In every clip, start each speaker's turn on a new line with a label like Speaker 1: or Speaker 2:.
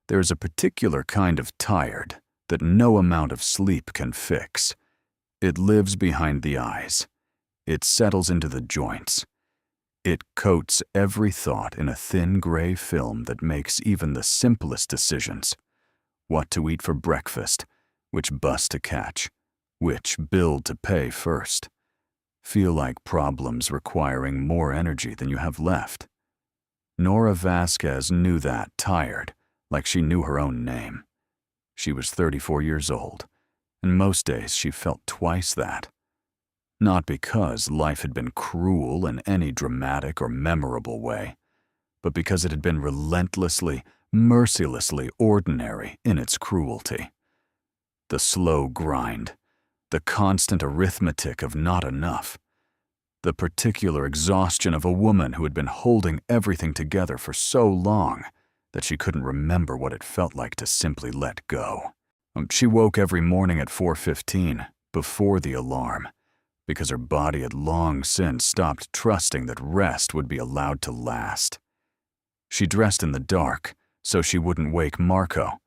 Speaker 1: There's a particular kind of tired that no amount of sleep can fix. It lives behind the eyes. It settles into the joints. It coats every thought in a thin gray film that makes even the simplest decisions. What to eat for breakfast, which bus to catch, which bill to pay first. Feel like problems requiring more energy than you have left. Nora Vasquez knew that tired, like she knew her own name. She was 34 years old, and most days she felt twice that. Not because life had been cruel in any dramatic or memorable way, but because it had been relentlessly, mercilessly ordinary in its cruelty. The slow grind, the constant arithmetic of not enough, the particular exhaustion of a woman who had been holding everything together for so long that she couldn't remember what it felt like to simply let go. She woke every morning at 4:15, before the alarm, because her body had long since stopped trusting that rest would be allowed to last. She dressed in the dark so she wouldn't wake Marco,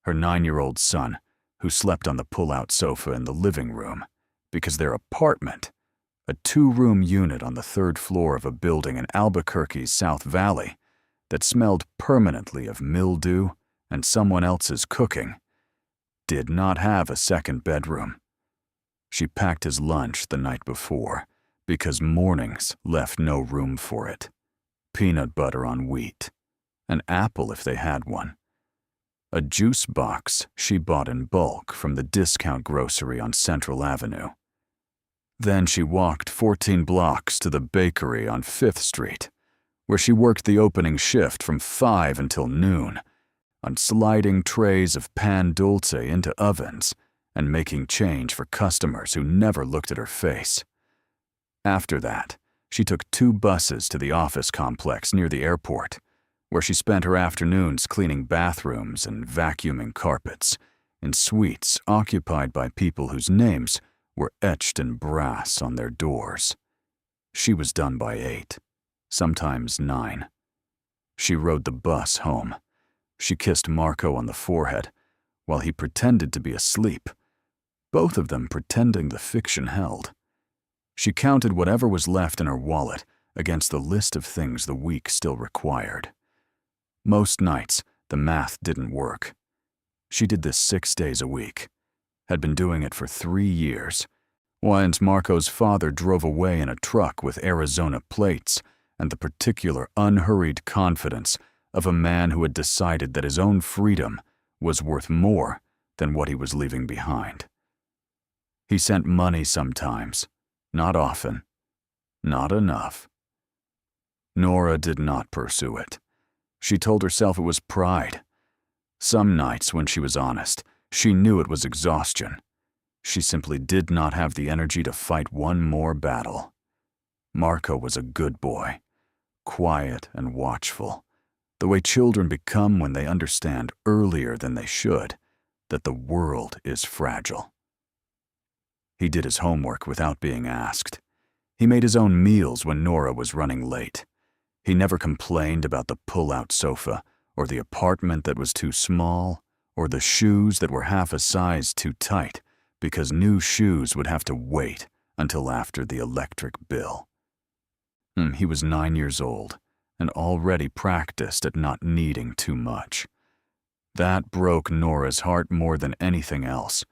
Speaker 1: her 9-year-old son, who slept on the pull-out sofa in the living room, because their apartment, a 2-room unit on the 3rd floor of a building in Albuquerque's South Valley that smelled permanently of mildew and someone else's cooking, did not have a second bedroom. She packed his lunch the night before because mornings left no room for it. Peanut butter on wheat, an apple if they had one, a juice box she bought in bulk from the discount grocery on Central Avenue. Then she walked 14 blocks to the bakery on 5th Street, where she worked the opening shift from 5 until noon, on sliding trays of pan dulce into ovens and making change for customers who never looked at her face. After that, she took 2 buses to the office complex near the airport, where she spent her afternoons cleaning bathrooms and vacuuming carpets in suites occupied by people whose names were etched in brass on their doors. She was done by 8, sometimes 9. She rode the bus home. She kissed Marco on the forehead while he pretended to be asleep, both of them pretending the fiction held. She counted whatever was left in her wallet against the list of things the week still required. Most nights, the math didn't work. She did this 6 days a week, had been doing it for 3 years, once Marco's father drove away in a truck with Arizona plates and the particular unhurried confidence of a man who had decided that his own freedom was worth more than what he was leaving behind. He sent money sometimes, not often, not enough. Nora did not pursue it. She told herself it was pride. Some nights, when she was honest, she knew it was exhaustion. She simply did not have the energy to fight one more battle. Marco was a good boy, quiet and watchful, the way children become when they understand earlier than they should that the world is fragile. He did his homework without being asked. He made his own meals when Nora was running late. He never complained about the pull-out sofa, or the apartment that was too small, or the shoes that were half a size too tight, because new shoes would have to wait until after the electric bill. He was 9 years old and already practiced at not needing too much. That broke Nora's heart more than anything else,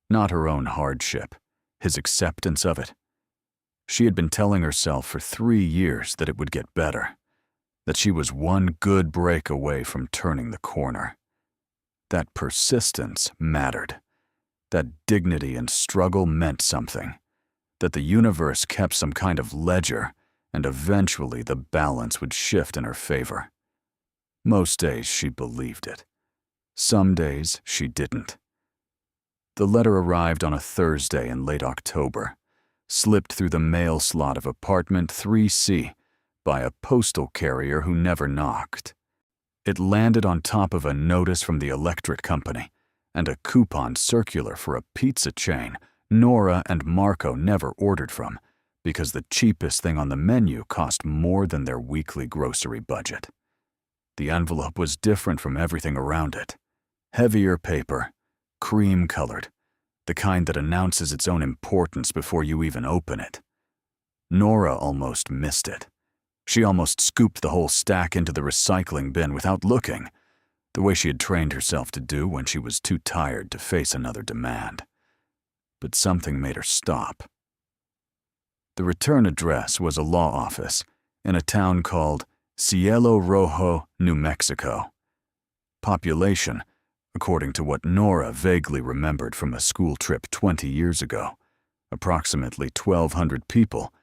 Speaker 1: not her own hardship, his acceptance of it. She had been telling herself for 3 years that it would get better, that she was one good break away from turning the corner. That persistence mattered, that dignity and struggle meant something, that the universe kept some kind of ledger, and eventually the balance would shift in her favor. Most days she believed it. Some days she didn't. The letter arrived on a Thursday in late October, slipped through the mail slot of apartment 3C by a postal carrier who never knocked. It landed on top of a notice from the electric company and a coupon circular for a pizza chain Nora and Marco never ordered from because the cheapest thing on the menu cost more than their weekly grocery budget. The envelope was different from everything around it. Heavier paper, cream-colored, the kind that announces its own importance before you even open it. Nora almost missed it. She almost scooped the whole stack into the recycling bin without looking, the way she had trained herself to do when she was too tired to face another demand. But something made her stop. The return address was a law office in a town called Cielo Rojo, New Mexico. Population, according to what Nora vaguely remembered from a school trip 20 years ago, approximately 1,200 people,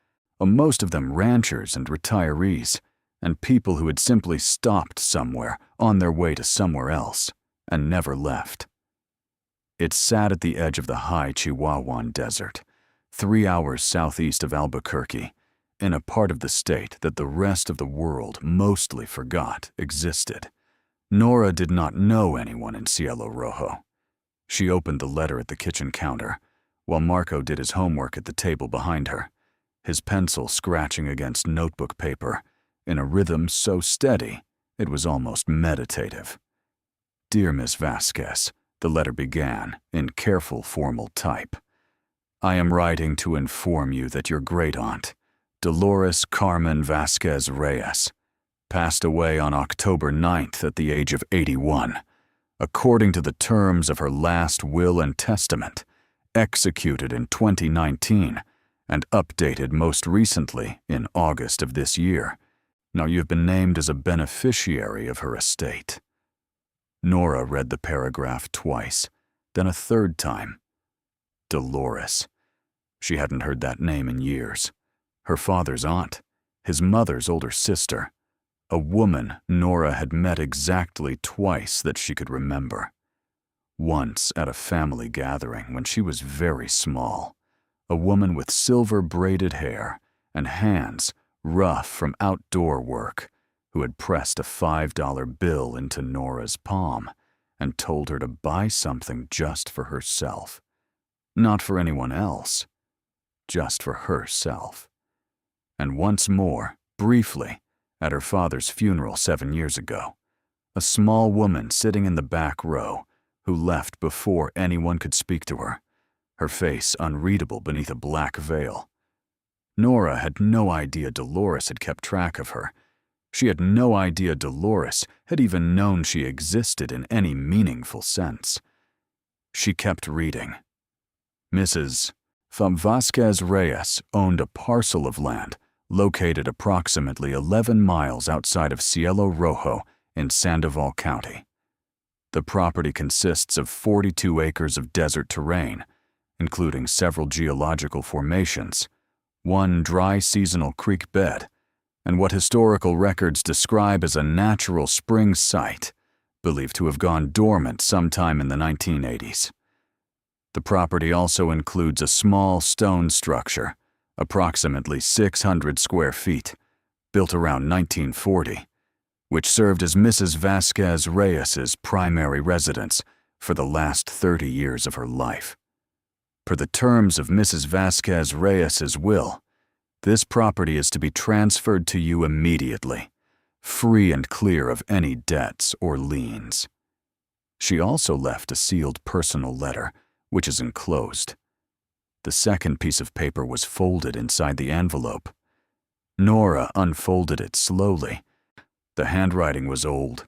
Speaker 1: most of them ranchers and retirees, and people who had simply stopped somewhere on their way to somewhere else and never left. It sat at the edge of the high Chihuahuan Desert, 3 hours southeast of Albuquerque, in a part of the state that the rest of the world mostly forgot existed. Nora did not know anyone in Cielo Rojo. She opened the letter at the kitchen counter, while Marco did his homework at the table behind her, his pencil scratching against notebook paper in a rhythm so steady it was almost meditative. "Dear Miss Vasquez," the letter began in careful formal type. "I am writing to inform you that your great-aunt, Dolores Carmen Vasquez Reyes, passed away on October 9th at the age of 81, according to the terms of her last will and testament, executed in 2019 and updated most recently in August of this year. Now you've been named as a beneficiary of her estate." Nora read the paragraph twice, then a third time. Dolores. She hadn't heard that name in years. Her father's aunt, his mother's older sister, a woman Nora had met exactly twice that she could remember. Once at a family gathering when she was very small, a woman with silver-braided hair and hands rough from outdoor work, who had pressed a $5 bill into Nora's palm and told her to buy something just for herself. Not for anyone else, just for herself. And once more, briefly, at her father's funeral 7 years ago, a small woman sitting in the back row who left before anyone could speak to her, her face unreadable beneath a black veil. Nora had no idea Dolores had kept track of her. She had no idea Dolores had even known she existed in any meaningful sense. She kept reading. Mrs. Vasquez Reyes owned a parcel of land located approximately 11 miles outside of Cielo Rojo in Sandoval County. The property consists of 42 acres of desert terrain, including several geological formations, one dry seasonal creek bed, and what historical records describe as a natural spring site, believed to have gone dormant sometime in the 1980s. The property also includes a small stone structure, approximately 600 square feet, built around 1940, which served as Mrs. Vasquez Reyes's primary residence for the last 30 years of her life. Per the terms of Mrs. Vasquez Reyes's will, this property is to be transferred to you immediately, free and clear of any debts or liens. She also left a sealed personal letter, which is enclosed. The second piece of paper was folded inside the envelope. Nora unfolded it slowly. The handwriting was old,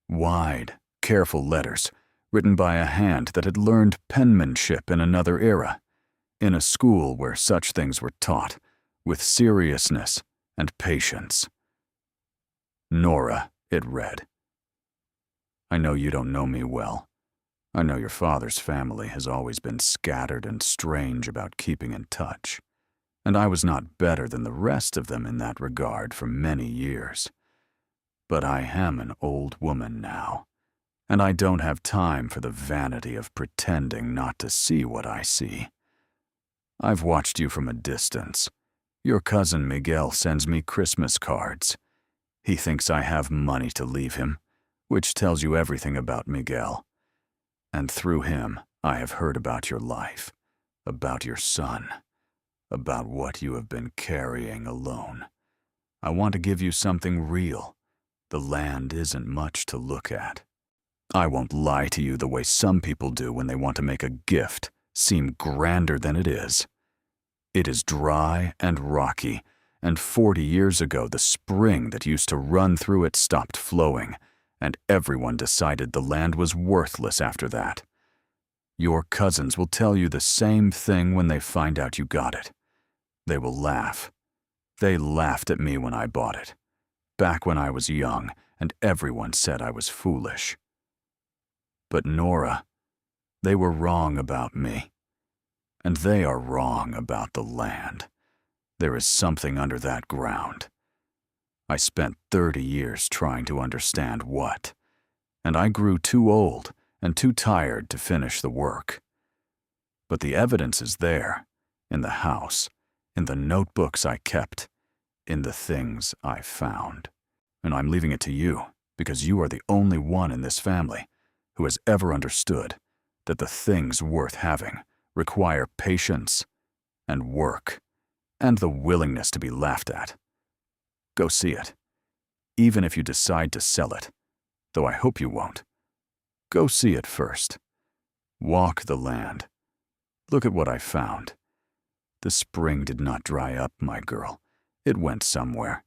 Speaker 1: wide, careful letters, written by a hand that had learned penmanship in another era, in a school where such things were taught, with seriousness and patience. Nora, it read. I know you don't know me well. I know your father's family has always been scattered and strange about keeping in touch, and I was not better than the rest of them in that regard for many years. But I am an old woman now, and I don't have time for the vanity of pretending not to see what I see. I've watched you from a distance. Your cousin Miguel sends me Christmas cards. He thinks I have money to leave him, which tells you everything about Miguel. And through him, I have heard about your life, about your son, about what you have been carrying alone. I want to give you something real, The land isn't much to look at. I won't lie to you the way some people do when they want to make a gift seem grander than it is. It is dry and rocky, and 40 years ago the spring that used to run through it stopped flowing, and everyone decided the land was worthless after that. Your cousins will tell you the same thing when they find out you got it. They will laugh. They laughed at me when I bought it, back when I was young, and everyone said I was foolish. But Nora, they were wrong about me. And they are wrong about the land. There is something under that ground. I spent 30 years trying to understand what, and I grew too old and too tired to finish the work. But the evidence is there, in the house, in the notebooks I kept, in the things I found. And I'm leaving it to you, because you are the only one in this family who has ever understood that the things worth having require patience and work and the willingness to be laughed at. Go see it, even if you decide to sell it, though I hope you won't. Go see it first. Walk the land. Look at what I found. The spring did not dry up, my girl. It went somewhere.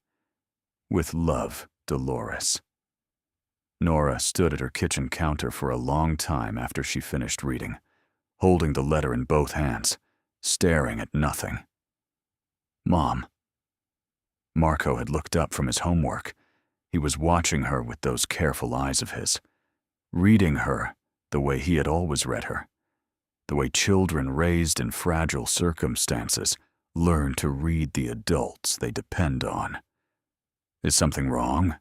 Speaker 1: With love, Dolores. Nora stood at her kitchen counter for a long time after she finished reading, holding the letter in both hands, staring at nothing. Mom. Marco had looked up from his homework. He was watching her with those careful eyes of his, reading her the way he had always read her, the way children raised in fragile circumstances learn to read the adults they depend on. Is something wrong?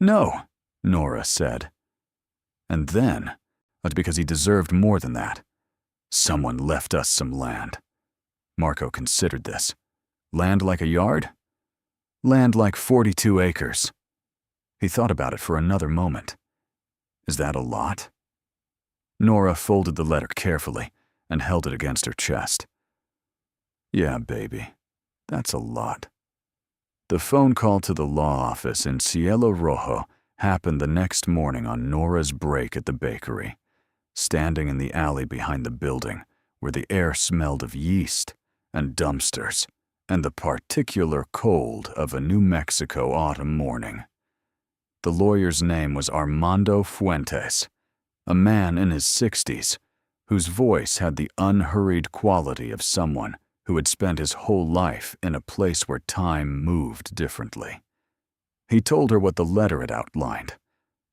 Speaker 1: No, Nora said. And then, because he deserved more than that, someone left us some land. Marco considered this. Land like a yard? Land like 42 acres. He thought about it for another moment. Is that a lot? Nora folded the letter carefully and held it against her chest. Yeah, baby, that's a lot. The phone call to the law office in Cielo Rojo happened the next morning on Nora's break at the bakery, standing in the alley behind the building where the air smelled of yeast and dumpsters and the particular cold of a New Mexico autumn morning. The lawyer's name was Armando Fuentes, a man in his 60s whose voice had the unhurried quality of someone who had spent his whole life in a place where time moved differently. He told her what the letter had outlined.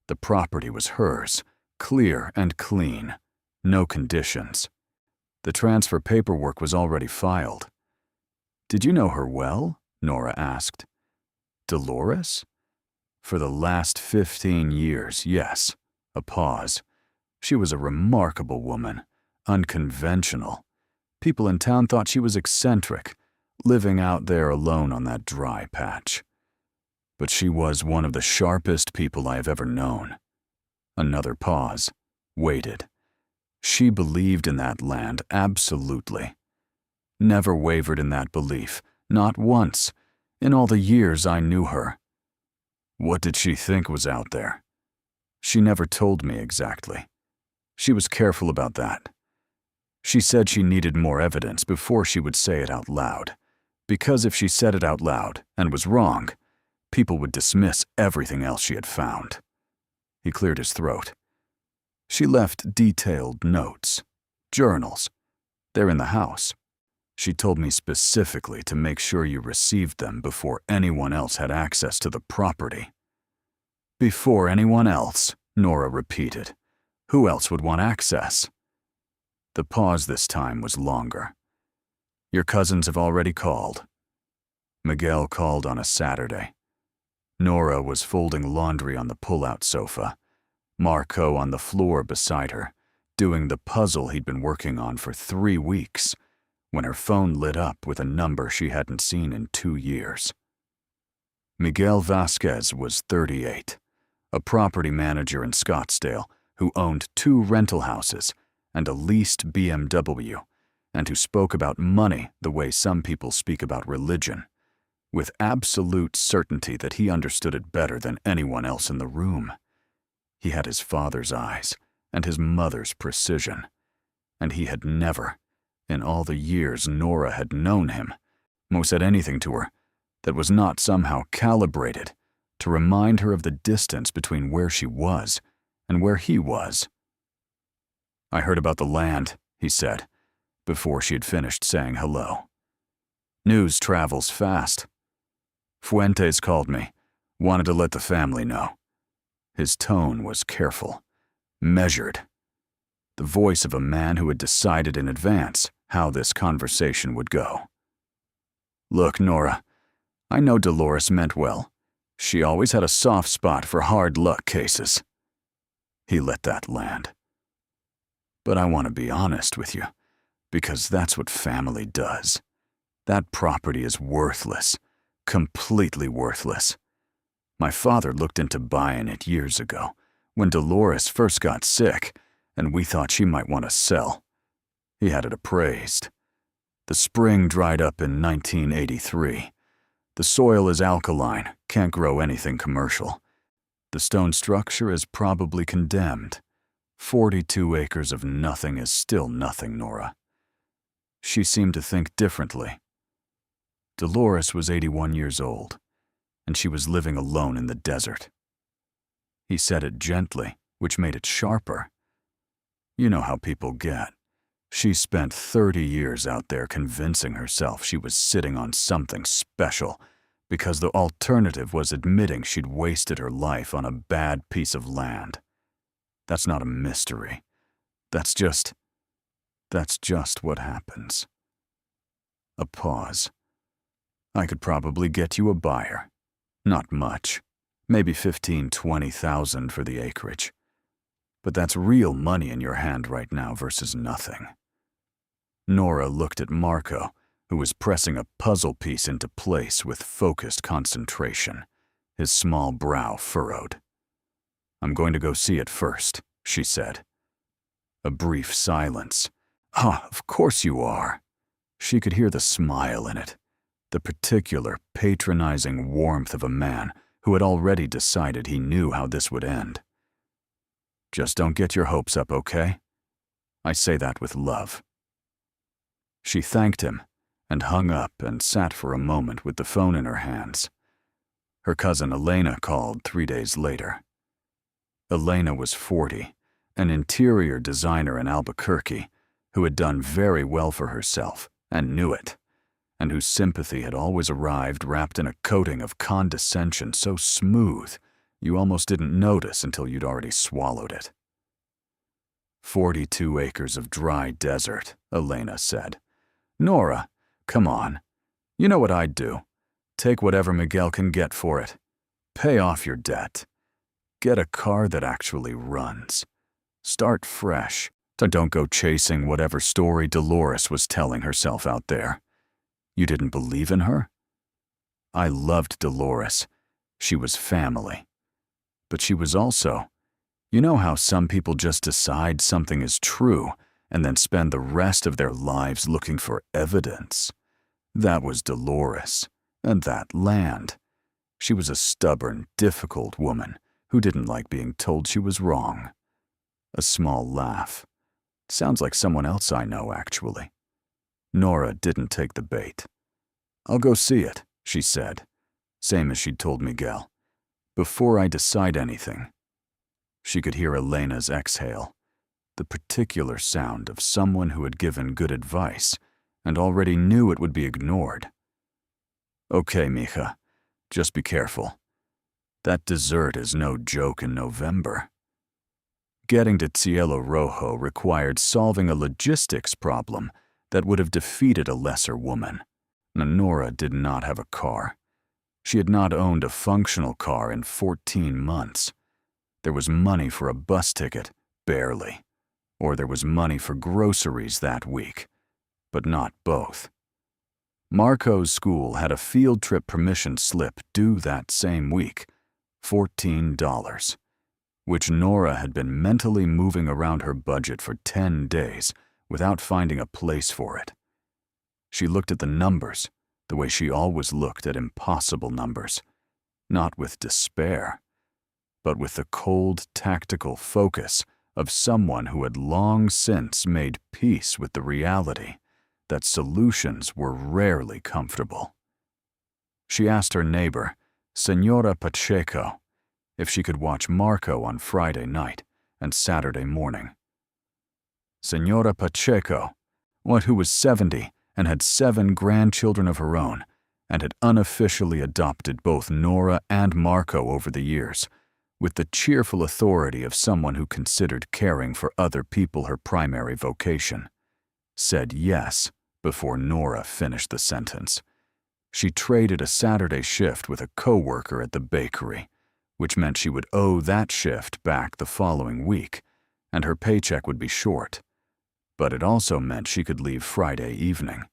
Speaker 1: The property was hers, clear and clean, no conditions. The transfer paperwork was already filed. Did you know her well? Nora asked. Dolores? For the last 15 years, yes. A pause. She was a remarkable woman, unconventional. People in town thought she was eccentric, living out there alone on that dry patch. But she was one of the sharpest people I have ever known. Another pause. Waited. She believed in that land absolutely. Never wavered in that belief, not once, in all the years I knew her. What did she think was out there? She never told me exactly. She was careful about that. She said she needed more evidence before she would say it out loud, because if she said it out loud and was wrong, people would dismiss everything else she had found. He cleared his throat. She left detailed notes, journals. They're in the house. She told me specifically to make sure you received them before anyone else had access to the property. Before anyone else, Nora repeated. Who else would want access? The pause this time was longer. Your cousins have already called. Miguel called on a Saturday. Nora was folding laundry on the pull-out sofa, Marco on the floor beside her, doing the puzzle he'd been working on for 3 weeks, when her phone lit up with a number she hadn't seen in 2 years. Miguel Vasquez was 38, a property manager in Scottsdale who owned 2 rental houses and a leased BMW, and who spoke about money the way some people speak about religion, with absolute certainty that he understood it better than anyone else in the room. He had his father's eyes and his mother's precision, and he had never, in all the years Nora had known him, said anything to her that was not somehow calibrated to remind her of the distance between where she was and where he was. "I heard about the land," he said, before she had finished saying hello. "News travels fast. Fuentes called me, wanted to let the family know." His tone was careful, measured, the voice of a man who had decided in advance how this conversation would go. "Look, Nora, I know Dolores meant well. She always had a soft spot for hard luck cases." He let that land. "But I want to be honest with you, because that's what family does. That property is worthless, completely worthless. My father looked into buying it years ago, when Dolores first got sick, and we thought she might want to sell. He had it appraised. The spring dried up in 1983. The soil is alkaline, can't grow anything commercial. The stone structure is probably condemned. 42 acres of nothing is still nothing, Nora." She seemed to think differently. Dolores was 81 years old, and she was living alone in the desert. He said it gently, which made it sharper. "You know how people get. She spent 30 years out there convincing herself she was sitting on something special, because the alternative was admitting she'd wasted her life on a bad piece of land. That's not a mystery. That's just what happens." A pause. "I could probably get you a buyer. Not much. Maybe 15,000–20,000 for the acreage. But that's real money in your hand right now versus nothing." Nora looked at Marco, who was pressing a puzzle piece into place with focused concentration, his small brow furrowed. "I'm going to go see it first," she said. A brief silence. "Ah, of course you are." She could hear the smile in it, the particular patronizing warmth of a man who had already decided he knew how this would end. "Just don't get your hopes up, okay? I say that with love." She thanked him and hung up and sat for a moment with the phone in her hands. Her cousin Elena called 3 days later. Elena was 40, an interior designer in Albuquerque who had done very well for herself and knew it, and whose sympathy had always arrived wrapped in a coating of condescension so smooth you almost didn't notice until you'd already swallowed it. 42 acres of dry desert, Elena said. "Nora, come on. You know what I'd do. Take whatever Miguel can get for it. Pay off your debt. Get a car that actually runs. Start fresh. Don't go chasing whatever story Dolores was telling herself out there. You didn't believe in her? I loved Dolores. She was family. But she was also, you know how some people just decide something is true and then spend the rest of their lives looking for evidence? That was Dolores, and that land. She was a stubborn, difficult woman who didn't like being told she was wrong." A small laugh. "Sounds like someone else I know, actually." Nora didn't take the bait. "I'll go see it," she said, same as she'd told Miguel. "Before I decide anything." She could hear Elena's exhale, the particular sound of someone who had given good advice and already knew it would be ignored. "Okay, mija, just be careful. That dessert is no joke in November." Getting to Cielo Rojo required solving a logistics problem that would have defeated a lesser woman. Nora did not have a car. She had not owned a functional car in 14 months. There was money for a bus ticket, barely. Or there was money for groceries that week, but not both. Marco's school had a field trip permission slip due that same week, $14, which Nora had been mentally moving around her budget for 10 days without finding a place for it. She looked at the numbers, the way she always looked at impossible numbers, not with despair, but with the cold, tactical focus of someone who had long since made peace with the reality that solutions were rarely comfortable. She asked her neighbor, Senora Pacheco, if she could watch Marco on Friday night and Saturday morning. Senora Pacheco, who was 70 and had 7 grandchildren of her own, and had unofficially adopted both Nora and Marco over the years, with the cheerful authority of someone who considered caring for other people her primary vocation, said yes before Nora finished the sentence. She traded a Saturday shift with a co-worker at the bakery, which meant she would owe that shift back the following week, and her paycheck would be short. But it also meant she could leave Friday evening.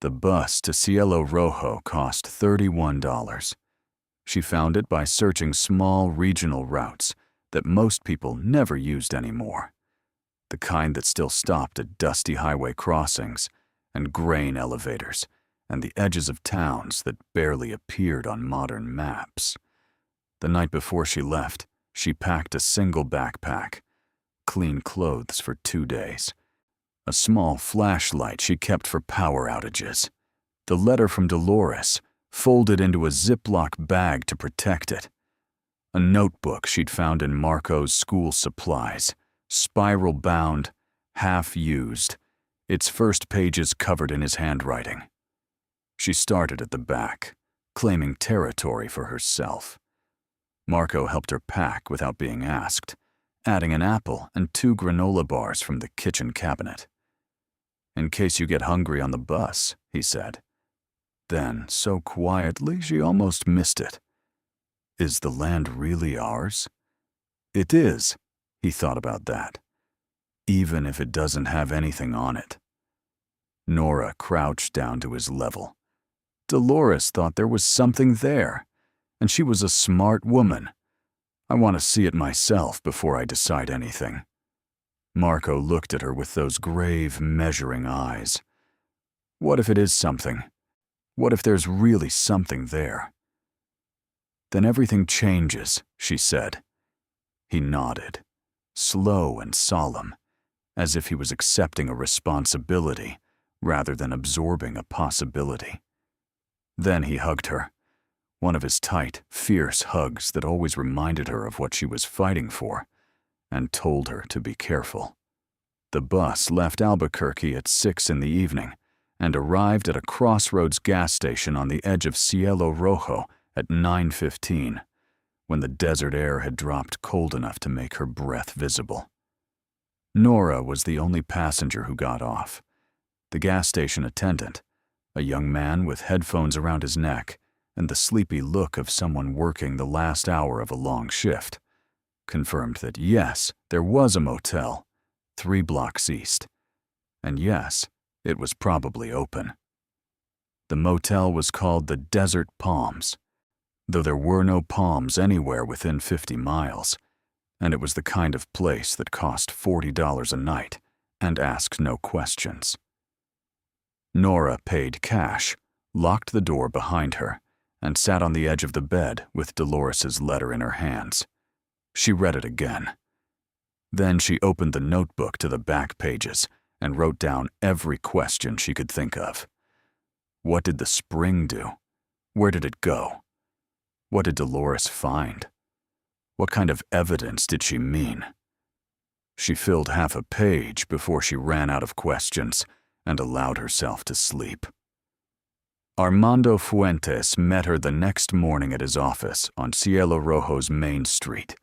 Speaker 1: The bus to Cielo Rojo cost $31. She found it by searching small regional routes that most people never used anymore, the kind that still stopped at dusty highway crossings and grain elevators and the edges of towns that barely appeared on modern maps. The night before she left, she packed a single backpack, clean clothes for 2 days, a small flashlight she kept for power outages, the letter from Dolores folded into a Ziploc bag to protect it, a notebook she'd found in Marco's school supplies, spiral-bound, half-used, its first pages covered in his handwriting. She started at the back, claiming territory for herself. Marco helped her pack without being asked, adding an apple and 2 granola bars from the kitchen cabinet. "In case you get hungry on the bus," he said. Then, so quietly she almost missed it. "Is the land really ours?" "It is," he thought about that, "even if it doesn't have anything on it." Nora crouched down to his level. Dolores thought there was something there, and she was a smart woman. "I want to see it myself before I decide anything." Marco looked at her with those grave, measuring eyes. "What if it is something? What if there's really something there?" "Then everything changes," she said. He nodded, slow and solemn, as if he was accepting a responsibility rather than absorbing a possibility. Then he hugged her, one of his tight, fierce hugs that always reminded her of what she was fighting for, and told her to be careful. The bus left Albuquerque at 6 in the evening and arrived at a crossroads gas station on the edge of Cielo Rojo at 9:15, when the desert air had dropped cold enough to make her breath visible. Nora was the only passenger who got off. The gas station attendant, a young man with headphones around his neck and the sleepy look of someone working the last hour of a long shift, confirmed that yes, there was a motel 3 blocks east, and yes, it was probably open. The motel was called the Desert Palms, though there were no palms anywhere within 50 miles, and it was the kind of place that cost $40 a night and asked no questions. Nora paid cash, locked the door behind her, and sat on the edge of the bed with Dolores's letter in her hands. She read it again. Then she opened the notebook to the back pages and wrote down every question she could think of. What did the spring do? Where did it go? What did Dolores find? What kind of evidence did she mean? She filled half a page before she ran out of questions and allowed herself to sleep. Armando Fuentes met her the next morning at his office on Cielo Rojo's main street,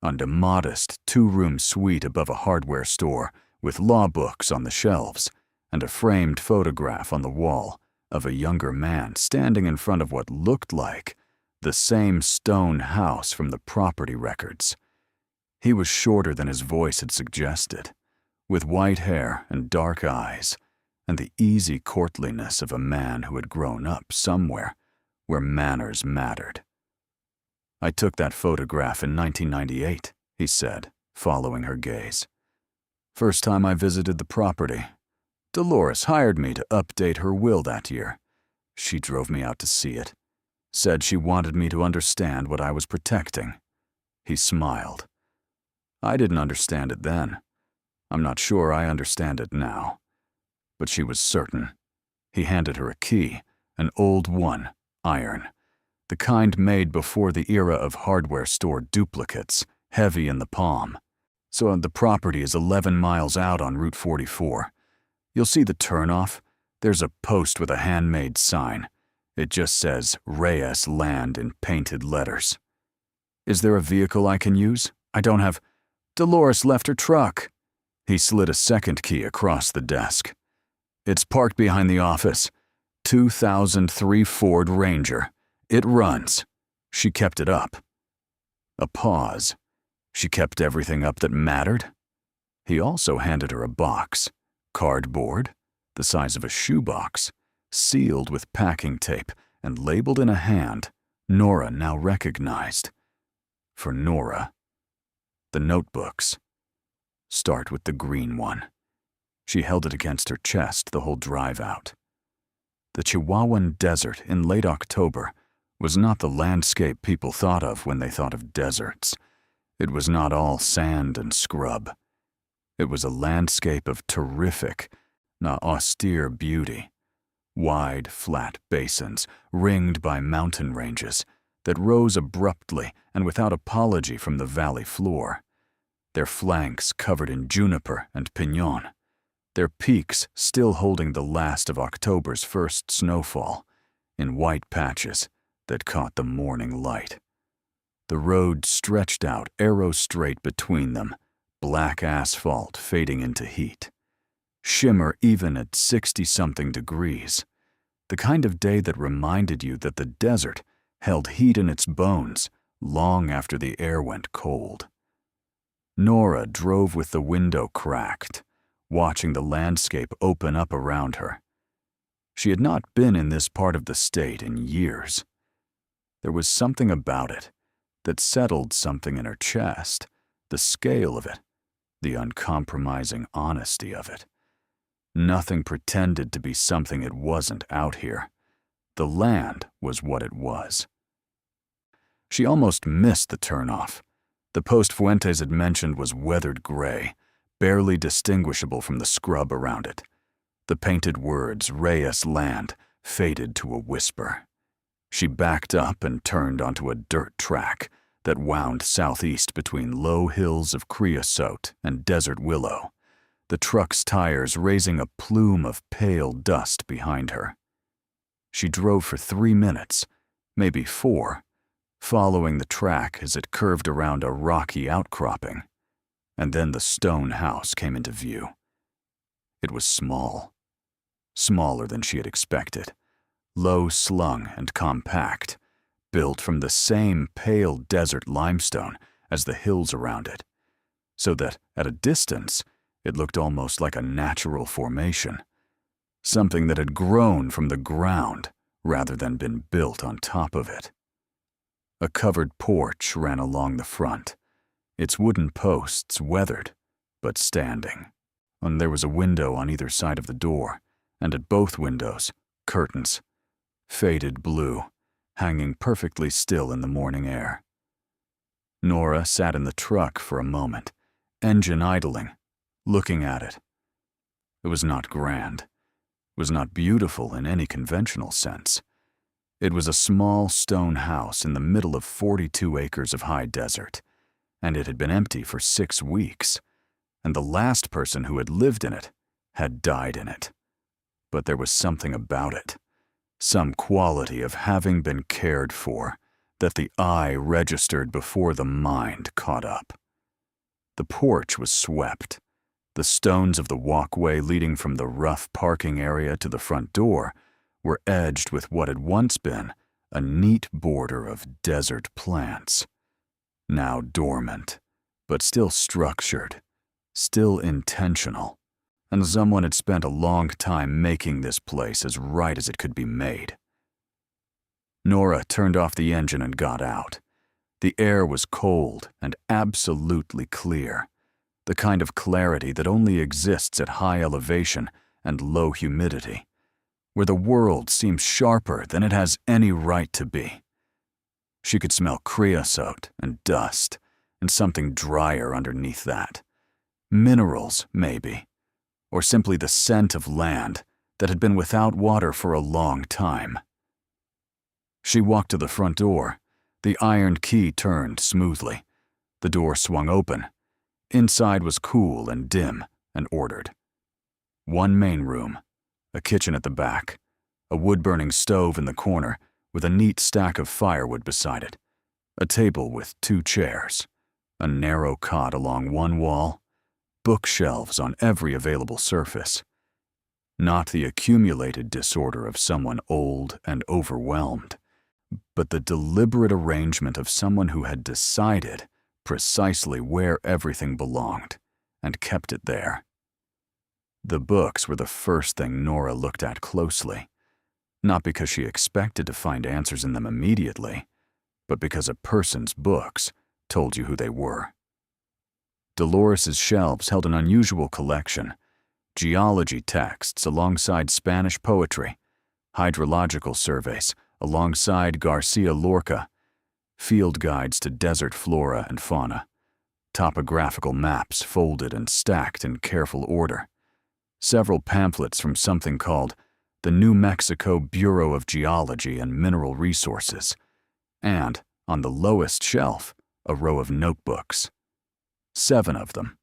Speaker 1: on a modest 2-room suite above a hardware store with law books on the shelves and a framed photograph on the wall of a younger man standing in front of what looked like the same stone house from the property records. He was shorter than his voice had suggested, with white hair and dark eyes, and the easy courtliness of a man who had grown up somewhere where manners mattered. "I took that photograph in 1998, he said, following her gaze. "First time I visited the property. Dolores hired me to update her will that year. She drove me out to see it. Said she wanted me to understand what I was protecting. He smiled. I didn't understand it then. I'm not sure I understand it now. But she was certain. He handed her a key, an old one, iron. The kind made before the era of hardware store duplicates, heavy in the palm. So the property is 11 miles out on Route 44. You'll see the turnoff. There's a post with a handmade sign. It just says Reyes Land in painted letters. Is there a vehicle I can use? I don't have... Dolores left her truck. He slid a second key across the desk. It's parked behind the office. 2003 Ford Ranger. It runs. She kept it up. A pause. She kept everything up that mattered. He also handed her a box. Cardboard, the size of a shoebox, sealed with packing tape and labeled in a hand Nora now recognized. For Nora. The notebooks. Start with the green one. She held it against her chest the whole drive out. The Chihuahuan Desert in late October was not the landscape people thought of when they thought of deserts. It was not all sand and scrub. It was a landscape of terrific, not austere beauty. Wide, flat basins, ringed by mountain ranges, that rose abruptly and without apology from the valley floor. Their flanks covered in juniper and pinon, their peaks still holding the last of October's first snowfall, in white patches that caught the morning light. The road stretched out arrow-straight between them, black asphalt fading into heat. Shimmer even at 60-something degrees. The kind of day that reminded you that the desert held heat in its bones long after the air went cold. Nora drove with the window cracked, watching the landscape open up around her. She had not been in this part of the state in years. There was something about it that settled something in her chest, the scale of it, the uncompromising honesty of it. Nothing pretended to be something it wasn't out here. The land was what it was. She almost missed the turnoff. The post Fuentes had mentioned was weathered gray, barely distinguishable from the scrub around it. The painted words, Reyes Land, faded to a whisper. She backed up and turned onto a dirt track that wound southeast between low hills of creosote and desert willow, the truck's tires raising a plume of pale dust behind her. She drove for 3 minutes, maybe 4, following the track as it curved around a rocky outcropping, and then the stone house came into view. It was small, smaller than she had expected, low-slung and compact, built from the same pale desert limestone as the hills around it, so that, at a distance, it looked almost like a natural formation, something that had grown from the ground rather than been built on top of it. A covered porch ran along the front, its wooden posts weathered, but standing. And there was a window on either side of the door, and at both windows, curtains, faded blue, hanging perfectly still in the morning air. Nora sat in the truck for a moment, engine idling, looking at it. It was not grand. It was not beautiful in any conventional sense. It was a small stone house in the middle of 42 acres of high desert, and it had been empty for 6 weeks, and the last person who had lived in it had died in it. But there was something about it, some quality of having been cared for, that the eye registered before the mind caught up. The porch was swept. The stones of the walkway leading from the rough parking area to the front door were edged with what had once been a neat border of desert plants, now dormant, but still structured, still intentional, and someone had spent a long time making this place as right as it could be made. Nora turned off the engine and got out. The air was cold and absolutely clear, the kind of clarity that only exists at high elevation and low humidity, where the world seems sharper than it has any right to be. She could smell creosote and dust and something drier underneath that. Minerals, maybe, or simply the scent of land that had been without water for a long time. She walked to the front door. The iron key turned smoothly. The door swung open. Inside was cool and dim and ordered. One main room, a kitchen at the back, a wood-burning stove in the corner with a neat stack of firewood beside it, a table with 2 chairs, a narrow cot along one wall, bookshelves on every available surface. Not the accumulated disorder of someone old and overwhelmed, but the deliberate arrangement of someone who had decided precisely where everything belonged and kept it there. The books were the first thing Nora looked at closely, not because she expected to find answers in them immediately, but because a person's books told you who they were. Dolores's shelves held an unusual collection: geology texts alongside Spanish poetry, hydrological surveys alongside Garcia Lorca, field guides to desert flora and fauna, topographical maps folded and stacked in careful order, several pamphlets from something called the New Mexico Bureau of Geology and Mineral Resources, and, on the lowest shelf, a row of notebooks. 7 of them.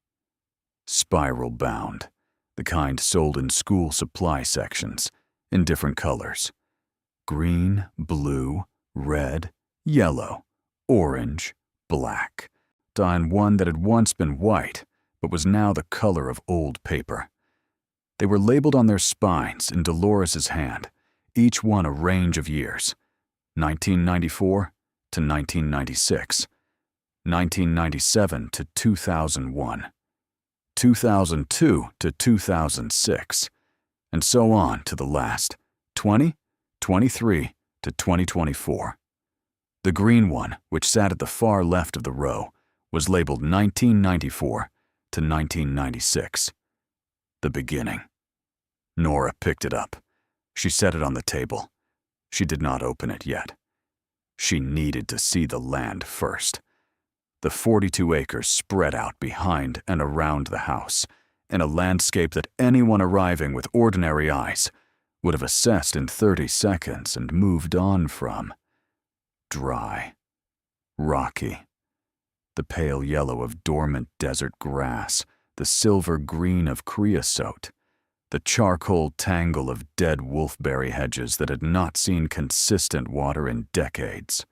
Speaker 1: Spiral-bound, the kind sold in school supply sections, in different colors: green, blue, red, yellow, orange, black, on one that had once been white, but was now the color of old paper. They were labeled on their spines in Dolores's hand, each one a range of years: 1994 to 1996, 1997 to 2001, 2002 to 2006, and so on to the last, 2023 to 2024. The green one, which sat at the far left of the row, was labeled 1994 to 1996. The beginning. Nora picked it up. She set it on the table. She did not open it yet. She needed to see the land first. The 42 acres spread out behind and around the house, in a landscape that anyone arriving with ordinary eyes would have assessed in 30 seconds and moved on from. Dry. Rocky. The pale yellow of dormant desert grass, the silver green of creosote, the charcoal tangle of dead wolfberry hedges that had not seen consistent water in decades.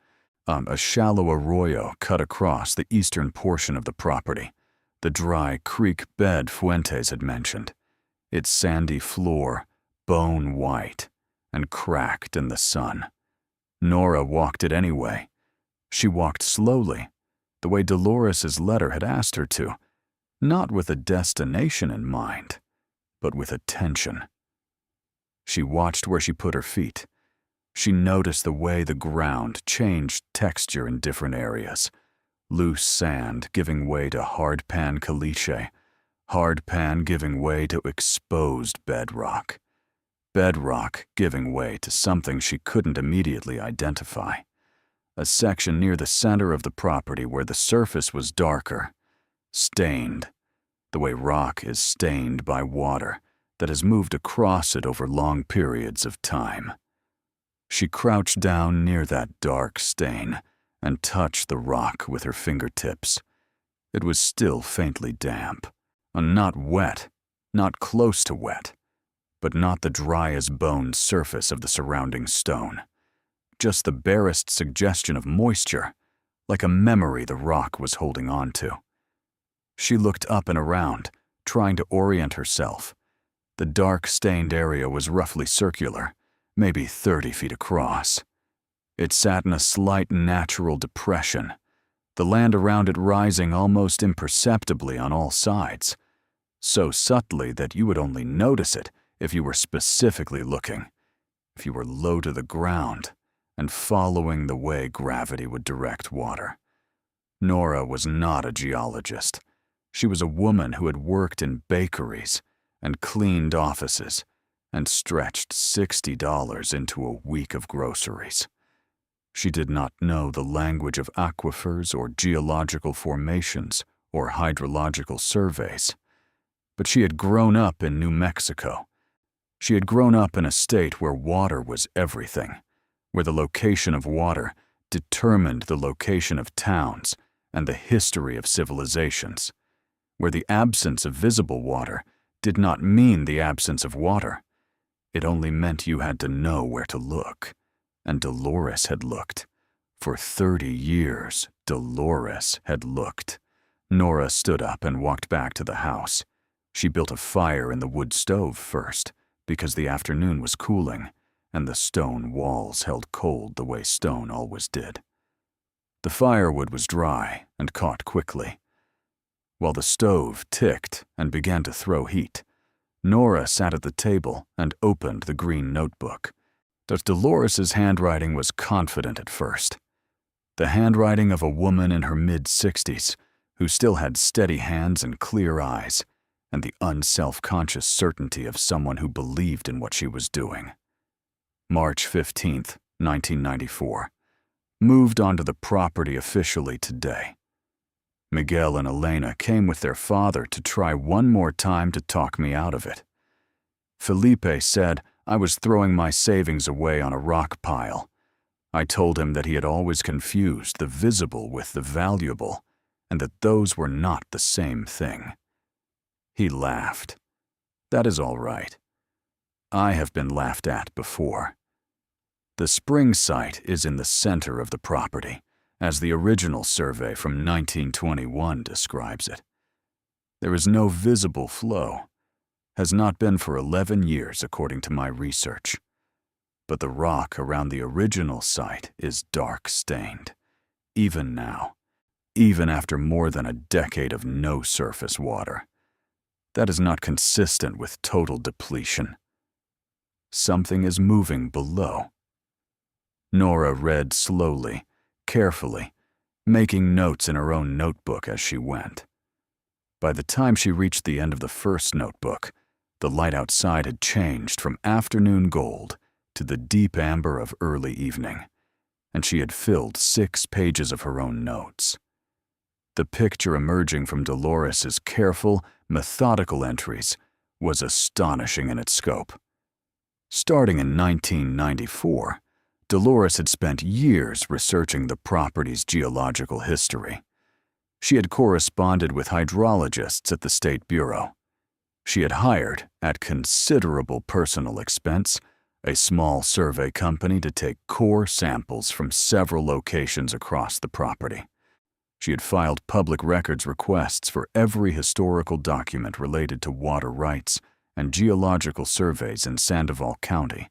Speaker 1: A shallow arroyo cut across the eastern portion of the property, the dry creek bed Fuentes had mentioned, its sandy floor bone white and cracked in the sun. Nora walked it anyway. She walked slowly, the way Dolores's letter had asked her to, not with a destination in mind, but with attention. She watched where she put her feet. She noticed the way the ground changed texture in different areas: loose sand giving way to hardpan caliche, hardpan giving way to exposed bedrock, bedrock giving way to something she couldn't immediately identify. A section near the center of the property where the surface was darker, stained, the way rock is stained by water that has moved across it over long periods of time. She crouched down near that dark stain and touched the rock with her fingertips. It was still faintly damp, not wet, not close to wet, but not the dry-as-bone surface of the surrounding stone. Just the barest suggestion of moisture, like a memory the rock was holding on to. She looked up and around, trying to orient herself. The dark stained area was roughly circular, maybe 30 feet across. It sat in a slight natural depression, the land around it rising almost imperceptibly on all sides, so subtly that you would only notice it if you were specifically looking, if you were low to the ground and following the way gravity would direct water. Nora was not a geologist. She was a woman who had worked in bakeries and cleaned offices and stretched $60 into a week of groceries. She did not know the language of aquifers or geological formations or hydrological surveys, but she had grown up in New Mexico. She had grown up in a state where water was everything, where the location of water determined the location of towns and the history of civilizations, where the absence of visible water did not mean the absence of water. It only meant you had to know where to look, and Dolores had looked. For 30 years, Dolores had looked. Nora stood up and walked back to the house. She built a fire in the wood stove first, because the afternoon was cooling, and the stone walls held cold the way stone always did. The firewood was dry and caught quickly. While the stove ticked and began to throw heat, Nora sat at the table and opened the green notebook. Dolores's handwriting was confident at first. The handwriting of a woman in her mid-60s who still had steady hands and clear eyes, and the unself-conscious certainty of someone who believed in what she was doing. March 15th, 1994. Moved onto the property officially today. Miguel and Elena came with their father to try one more time to talk me out of it. Felipe said I was throwing my savings away on a rock pile. I told him that he had always confused the visible with the valuable, and that those were not the same thing. He laughed. That is all right. I have been laughed at before. The spring site is in the center of the property, as the original survey from 1921 describes it. There is no visible flow, has not been for 11 years according to my research. But the rock around the original site is dark-stained, even now, even after more than a decade of no surface water. That is not consistent with total depletion. Something is moving below. Nora read slowly, carefully, making notes in her own notebook as she went. By the time she reached the end of the first notebook, the light outside had changed from afternoon gold to the deep amber of early evening, and she had filled 6 pages of her own notes. The picture emerging from Dolores's careful, methodical entries was astonishing in its scope. Starting in 1994, Dolores had spent years researching the property's geological history. She had corresponded with hydrologists at the State Bureau. She had hired, at considerable personal expense, a small survey company to take core samples from several locations across the property. She had filed public records requests for every historical document related to water rights and geological surveys in Sandoval County,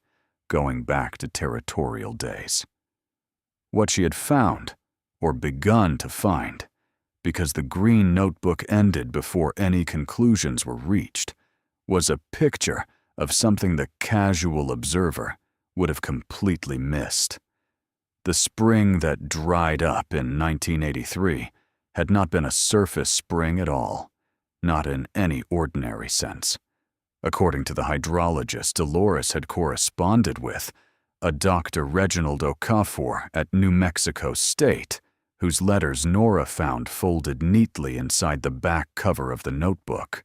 Speaker 1: going back to territorial days. What she had found, or begun to find, because the green notebook ended before any conclusions were reached, was a picture of something the casual observer would have completely missed. The spring that dried up in 1983 had not been a surface spring at all, not in any ordinary sense. According to the hydrologist Dolores had corresponded with, a Dr. Reginald Okafor at New Mexico State, whose letters Nora found folded neatly inside the back cover of the notebook.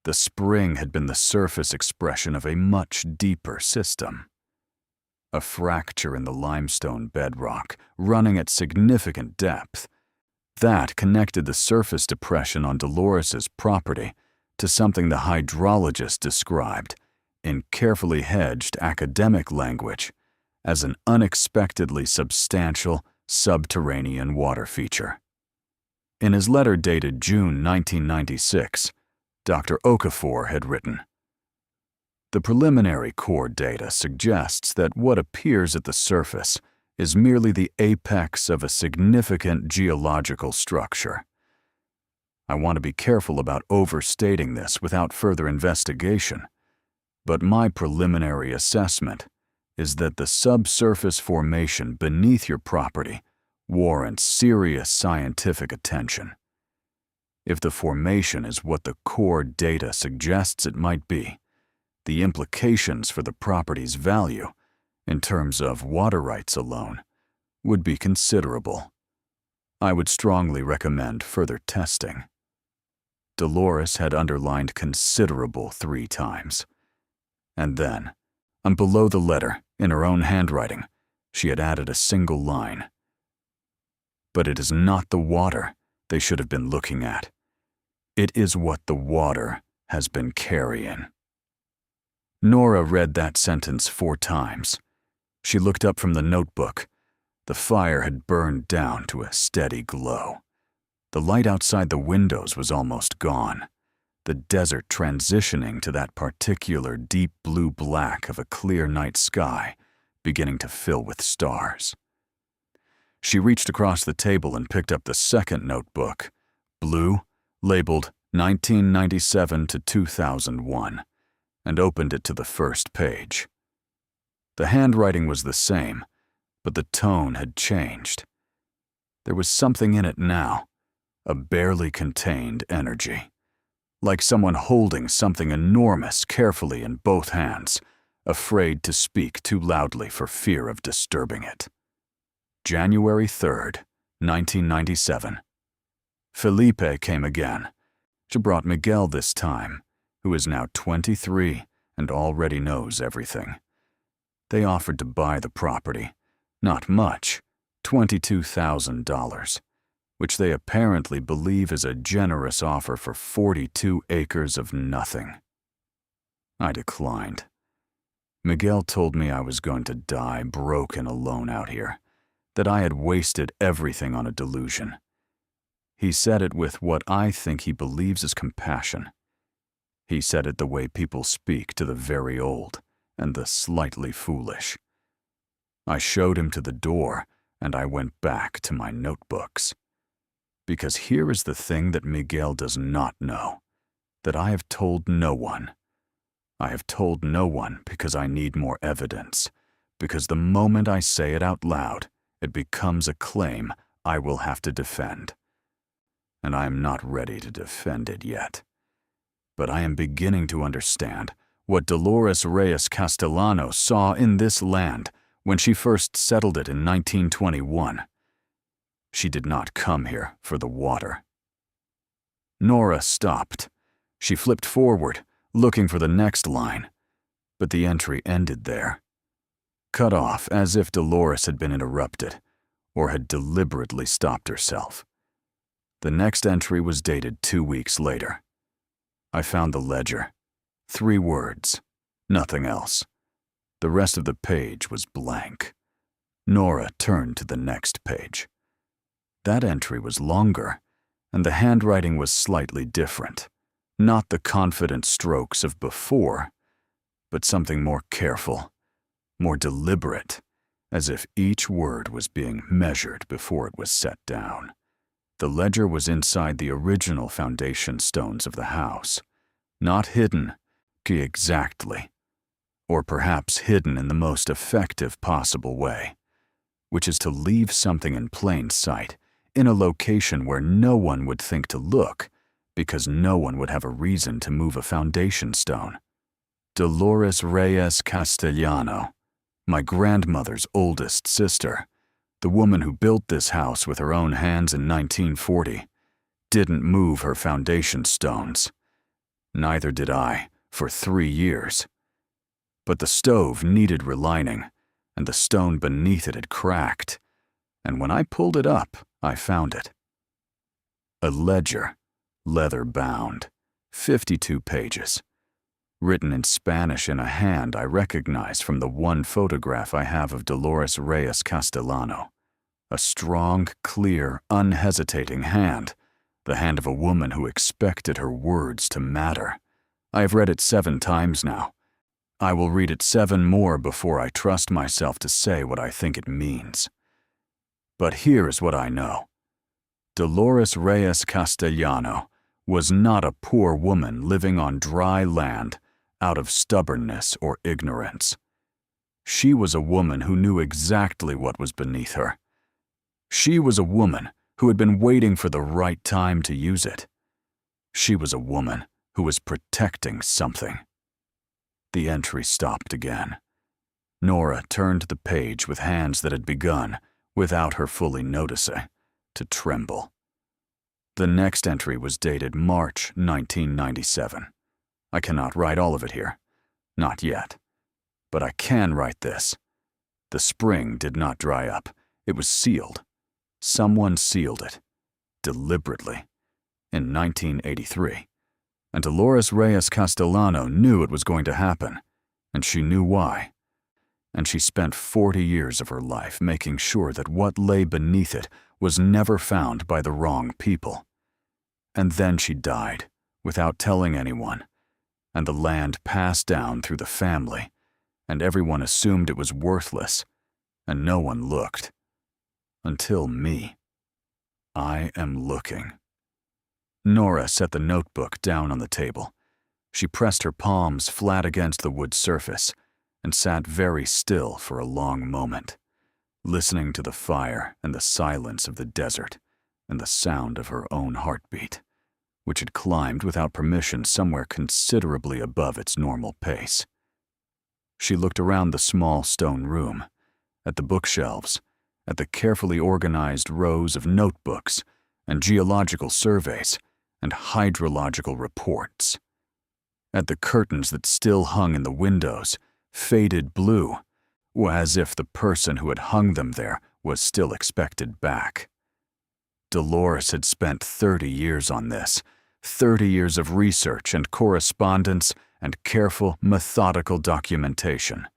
Speaker 1: The spring had been the surface expression of a much deeper system. A fracture in the limestone bedrock, running at significant depth. That connected the surface depression on Dolores's property to something the hydrologist described, in carefully hedged academic language, as an unexpectedly substantial subterranean water feature. In his letter dated June 1996, Dr. Okafor had written, "The preliminary core data suggests that what appears at the surface is merely the apex of a significant geological structure. I want to be careful about overstating this without further investigation, but my preliminary assessment is that the subsurface formation beneath your property warrants serious scientific attention. If the formation is what the core data suggests it might be, the implications for the property's value, in terms of water rights alone, would be considerable. I would strongly recommend further testing. Dolores had underlined considerable 3 times. And then, below the letter, in her own handwriting, she had added a single line. But it is not the water they should have been looking at. It is what the water has been carrying. Nora read that sentence 4 times. She looked up from the notebook. The fire had burned down to a steady glow. The light outside the windows was almost gone, the desert transitioning to that particular deep blue-black of a clear night sky, beginning to fill with stars. She reached across the table and picked up the second notebook, blue, labeled 1997 to 2001, and opened it to the first page. The handwriting was the same, but the tone had changed. There was something in it now, a barely contained energy, like someone holding something enormous carefully in both hands, afraid to speak too loudly for fear of disturbing it. January 3rd, 1997. Felipe came again. She brought Miguel this time, who is now 23 and already knows everything. They offered to buy the property. Not much, $22,000, which they apparently believe is a generous offer for 42 acres of nothing. I declined. Miguel told me I was going to die broke and alone out here, that I had wasted everything on a delusion. He said it with what I think he believes is compassion. He said it the way people speak to the very old and the slightly foolish. I showed him to the door, and I went back to my notebooks. Because here is the thing that Miguel does not know, that I have told no one. I have told no one because I need more evidence, because the moment I say it out loud, it becomes a claim I will have to defend. And I am not ready to defend it yet. But I am beginning to understand what Dolores Reyes Castellano saw in this land when she first settled it in 1921. She did not come here for the water. Nora stopped. She flipped forward, looking for the next line, but the entry ended there. Cut off as if Dolores had been interrupted, or had deliberately stopped herself. The next entry was dated 2 weeks later. I found the ledger. 3 words, nothing else. The rest of the page was blank. Nora turned to the next page. That entry was longer, and the handwriting was slightly different. Not the confident strokes of before, but something more careful, more deliberate, as if each word was being measured before it was set down. The ledger was inside the original foundation stones of the house, not hidden, exactly, or perhaps hidden in the most effective possible way, which is to leave something in plain sight, in a location where no one would think to look, because no one would have a reason to move a foundation stone. Dolores Reyes Castellano, my grandmother's oldest sister, the woman who built this house with her own hands in 1940, didn't move her foundation stones. Neither did I, for 3 years. But the stove needed relining, and the stone beneath it had cracked, and when I pulled it up, I found it. A ledger, leather-bound, 52 pages, written in Spanish in a hand I recognize from the one photograph I have of Dolores Reyes Castellano. A strong, clear, unhesitating hand, the hand of a woman who expected her words to matter. I have read it 7 times now. I will read it 7 more before I trust myself to say what I think it means. But here is what I know. Dolores Reyes Castellano was not a poor woman living on dry land out of stubbornness or ignorance. She was a woman who knew exactly what was beneath her. She was a woman who had been waiting for the right time to use it. She was a woman who was protecting something. The entry stopped again. Nora turned the page with hands that had begun, without her fully noticing, to tremble. The next entry was dated March 1997. I cannot write all of it here. Not yet. But I can write this. The spring did not dry up. It was sealed. Someone sealed it. Deliberately. In 1983. And Dolores Reyes Castellano knew it was going to happen. And she knew why. And she spent 40 years of her life making sure that what lay beneath it was never found by the wrong people. And then she died, without telling anyone, and the land passed down through the family, and everyone assumed it was worthless, and no one looked. Until me. I am looking. Nora set the notebook down on the table. She pressed her palms flat against the wood surface, and sat very still for a long moment, listening to the fire and the silence of the desert and the sound of her own heartbeat, which had climbed without permission somewhere considerably above its normal pace. She looked around the small stone room, at the bookshelves, at the carefully organized rows of notebooks and geological surveys and hydrological reports, at the curtains that still hung in the windows, faded blue, as if the person who had hung them there was still expected back. Dolores had spent 30 years on this, 30 years of research and correspondence and careful, methodical documentation.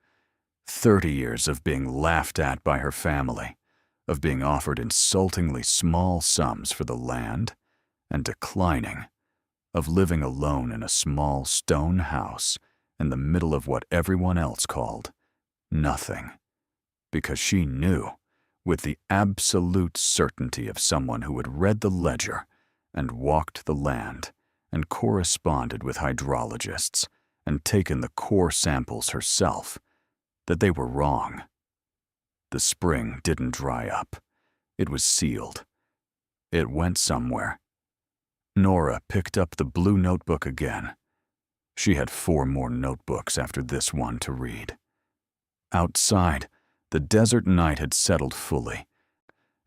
Speaker 1: 30 years of being laughed at by her family, of being offered insultingly small sums for the land, and declining, of living alone in a small stone house in the middle of what everyone else called nothing, because she knew, with the absolute certainty of someone who had read the ledger and walked the land and corresponded with hydrologists and taken the core samples herself, that they were wrong. The spring didn't dry up. It was sealed. It went somewhere. Nora picked up the blue notebook again. She had 4 more notebooks after this one to read. Outside, the desert night had settled fully,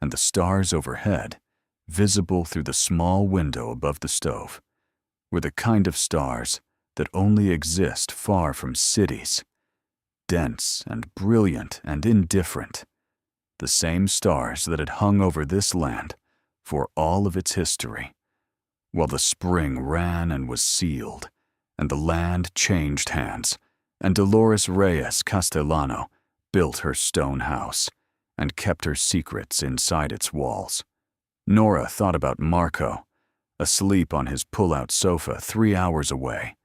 Speaker 1: and the stars overhead, visible through the small window above the stove, were the kind of stars that only exist far from cities, dense and brilliant and indifferent, the same stars that had hung over this land for all of its history, while the spring ran and was sealed, and the land changed hands, and Dolores Reyes Castellano built her stone house and kept her secrets inside its walls. Nora thought about Marco, asleep on his pull-out sofa 3 hours away,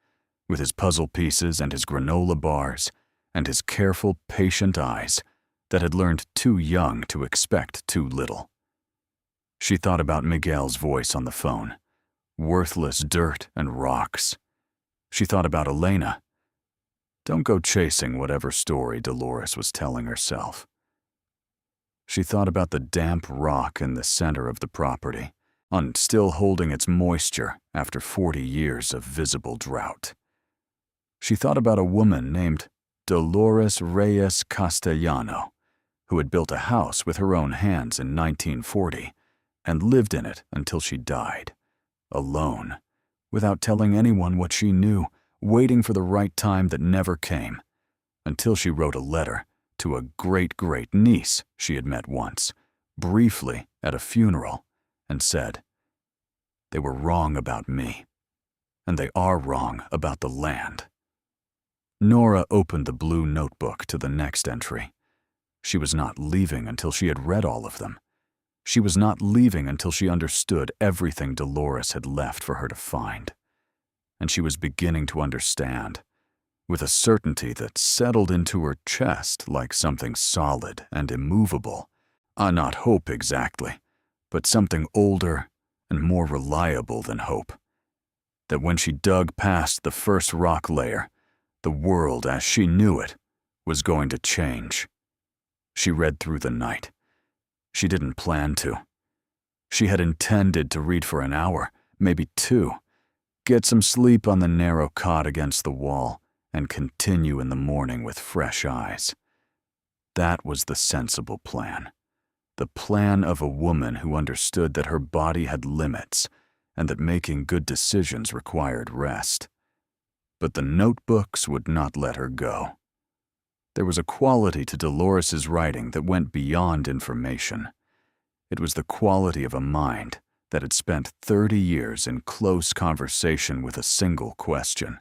Speaker 1: with his puzzle pieces and his granola bars and his careful, patient eyes that had learned too young to expect too little. She thought about Miguel's voice on the phone, worthless dirt and rocks. She thought about Elena. Don't go chasing whatever story Dolores was telling herself. She thought about the damp rock in the center of the property, still holding its moisture after 40 years of visible drought. She thought about a woman named Dolores Reyes Castellano, who had built a house with her own hands in 1940 and lived in it until she died, alone, without telling anyone what she knew, waiting for the right time that never came, until she wrote a letter to a great-great-niece she had met once, briefly at a funeral, and said, "They were wrong about me, and they are wrong about the land." Nora opened the blue notebook to the next entry. She was not leaving until she had read all of them. She was not leaving until she understood everything Dolores had left for her to find. And she was beginning to understand, with a certainty that settled into her chest like something solid and immovable. Not hope exactly, but something older and more reliable than hope. That when she dug past the first rock layer, the world as she knew it was going to change. She read through the night. She didn't plan to. She had intended to read for an hour, maybe 2, get some sleep on the narrow cot against the wall, and continue in the morning with fresh eyes. That was the sensible plan. The plan of a woman who understood that her body had limits and that making good decisions required rest. But the notebooks would not let her go. There was a quality to Dolores's writing that went beyond information. It was the quality of a mind that had spent 30 years in close conversation with a single question.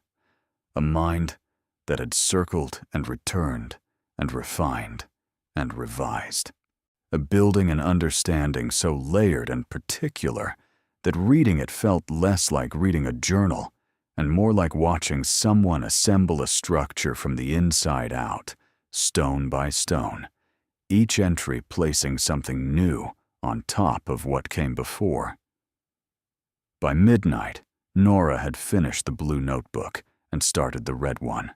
Speaker 1: A mind that had circled and returned and refined and revised. Building an understanding so layered and particular that reading it felt less like reading a journal and more like watching someone assemble a structure from the inside out, stone by stone, each entry placing something new on top of what came before. By midnight, Nora had finished the blue notebook and started the red one.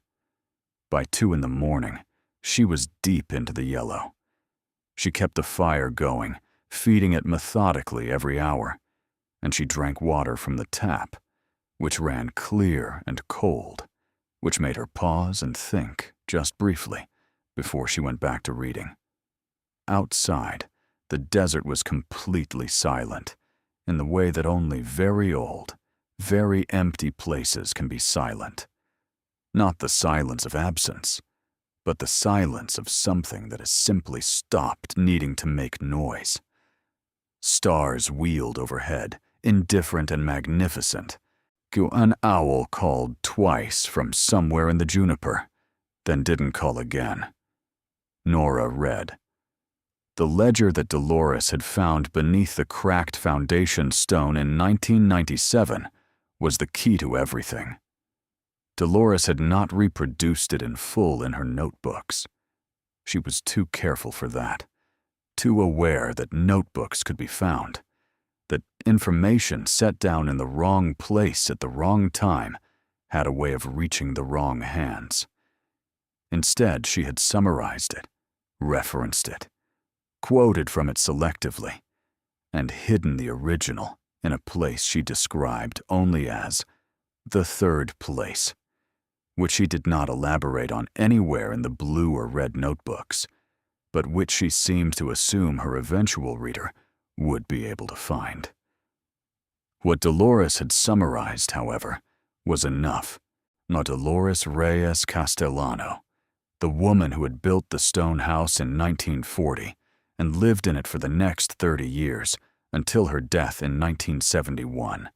Speaker 1: By 2 in the morning, she was deep into the yellow. She kept the fire going, feeding it methodically every hour, and she drank water from the tap, which ran clear and cold, which made her pause and think just briefly before she went back to reading. Outside, the desert was completely silent, in the way that only very old, very empty places can be silent. Not the silence of absence, but the silence of something that has simply stopped needing to make noise. Stars wheeled overhead, indifferent and magnificent. An owl called twice from somewhere in the juniper, then didn't call again. Nora read. The ledger that Dolores had found beneath the cracked foundation stone in 1997 was the key to everything. Dolores had not reproduced it in full in her notebooks. She was too careful for that, too aware that notebooks could be found, that information set down in the wrong place at the wrong time had a way of reaching the wrong hands. Instead, she had summarized it, referenced it, quoted from it selectively, and hidden the original in a place she described only as the third place, which she did not elaborate on anywhere in the blue or red notebooks, but which she seemed to assume her eventual reader would be able to find. What Dolores had summarized, however, was enough. Not Dolores Reyes Castellano, the woman who had built the stone house in 1940 and lived in it for the next 30 years until her death in 1971,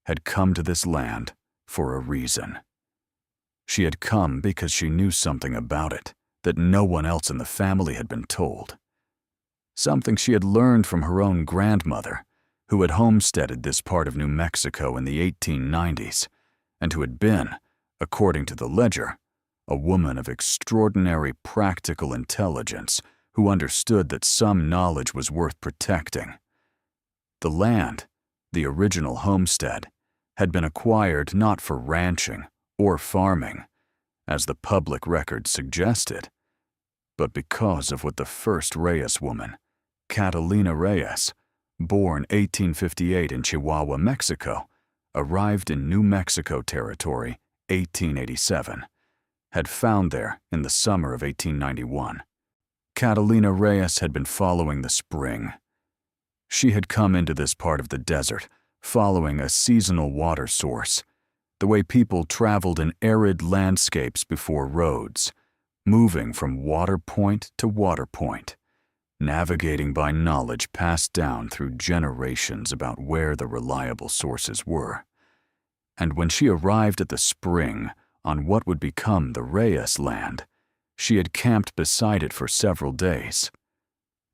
Speaker 1: had come to this land for a reason. She had come because she knew something about it that no one else in the family had been told. Something she had learned from her own grandmother, who had homesteaded this part of New Mexico in the 1890s, and who had been, according to the ledger, a woman of extraordinary practical intelligence who understood that some knowledge was worth protecting. The land, the original homestead, had been acquired not for ranching or farming, as the public record suggested, but because of what the first Reyes woman, Catalina Reyes, born 1858 in Chihuahua, Mexico, arrived in New Mexico Territory 1887, had found there in the summer of 1891. Catalina Reyes had been following the spring. She had come into this part of the desert following a seasonal water source, the way people traveled in arid landscapes before roads, moving from water point to water point, navigating by knowledge passed down through generations about where the reliable sources were. And when she arrived at the spring on what would become the Reyes land, she had camped beside it for several days,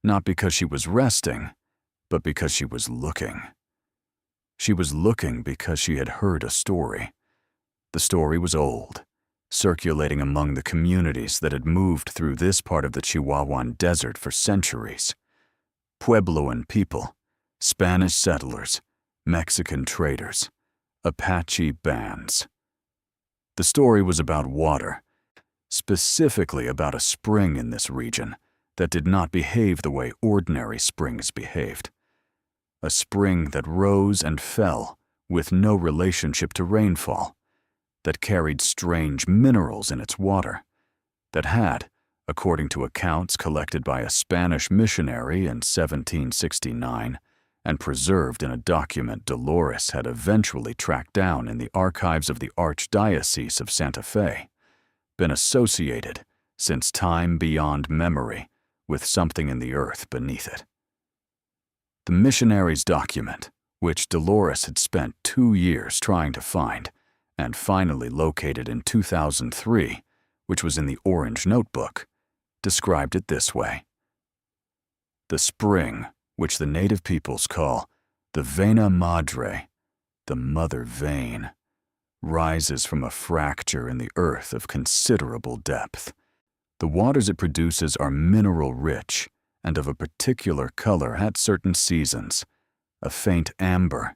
Speaker 1: not because she was resting, but because she was looking. She was looking because she had heard a story. The story was old, circulating among the communities that had moved through this part of the Chihuahuan desert for centuries. Puebloan people, Spanish settlers, Mexican traders, Apache bands. The story was about water, specifically about a spring in this region that did not behave the way ordinary springs behaved. A spring that rose and fell with no relationship to rainfall, that carried strange minerals in its water, that had, according to accounts collected by a Spanish missionary in 1769 and preserved in a document Dolores had eventually tracked down in the archives of the Archdiocese of Santa Fe, been associated, since time beyond memory, with something in the earth beneath it. The missionary's document, which Dolores had spent 2 years trying to find, and finally located in 2003, which was in the Orange Notebook, described it this way. The spring, which the native peoples call the Vena Madre, the mother vein, rises from a fracture in the earth of considerable depth. The waters it produces are mineral-rich and of a particular color at certain seasons, a faint amber,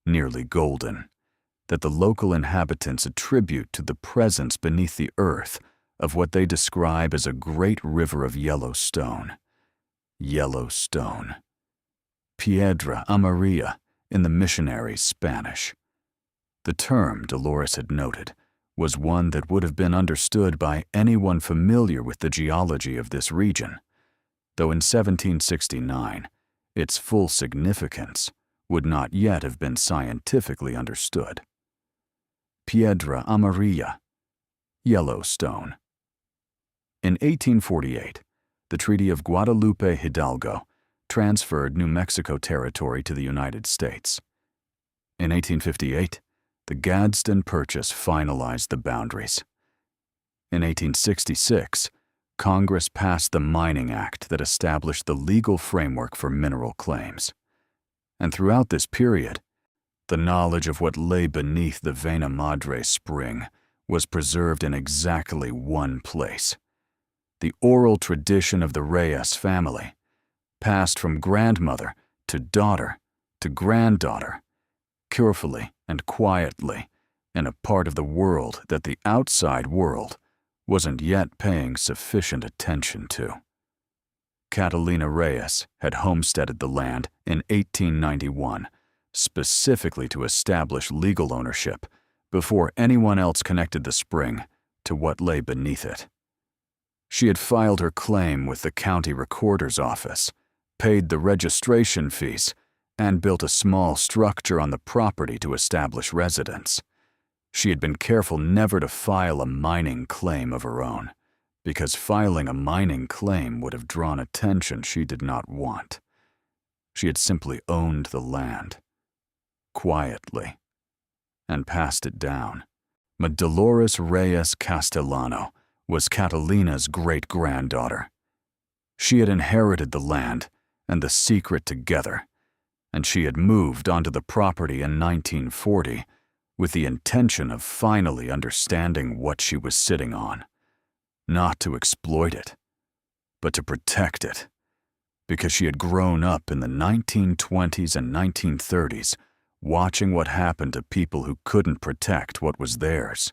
Speaker 1: nearly golden, that the local inhabitants attribute to the presence beneath the earth of what they describe as a great river of yellow stone. Yellow stone. Piedra amarilla in the missionary's Spanish. The term, Dolores had noted, was one that would have been understood by anyone familiar with the geology of this region, though in 1769, its full significance would not yet have been scientifically understood. Piedra amarilla, yellow stone. In 1848, the Treaty of Guadalupe Hidalgo transferred New Mexico territory to the United States. In 1858, the Gadsden Purchase finalized the boundaries. In 1866, Congress passed the Mining Act that established the legal framework for mineral claims. And throughout this period, the knowledge of what lay beneath the Vena Madre spring was preserved in exactly one place. The oral tradition of the Reyes family, passed from grandmother to daughter to granddaughter, carefully and quietly, in a part of the world that the outside world wasn't yet paying sufficient attention to. Catalina Reyes had homesteaded the land in 1891, specifically to establish legal ownership before anyone else connected the spring to what lay beneath it. She had filed her claim with the county recorder's office, paid the registration fees, and built a small structure on the property to establish residence. She had been careful never to file a mining claim of her own, because filing a mining claim would have drawn attention she did not want. She had simply owned the land, quietly, and passed it down. But Dolores Reyes Castellano was Catalina's great-granddaughter. She had inherited the land and the secret together, and she had moved onto the property in 1940 with the intention of finally understanding what she was sitting on. Not to exploit it, but to protect it, because she had grown up in the 1920s and 1930s watching what happened to people who couldn't protect what was theirs.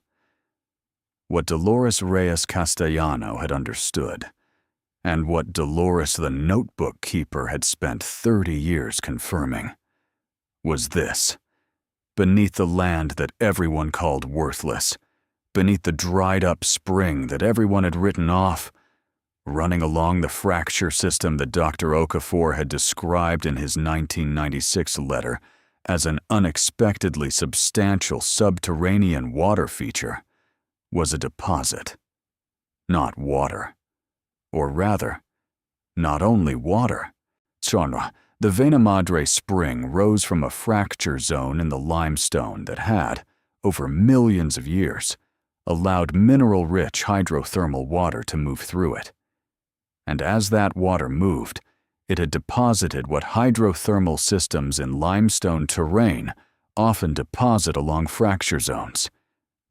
Speaker 1: What Dolores Reyes Castellano had understood, and what Dolores the notebook keeper had spent 30 years confirming, was this. Beneath the land that everyone called worthless, beneath the dried-up spring that everyone had written off, running along the fracture system that Dr. Okafor had described in his 1996 letter as an unexpectedly substantial subterranean water feature, was a deposit, not water. Or rather, not only water. The Vena Madre spring rose from a fracture zone in the limestone that had, over millions of years, allowed mineral-rich hydrothermal water to move through it. And as that water moved, it had deposited what hydrothermal systems in limestone terrain often deposit along fracture zones,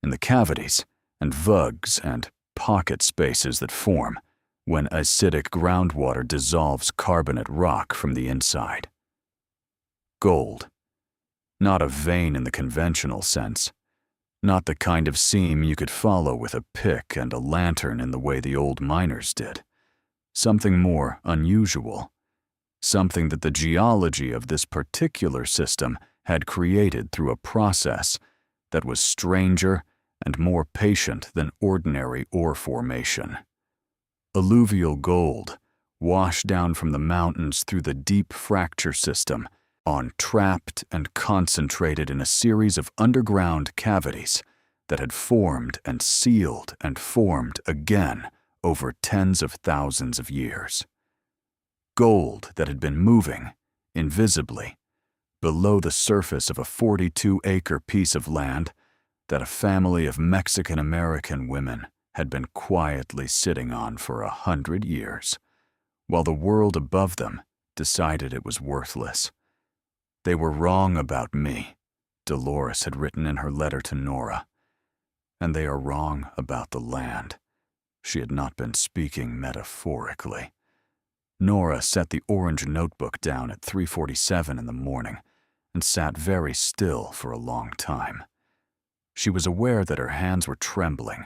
Speaker 1: in the cavities and vugs and pocket spaces that form when acidic groundwater dissolves carbonate rock from the inside. Gold. Not a vein in the conventional sense. Not the kind of seam you could follow with a pick and a lantern in the way the old miners did. Something more unusual. Something that the geology of this particular system had created through a process that was stranger and more patient than ordinary ore formation. Alluvial gold washed down from the mountains through the deep fracture system, trapped and concentrated in a series of underground cavities that had formed and sealed and formed again over tens of thousands of years. Gold that had been moving, invisibly, below the surface of a 42-acre piece of land that a family of Mexican-American women had been quietly sitting on for 100 years, while the world above them decided it was worthless. They were wrong about me, Dolores had written in her letter to Nora, and they are wrong about the land. She had not been speaking metaphorically. Nora set the orange notebook down at 3:47 in the morning and sat very still for a long time. She was aware that her hands were trembling.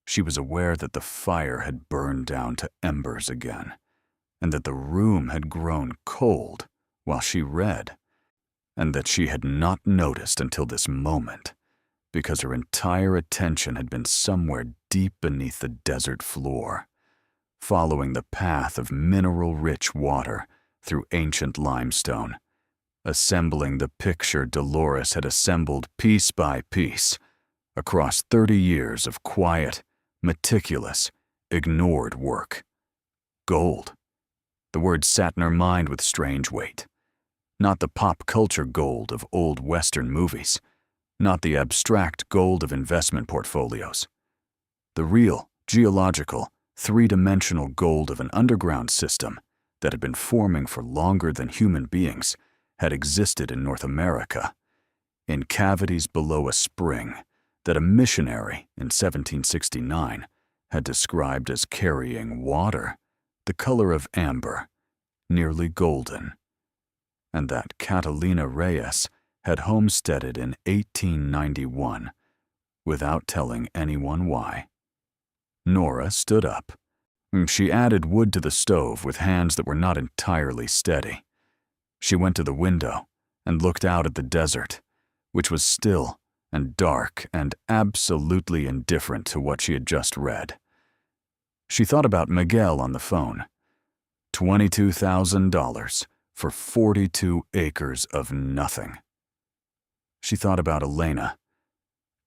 Speaker 1: She was aware that the fire had burned down to embers again, and that the room had grown cold while she read, and that she had not noticed until this moment, because her entire attention had been somewhere deep beneath the desert floor, following the path of mineral-rich water through ancient limestone, assembling the picture Dolores had assembled piece by piece across 30 years of quiet, meticulous, ignored work. Gold. The word sat in her mind with strange weight. Not the pop culture gold of old Western movies, not the abstract gold of investment portfolios. The real, geological, three-dimensional gold of an underground system that had been forming for longer than human beings had existed in North America, in cavities below a spring that a missionary in 1769 had described as carrying water, the color of amber, nearly golden, and that Catalina Reyes had homesteaded in 1891 without telling anyone why. Nora stood up. She added wood to the stove with hands that were not entirely steady. She went to the window and looked out at the desert, which was still and dark and absolutely indifferent to what she had just read. She thought about Miguel on the phone. $22,000 for 42 acres of nothing. She thought about Elena.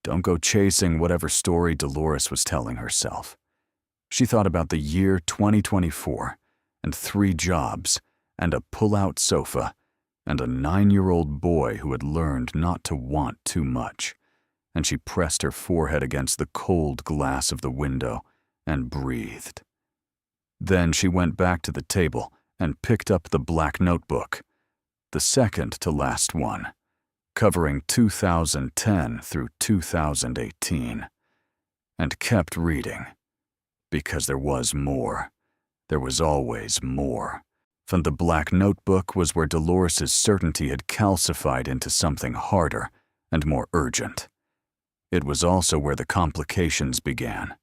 Speaker 1: Don't go chasing whatever story Dolores was telling herself. She thought about the year 2024 and 3 jobs and a pull-out sofa and a 9-year-old boy who had learned not to want too much, and she pressed her forehead against the cold glass of the window and breathed. Then she went back to the table and picked up the black notebook, the second to last one, covering 2010 through 2018, and kept reading, because there was more. There was always more. From the black notebook was where Dolores's certainty had calcified into something harder and more urgent. It was also where the complications began.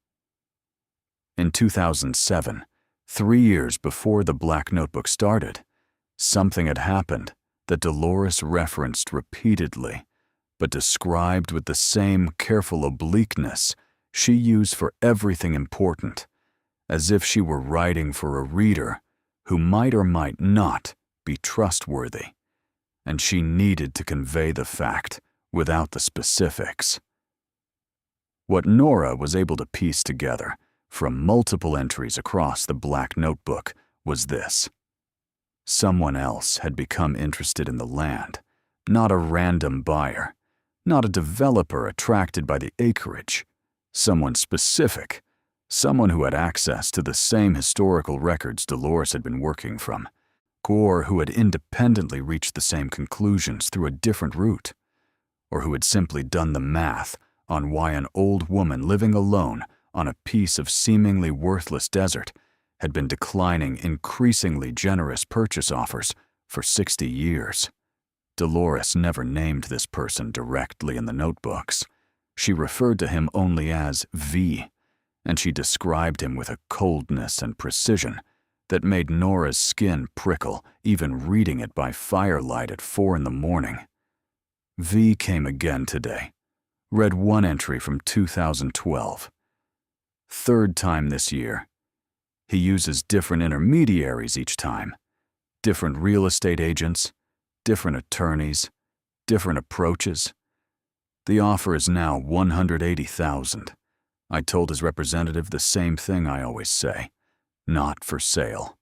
Speaker 1: In 2007, 3 years before the black notebook started, something had happened that Dolores referenced repeatedly, but described with the same careful obliqueness she used for everything important, as if she were writing for a reader who might or might not be trustworthy, and she needed to convey the fact without the specifics. What Nora was able to piece together from multiple entries across the black notebook was this. Someone else had become interested in the land, not a random buyer, not a developer attracted by the acreage, someone specific, someone who had access to the same historical records Dolores had been working from, or who had independently reached the same conclusions through a different route, or who had simply done the math on why an old woman living alone on a piece of seemingly worthless desert had been declining increasingly generous purchase offers for 60 years. Dolores never named this person directly in the notebooks. She referred to him only as V, and she described him with a coldness and precision that made Nora's skin prickle even reading it by firelight at 4 in the morning. V came again today, Read one entry from 2012. Third time this year. He uses different intermediaries each time. Different real estate agents, different attorneys, different approaches. The offer is now $180,000. I told his representative the same thing I always say. Not for sale.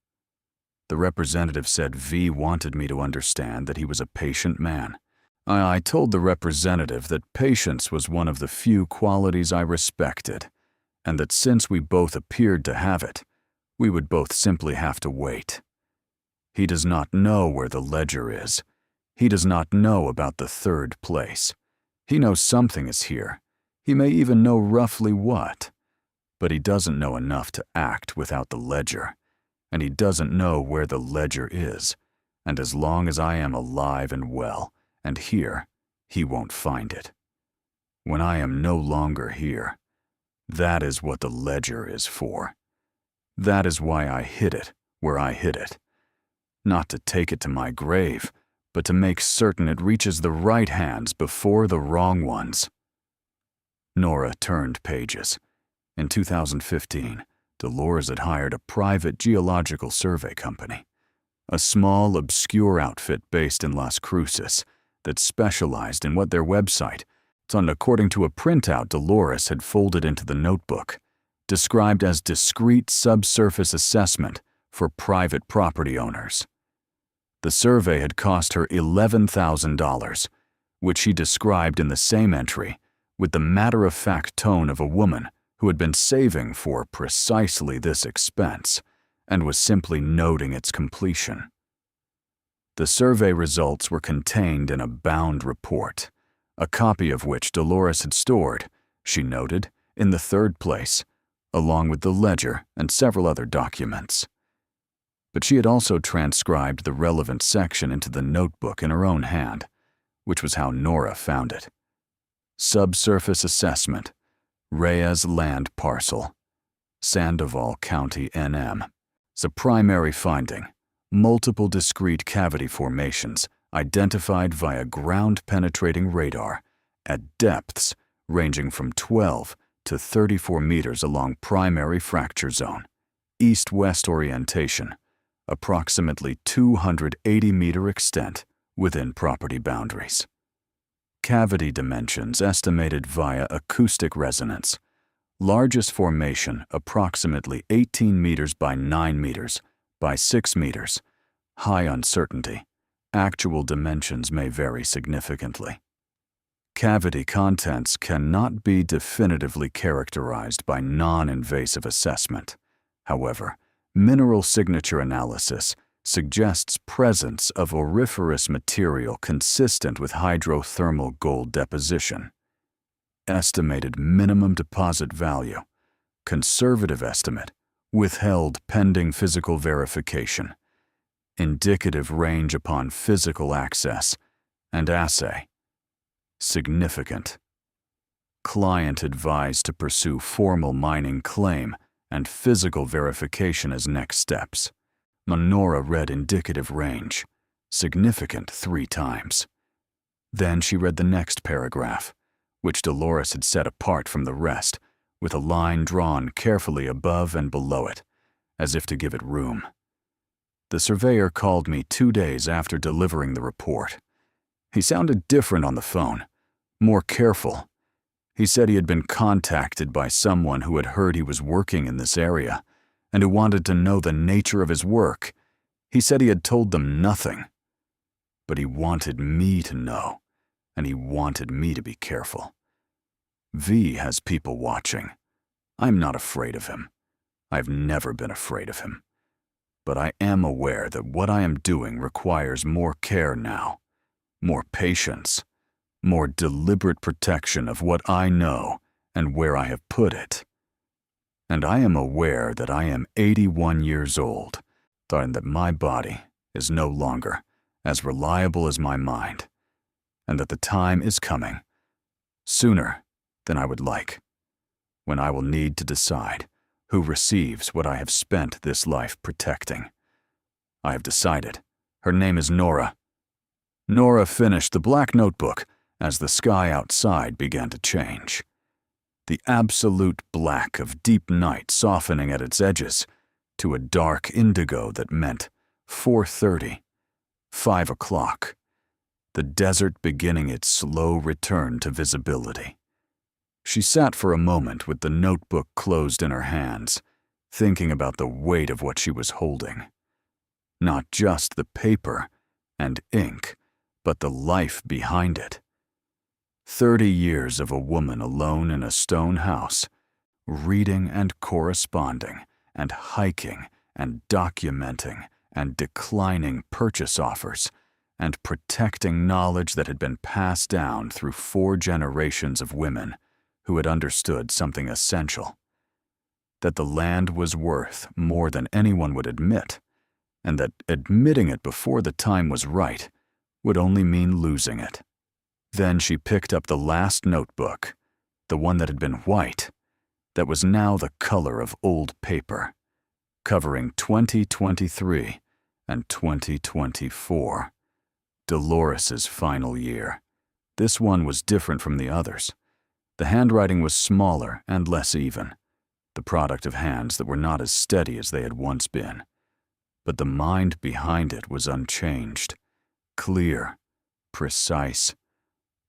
Speaker 1: The representative said V wanted me to understand that he was a patient man. I told the representative that patience was one of the few qualities I respected, and that since we both appeared to have it, we would both simply have to wait. He does not know where the ledger is. He does not know about the third place. He knows something is here. He may even know roughly what. But he doesn't know enough to act without the ledger. And he doesn't know where the ledger is. And as long as I am alive and well, and here, he won't find it. When I am no longer here, that is what the ledger is for. That is why I hid it where I hid it. Not to take it to my grave, but to make certain it reaches the right hands before the wrong ones. Nora turned pages. In 2015, Dolores had hired a private geological survey company, a small, obscure outfit based in Las Cruces that specialized in what their website, according to a printout Dolores had folded into the notebook, described as discrete subsurface assessment for private property owners. The survey had cost her $11,000, which she described in the same entry with the matter-of-fact tone of a woman who had been saving for precisely this expense and was simply noting its completion. The survey results were contained in a bound report, a copy of which Dolores had stored, she noted, in the third place, along with the ledger and several other documents. But she had also transcribed the relevant section into the notebook in her own hand, which was how Nora found it. Subsurface assessment, Reyes land parcel, Sandoval County, NM. The primary finding, multiple discrete cavity formations identified via ground-penetrating radar at depths ranging from 12 to 34 meters along primary fracture zone, east-west orientation, approximately 280-meter extent within property boundaries. Cavity dimensions estimated via acoustic resonance. Largest formation approximately 18 meters by 9 meters by 6 meters. High uncertainty. Actual dimensions may vary significantly. Cavity contents cannot be definitively characterized by non-invasive assessment. However, mineral signature analysis suggests presence of auriferous material consistent with hydrothermal gold deposition. Estimated minimum deposit value, conservative estimate, withheld pending physical verification, indicative range upon physical access, and assay. Significant. Client advised to pursue formal mining claim and physical verification as next steps. Nora read indicative range, significant 3 times. Then she read the next paragraph, which Dolores had set apart from the rest, with a line drawn carefully above and below it, as if to give it room. The surveyor called me 2 days after delivering the report. He sounded different on the phone, more careful. He said he had been contacted by someone who had heard he was working in this area, and who wanted to know the nature of his work. He said he had told them nothing. But he wanted me to know, and he wanted me to be careful. V has people watching. I'm not afraid of him. I've never been afraid of him. But I am aware that what I am doing requires more care now, more patience, more deliberate protection of what I know and where I have put it. And I am aware that I am 81 years old, and that my body is no longer as reliable as my mind, and that the time is coming, sooner than I would like, when I will need to decide who receives what I have spent this life protecting. I have decided. Her name is Nora. Nora finished the black notebook as the sky outside began to change. The absolute black of deep night softening at its edges to a dark indigo that meant 4:30, 5 o'clock, the desert beginning its slow return to visibility. She sat for a moment with the notebook closed in her hands, thinking about the weight of what she was holding. Not just the paper and ink, but the life behind it. 30 years of a woman alone in a stone house, reading and corresponding and hiking and documenting and declining purchase offers and protecting knowledge that had been passed down through 4 generations of women who had understood something essential. That the land was worth more than anyone would admit, and that admitting it before the time was right would only mean losing it. Then she picked up the last notebook, the one that had been white, that was now the color of old paper, covering 2023 and 2024. Dolores's final year. This one was different from the others. The handwriting was smaller and less even, the product of hands that were not as steady as they had once been. But the mind behind it was unchanged, clear, precise,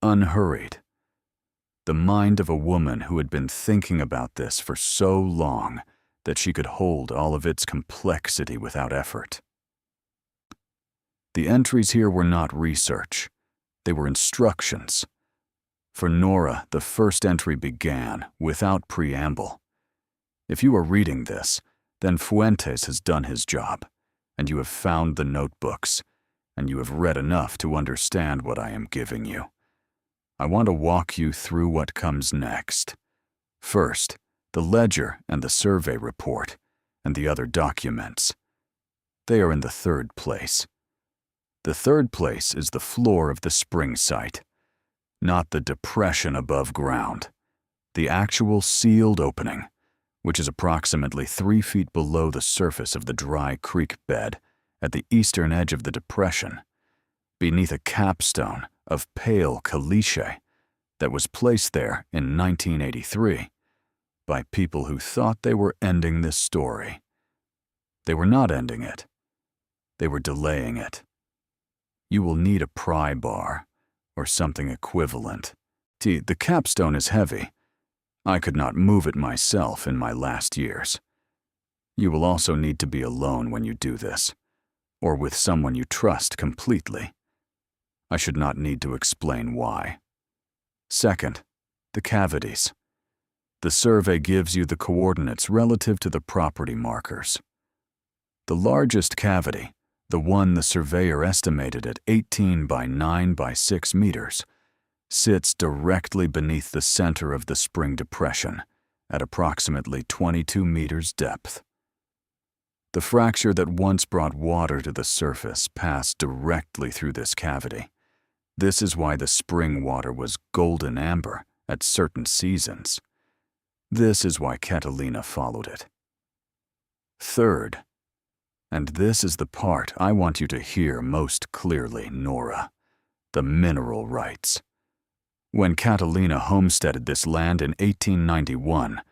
Speaker 1: unhurried. The mind of a woman who had been thinking about this for so long that she could hold all of its complexity without effort. The entries here were not research. They were instructions. For Nora, the first entry began without preamble. If you are reading this, then Fuentes has done his job, and you have found the notebooks, and you have read enough to understand what I am giving you. I want to walk you through what comes next. First, the ledger and the survey report, and the other documents. They are in the 3rd place. The 3rd place is the floor of the spring site, not the depression above ground, the actual sealed opening, which is approximately 3 feet below the surface of the dry creek bed at the eastern edge of the depression, beneath a capstone of pale caliche that was placed there in 1983 by people who thought they were ending this story. They were not ending it. They were delaying it. You will need a pry bar or something equivalent. The capstone is heavy. I could not move it myself in my last years. You will also need to be alone when you do this, or with someone you trust completely. I should not need to explain why. Second, the cavities. The survey gives you the coordinates relative to the property markers. The largest cavity, the one the surveyor estimated at 18 by 9 by 6 meters, sits directly beneath the center of the spring depression at approximately 22 meters depth. The fracture that once brought water to the surface passed directly through this cavity. This is why the spring water was golden amber at certain seasons. This is why Catalina followed it. Third, and this is the part I want you to hear most clearly, Nora, the mineral rights. When Catalina homesteaded this land in 1891,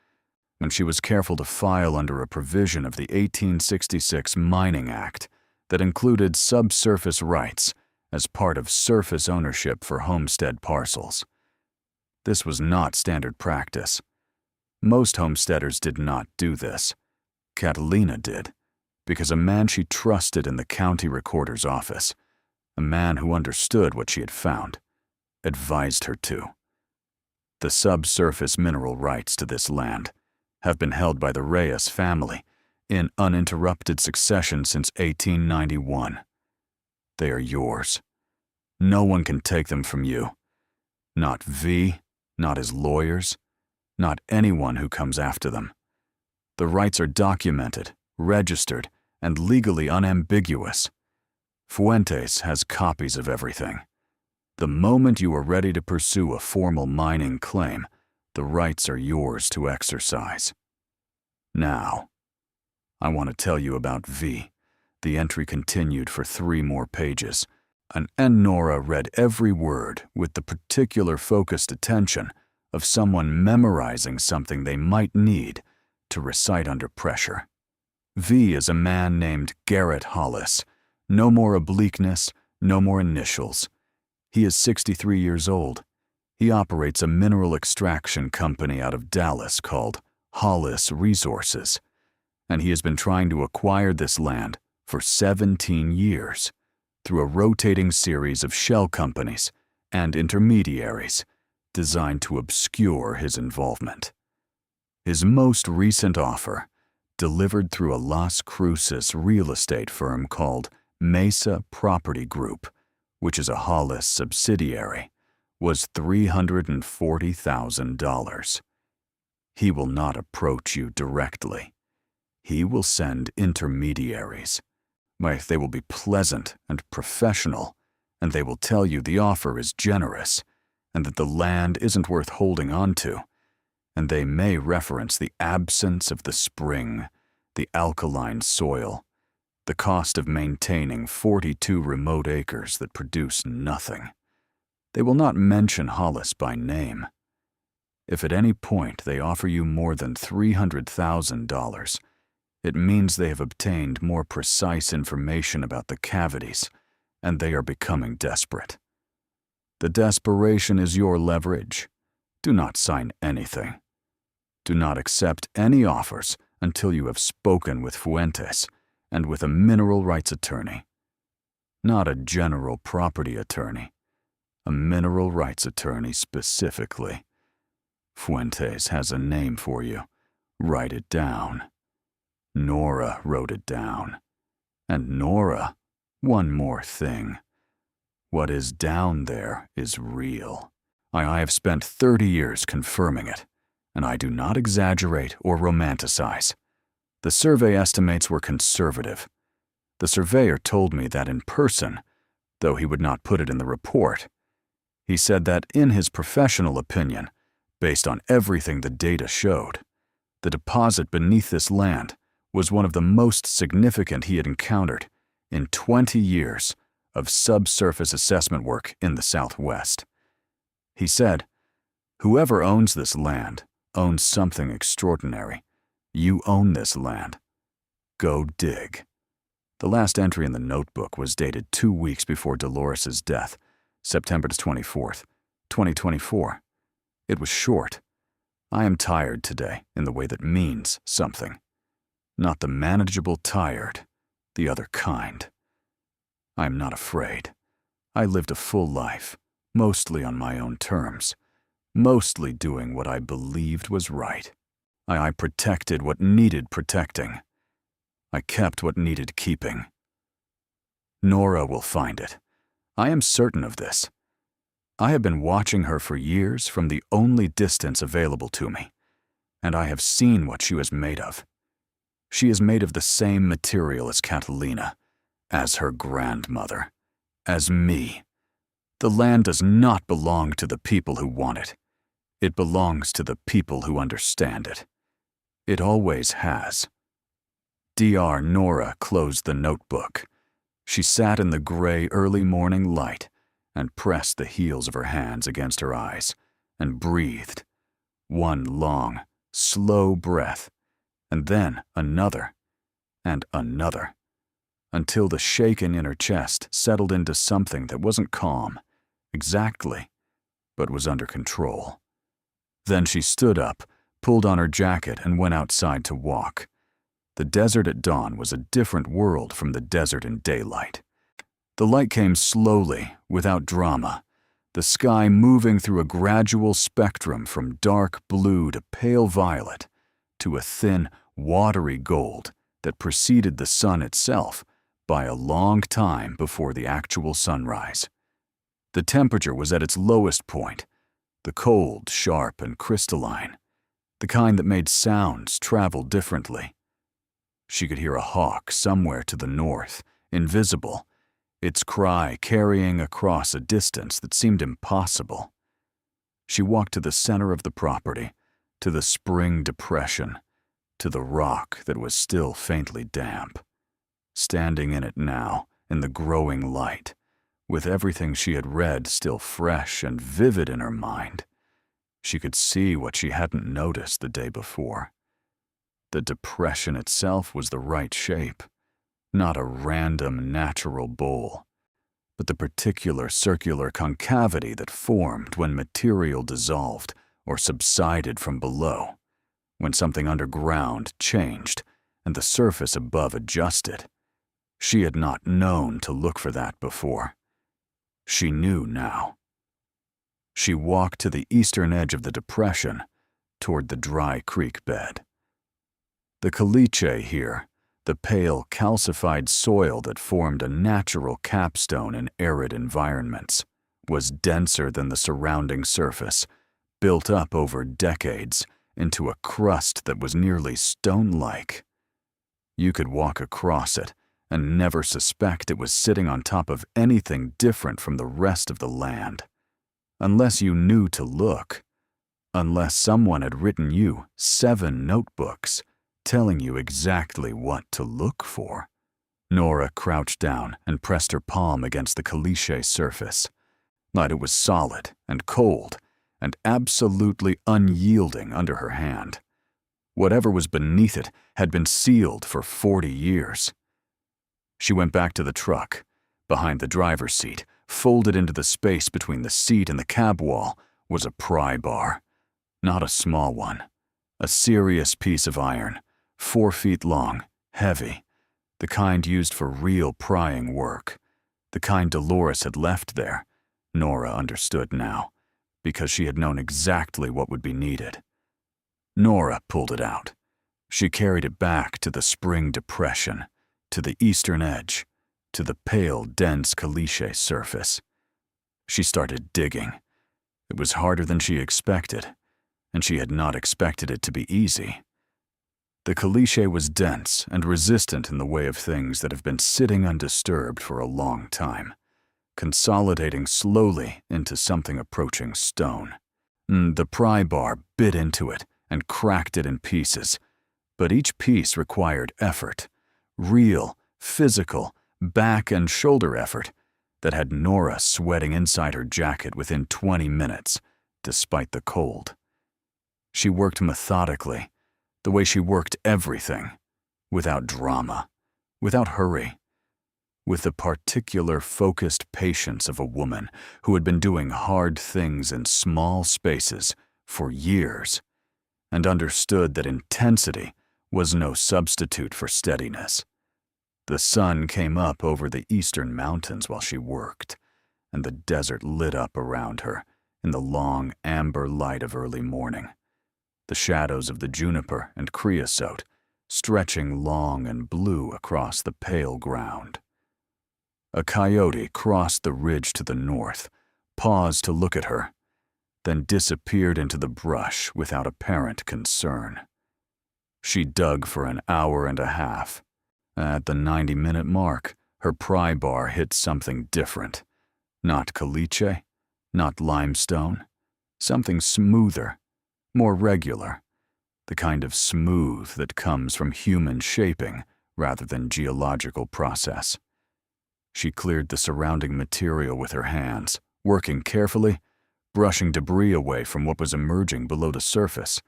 Speaker 1: when she was careful to file under a provision of the 1866 Mining Act that included subsurface rights as part of surface ownership for homestead parcels. This was not standard practice. Most homesteaders did not do this. Catalina did, because a man she trusted in the county recorder's office, a man who understood what she had found, advised her to. The subsurface mineral rights to this land have been held by the Reyes family in uninterrupted succession since 1891. They are yours. No one can take them from you. Not V, not his lawyers, not anyone who comes after them. The rights are documented, registered, and legally unambiguous. Fuentes has copies of everything. The moment you are ready to pursue a formal mining claim, the rights are yours to exercise. Now, I want to tell you about V. The entry continued for 3 more pages, And Nora read every word with the particular focused attention of someone memorizing something they might need to recite under pressure. V is a man named Garrett Hollis. No more obliqueness, no more initials. He is 63 years old. He operates a mineral extraction company out of Dallas called Hollis Resources, and he has been trying to acquire this land for 17 years through a rotating series of shell companies and intermediaries designed to obscure his involvement. His most recent offer, delivered through a Las Cruces real estate firm called Mesa Property Group, which is a Hollis subsidiary, was $340,000. He will not approach you directly. He will send intermediaries. They will be pleasant and professional, and they will tell you the offer is generous and that the land isn't worth holding on to, and they may reference the absence of the spring, the alkaline soil, the cost of maintaining 42 remote acres that produce nothing. They will not mention Hollis by name. If at any point they offer you more than $300,000, it means they have obtained more precise information about the cavities, and they are becoming desperate. The desperation is your leverage. Do not sign anything. Do not accept any offers until you have spoken with Fuentes and with a mineral rights attorney. Not a general property attorney, a mineral rights attorney specifically. Fuentes has a name for you. Write it down. Nora wrote it down. And Nora, one more thing. What is down there is real. I have spent 30 years confirming it, and I do not exaggerate or romanticize. The survey estimates were conservative. The surveyor told me that in person, though he would not put it in the report. He said that in his professional opinion, based on everything the data showed, the deposit beneath this land was one of the most significant he had encountered in 20 years of subsurface assessment work in the Southwest. He said, "Whoever owns this land owns something extraordinary. You own this land. Go dig." The last entry in the notebook was dated 2 weeks before Dolores' death, September 24th, 2024. It was short. I am tired today in the way that means something. Not the manageable tired, the other kind. I am not afraid. I lived a full life, mostly on my own terms, mostly doing what I believed was right. I protected what needed protecting. I kept what needed keeping. Nora will find it. I am certain of this. I have been watching her for years from the only distance available to me, and I have seen what she was made of. She is made of the same material as Catalina, as her grandmother, as me. The land does not belong to the people who want it. It belongs to the people who understand it. It always has. Dr. Nora closed the notebook. She sat in the gray early morning light and pressed the heels of her hands against her eyes and breathed. One long, slow breath, and then another, and another, until the shaken in her chest settled into something that wasn't calm, exactly, but was under control. Then she stood up, pulled on her jacket, and went outside to walk. The desert at dawn was a different world from the desert in daylight. The light came slowly, without drama, the sky moving through a gradual spectrum from dark blue to pale violet to a thin, watery gold that preceded the sun itself by a long time before the actual sunrise. The temperature was at its lowest point, the cold, sharp, and crystalline, the kind that made sounds travel differently. She could hear a hawk somewhere to the north, invisible, its cry carrying across a distance that seemed impossible. She walked to the center of the property, to the spring depression, to the rock that was still faintly damp. Standing in it now, in the growing light, With everything she had read still fresh and vivid in her mind, she could see what she hadn't noticed the day before. The depression itself was the right shape, not a random natural bowl, but the particular circular concavity that formed when material dissolved or subsided from below, when something underground changed and the surface above adjusted. She had not known to look for that before. She knew now. She walked to the eastern edge of the depression, toward the dry creek bed. The caliche here, the pale calcified soil that formed a natural capstone in arid environments, was denser than the surrounding surface, built up over decades into a crust that was nearly stone-like. You could walk across it and never suspect it was sitting on top of anything different from the rest of the land, unless you knew to look, unless someone had written you 7 notebooks telling you exactly what to look for. Nora crouched down and pressed her palm against the caliche surface, but it was solid and cold and absolutely unyielding under her hand. Whatever was beneath it had been sealed for 40 years. She went back to the truck. Behind the driver's seat, folded into the space between the seat and the cab wall, was a pry bar. Not a small one. A serious piece of iron, 4 feet long, heavy, the kind used for real prying work, the kind Dolores had left there. Nora understood now, because she had known exactly what would be needed. Nora pulled it out. She carried it back to the spring depression, to the eastern edge, to the pale, dense caliche surface. She started digging. It was harder than she expected, and she had not expected it to be easy. The caliche was dense and resistant in the way of things that have been sitting undisturbed for a long time, consolidating slowly into something approaching stone. The pry bar bit into it and cracked it in pieces, but each piece required effort, real, physical, back and shoulder effort that had Nora sweating inside her jacket within 20 minutes, despite the cold. She worked methodically, the way she worked everything, without drama, without hurry, with the particular focused patience of a woman who had been doing hard things in small spaces for years and understood that intensity was no substitute for steadiness. The sun came up over the eastern mountains while she worked, and the desert lit up around her in the long amber light of early morning, the shadows of the juniper and creosote stretching long and blue across the pale ground. A coyote crossed the ridge to the north, paused to look at her, then disappeared into the brush without apparent concern. She dug for an hour and a half. At the 90-minute mark, her pry bar hit something different. Not caliche, not limestone, something smoother, more regular, the kind of smooth that comes from human shaping rather than geological process. She cleared the surrounding material with her hands, working carefully, brushing debris away from what was emerging below the surface.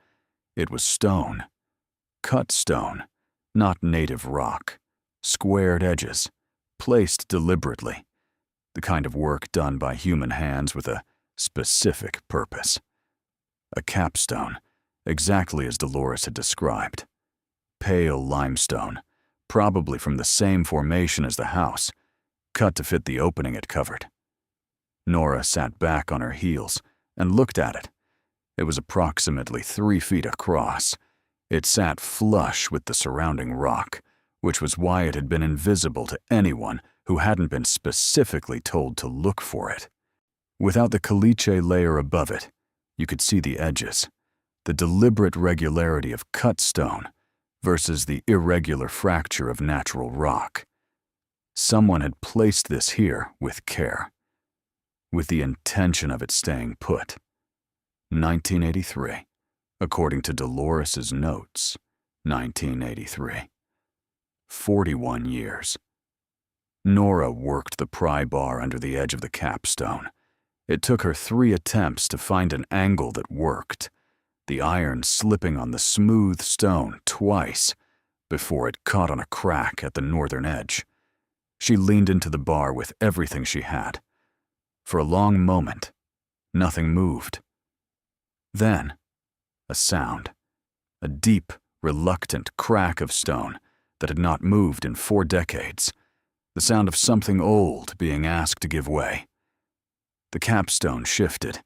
Speaker 1: It was stone. Cut stone, not native rock. Squared edges, placed deliberately. The kind of work done by human hands with a specific purpose. A capstone, exactly as Dolores had described. Pale limestone, probably from the same formation as the house, cut to fit the opening it covered. Nora sat back on her heels and looked at it. It was approximately 3 feet across. It sat flush with the surrounding rock, which was why it had been invisible to anyone who hadn't been specifically told to look for it. Without the caliche layer above it, you could see the edges, the deliberate regularity of cut stone versus the irregular fracture of natural rock. Someone had placed this here with care, with the intention of it staying put. 1983, according to Dolores's notes, 1983. 41 years. Nora worked the pry bar under the edge of the capstone. It took her 3 attempts to find an angle that worked, the iron slipping on the smooth stone twice before it caught on a crack at the northern edge. She leaned into the bar with everything she had. For a long moment, nothing moved. Then, a sound, a deep, reluctant crack of stone that had not moved in 4 decades, the sound of something old being asked to give way. The capstone shifted,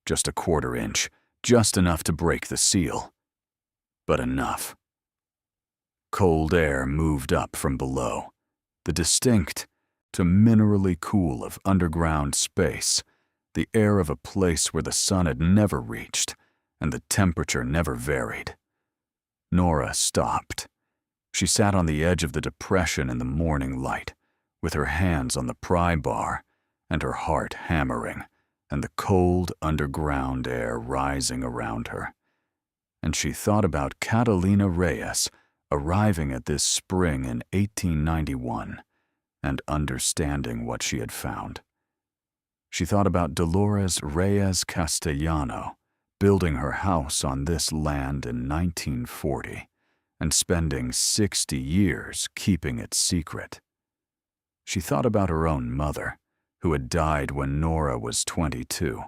Speaker 1: just a 1/4 inch, just enough to break the seal, but enough. Cold air moved up from below, the distinct to minerally cool of underground space, the air of a place where the sun had never reached and the temperature never varied. Nora stopped. She sat on the edge of the depression in the morning light, with her hands on the pry bar and her heart hammering, and the cold underground air rising around her. And she thought about Catalina Reyes arriving at this spring in 1891 and understanding what she had found. She thought about Dolores Reyes Castellano building her house on this land in 1940 and spending 60 years keeping it secret. She thought about her own mother, who had died when Nora was 22,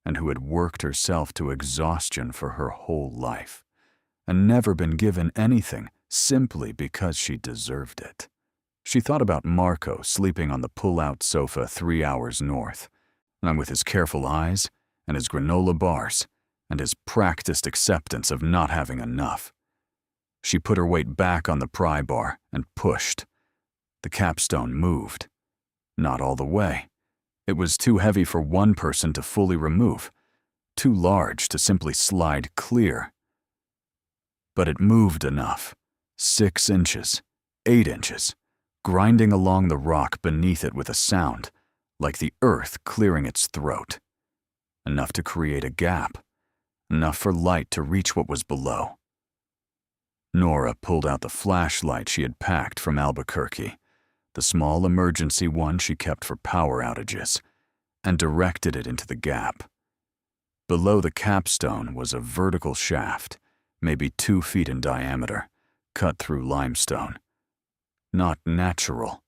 Speaker 1: and who had worked herself to exhaustion for her whole life, and never been given anything simply because she deserved it. She thought about Marco sleeping on the pull-out sofa 3 hours north, and with his careful eyes and his granola bars and his practiced acceptance of not having enough. She put her weight back on the pry bar and pushed. The capstone moved. Not all the way. It was too heavy for one person to fully remove, too large to simply slide clear. But it moved enough. 6 inches, 8 inches, grinding along the rock beneath it with a sound, like the earth clearing its throat. Enough to create a gap, enough for light to reach what was below. Nora pulled out the flashlight she had packed from Albuquerque, the small emergency one she kept for power outages, and directed it into the gap. Below the capstone was a vertical shaft, maybe 2 feet in diameter, cut through limestone. Not natural.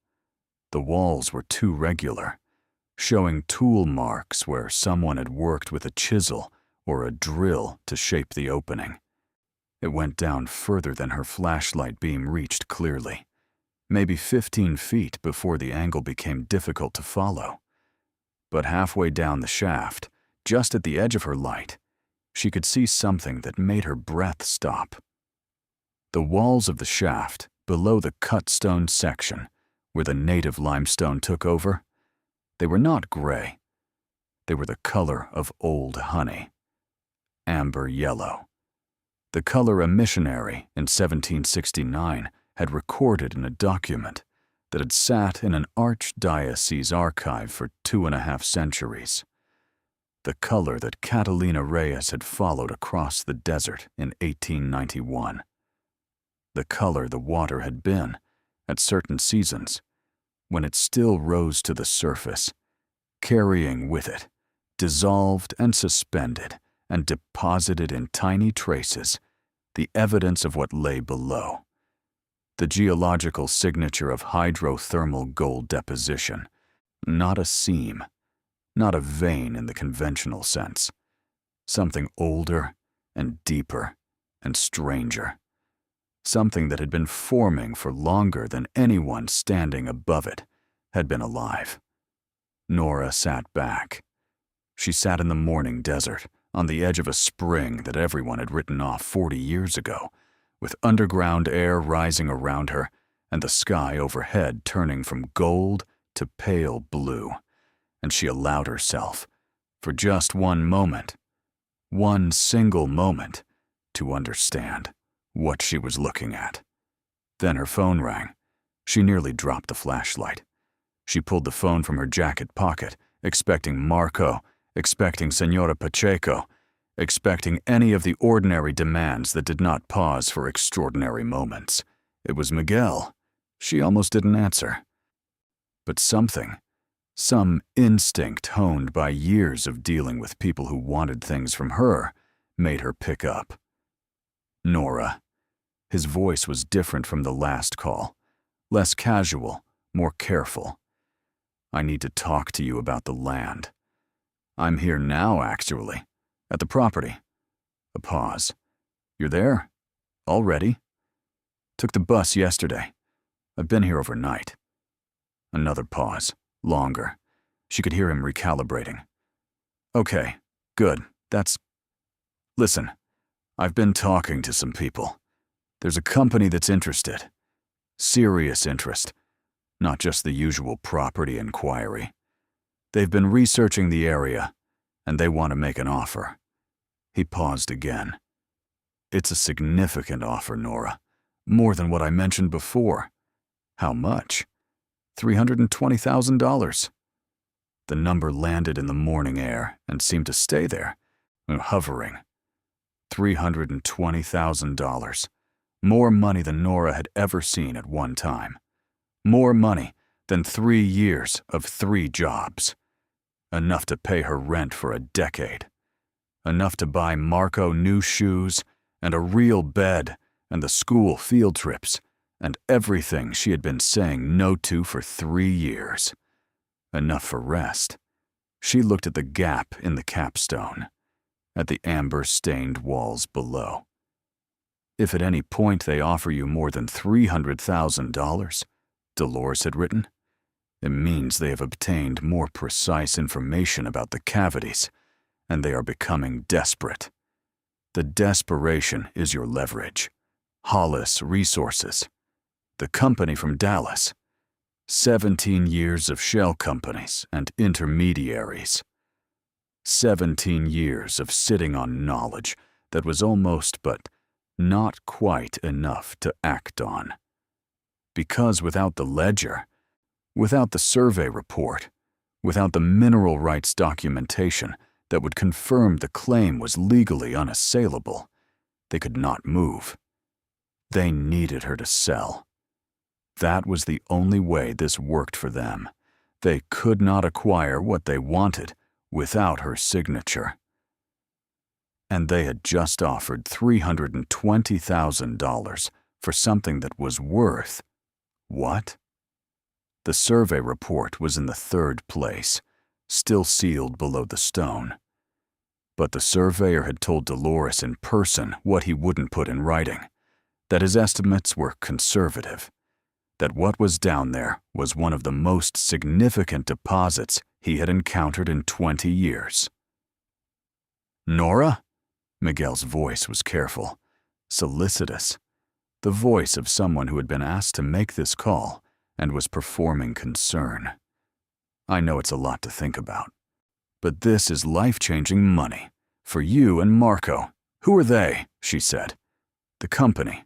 Speaker 1: The walls were too regular, showing tool marks where someone had worked with a chisel or a drill to shape the opening. It went down further than her flashlight beam reached clearly, maybe 15 feet before the angle became difficult to follow. But halfway down the shaft, just at the edge of her light, she could see something that made her breath stop. The walls of the shaft, below the cut stone section, where the native limestone took over, they were not gray. They were the color of old honey. Amber yellow. The color a missionary in 1769 had recorded in a document that had sat in an archdiocese archive for 2.5 centuries. The color that Catalina Reyes had followed across the desert in 1891. The color the water had been, at certain seasons, when it still rose to the surface, carrying with it, dissolved and suspended and deposited in tiny traces, the evidence of what lay below. The geological signature of hydrothermal gold deposition, not a seam, not a vein in the conventional sense. Something older and deeper and stranger. Something that had been forming for longer than anyone standing above it had been alive. Nora sat back. She sat in the morning desert, on the edge of a spring that everyone had written off 40 years ago, with underground air rising around her and the sky overhead turning from gold to pale blue, and she allowed herself, for just one moment, one single moment, to understand what she was looking at. Then her phone rang. She nearly dropped the flashlight. She pulled the phone from her jacket pocket, expecting Marco, expecting Senora Pacheco, expecting any of the ordinary demands that did not pause for extraordinary moments. It was Miguel. She almost didn't answer. But some instinct honed by years of dealing with people who wanted things from her, made her pick up. Nora. His voice was different from the last call, less casual, more careful. I need to talk to you about the land. I'm here now, actually, at the property. A pause. You're there? Already? Took the bus yesterday. I've been here overnight. Another pause, longer. She could hear him recalibrating. Okay, good, Listen, I've been talking to some people. There's a company that's interested. Serious interest, not just the usual property inquiry. They've been researching the area, and they want to make an offer. He paused again. It's a significant offer, Nora. More than what I mentioned before. How much? $320,000. The number landed in the morning air and seemed to stay there, hovering. $320,000. More money than Nora had ever seen at one time. More money than 3 years of 3 jobs. Enough to pay her rent for a decade. Enough to buy Marco new shoes and a real bed and the school field trips and everything she had been saying no to for 3 years. Enough for rest. She looked at the gap in the capstone, at the amber-stained walls below. If at any point they offer you more than $300,000, Dolores had written, it means they have obtained more precise information about the cavities, and they are becoming desperate. The desperation is your leverage. Hollis Resources. The company from Dallas. 17 years of shell companies and intermediaries. 17 years of sitting on knowledge that was almost but not quite enough to act on. Because without the ledger, without the survey report, without the mineral rights documentation that would confirm the claim was legally unassailable, they could not move. They needed her to sell. That was the only way this worked for them. They could not acquire what they wanted without her signature. And they had just offered $320,000 for something that was worth what? The survey report was in the 3rd place, still sealed below the stone. But the surveyor had told Dolores in person what he wouldn't put in writing, that his estimates were conservative, that what was down there was one of the most significant deposits he had encountered in 20 years. Nora? Miguel's voice was careful, solicitous, the voice of someone who had been asked to make this call and was performing concern. I know it's a lot to think about, but this is life-changing money for you and Marco. Who are they? She said. The company.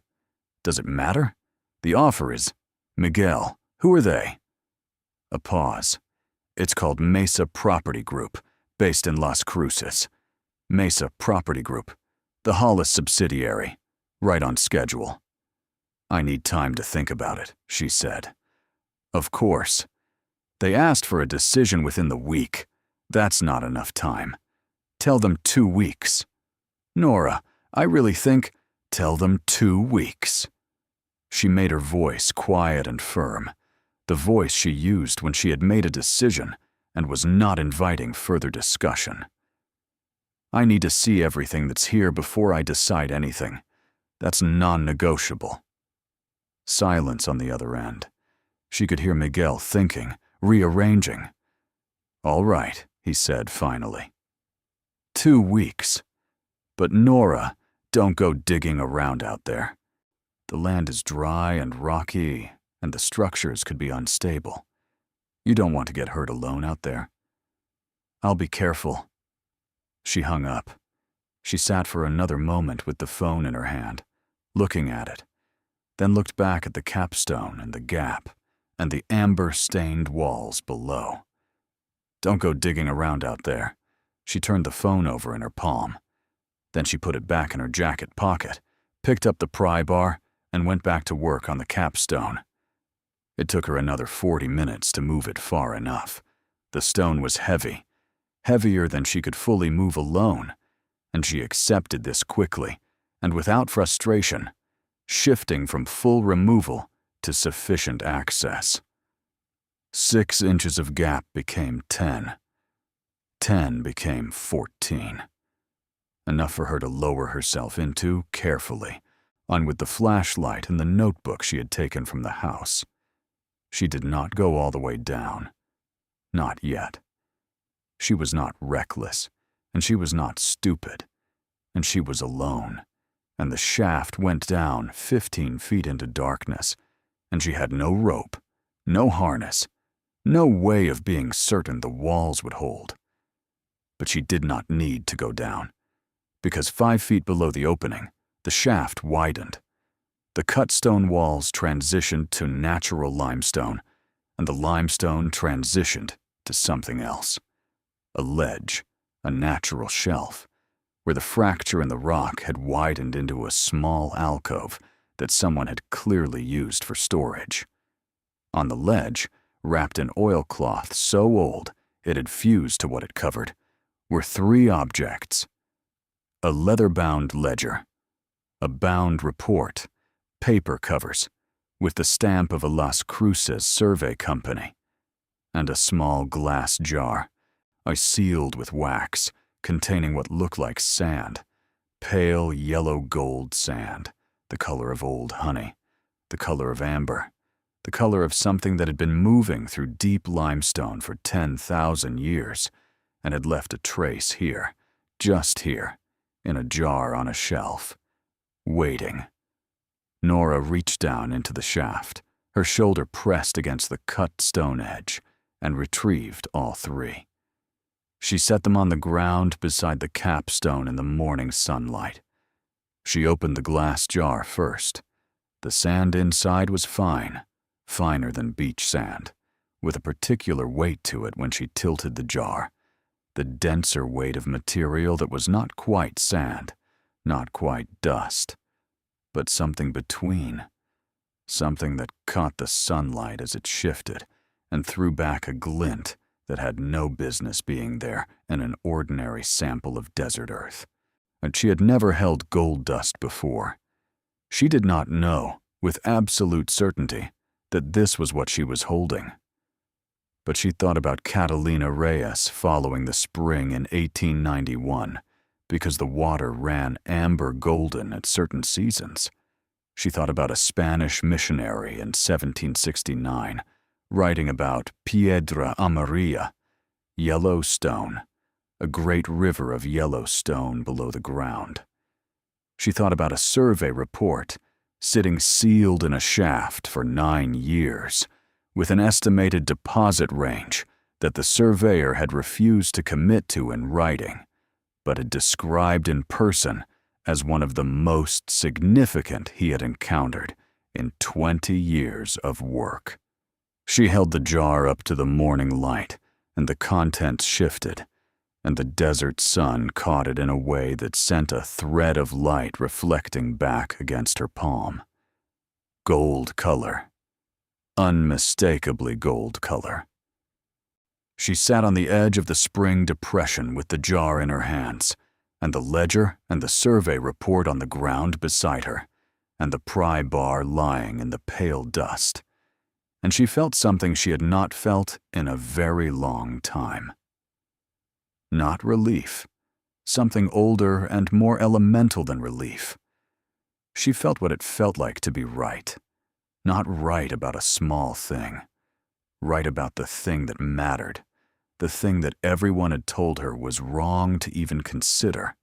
Speaker 1: Does it matter? The offer is Miguel. Who are they? A pause. It's called Mesa Property Group, based in Las Cruces. Mesa Property Group, the Hollis subsidiary, right on schedule. I need time to think about it, she said. Of course. They asked for a decision within the week. That's not enough time. Tell them 2 weeks. Nora, I really think, tell them 2 weeks. She made her voice quiet and firm, the voice she used when she had made a decision and was not inviting further discussion. I need to see everything that's here before I decide anything. That's non-negotiable. Silence on the other end. She could hear Miguel thinking, rearranging. All right, he said finally. 2 weeks. But Nora, don't go digging around out there. The land is dry and rocky, and the structures could be unstable. You don't want to get hurt alone out there. I'll be careful. She hung up. She sat for another moment with the phone in her hand, looking at it, then looked back at the capstone and the gap and the amber-stained walls below. Don't go digging around out there. She turned the phone over in her palm. Then she put it back in her jacket pocket, picked up the pry bar, and went back to work on the capstone. It took her another 40 minutes to move it far enough. The stone was heavy, heavier than she could fully move alone, and she accepted this quickly and without frustration, shifting from full removal to sufficient access. 6 inches of gap became 10. 10 became 14. Enough for her to lower herself into carefully, on with the flashlight and the notebook she had taken from the house. She did not go all the way down. Not yet. She was not reckless, and she was not stupid, and she was alone, and the shaft went down 15 feet into darkness, and she had no rope, no harness, no way of being certain the walls would hold. But she did not need to go down, because 5 feet below the opening, the shaft widened. The cut stone walls transitioned to natural limestone, and the limestone transitioned to something else. A ledge, a natural shelf, where the fracture in the rock had widened into a small alcove that someone had clearly used for storage. On the ledge, wrapped in oilcloth so old it had fused to what it covered, were 3 objects: a leather-bound ledger, a bound report, paper covers, with the stamp of a Las Cruces survey company, and a small glass jar, sealed with wax, containing what looked like sand, pale yellow-gold sand, the color of old honey, the color of amber, the color of something that had been moving through deep limestone for 10,000 years and had left a trace here, just here, in a jar on a shelf, waiting. Nora reached down into the shaft, her shoulder pressed against the cut stone edge, and retrieved all 3. She set them on the ground beside the capstone in the morning sunlight. She opened the glass jar first. The sand inside was fine, finer than beach sand, with a particular weight to it when she tilted the jar, the denser weight of material that was not quite sand, not quite dust, but something between, something that caught the sunlight as it shifted and threw back a glint that had no business being there in an ordinary sample of desert earth. And she had never held gold dust before. She did not know, with absolute certainty, that this was what she was holding. But she thought about Catalina Reyes following the spring in 1891, because the water ran amber golden at certain seasons. She thought about a Spanish missionary in 1769, writing about Piedra Amarilla, yellow stone, a great river of yellow stone below the ground. She thought about a survey report, sitting sealed in a shaft for 9 years, with an estimated deposit range that the surveyor had refused to commit to in writing, but had described in person as one of the most significant he had encountered in 20 years of work. She held the jar up to the morning light, and the contents shifted, and the desert sun caught it in a way that sent a thread of light reflecting back against her palm. Gold color. Unmistakably gold color. She sat on the edge of the spring depression with the jar in her hands, and the ledger and the survey report on the ground beside her, and the pry bar lying in the pale dust. And she felt something she had not felt in a very long time. Not relief, something older and more elemental than relief. She felt what it felt like to be right. Not right about a small thing. Right about the thing that mattered. The thing that everyone had told her was wrong to even consider.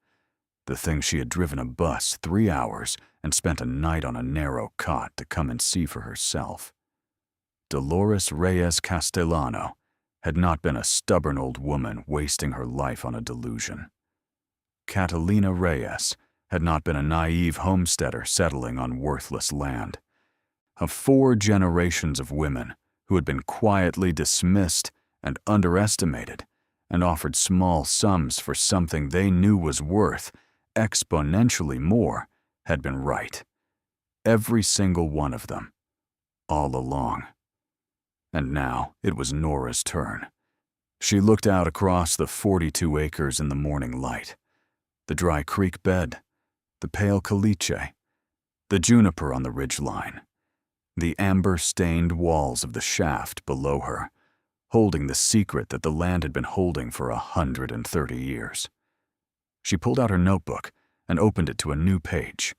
Speaker 1: The thing she had driven a bus 3 hours and spent a night on a narrow cot to come and see for herself. Dolores Reyes Castellano had not been a stubborn old woman wasting her life on a delusion. Catalina Reyes had not been a naive homesteader settling on worthless land. Of 4 generations of women who had been quietly dismissed and underestimated and offered small sums for something they knew was worth exponentially more had been right. Every single one of them, all along. And now it was Nora's turn. She looked out across the 42 acres in the morning light. The dry creek bed, the pale caliche, the juniper on the ridgeline, the amber-stained walls of the shaft below her, holding the secret that the land had been holding for 130 years. She pulled out her notebook and opened it to a new page.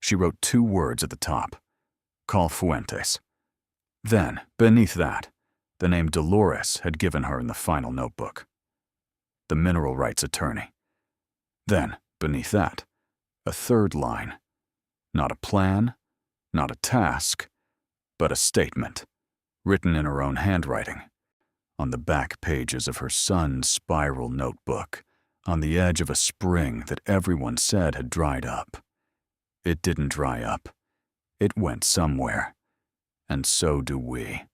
Speaker 1: She wrote 2 words at the top: Call Fuentes. Then, beneath that, the name Dolores had given her in the final notebook. The mineral rights attorney. Then, beneath that, a 3rd line. Not a plan, not a task, but a statement, written in her own handwriting, on the back pages of her son's spiral notebook, on the edge of a spring that everyone said had dried up. It didn't dry up. It went somewhere. And so do we.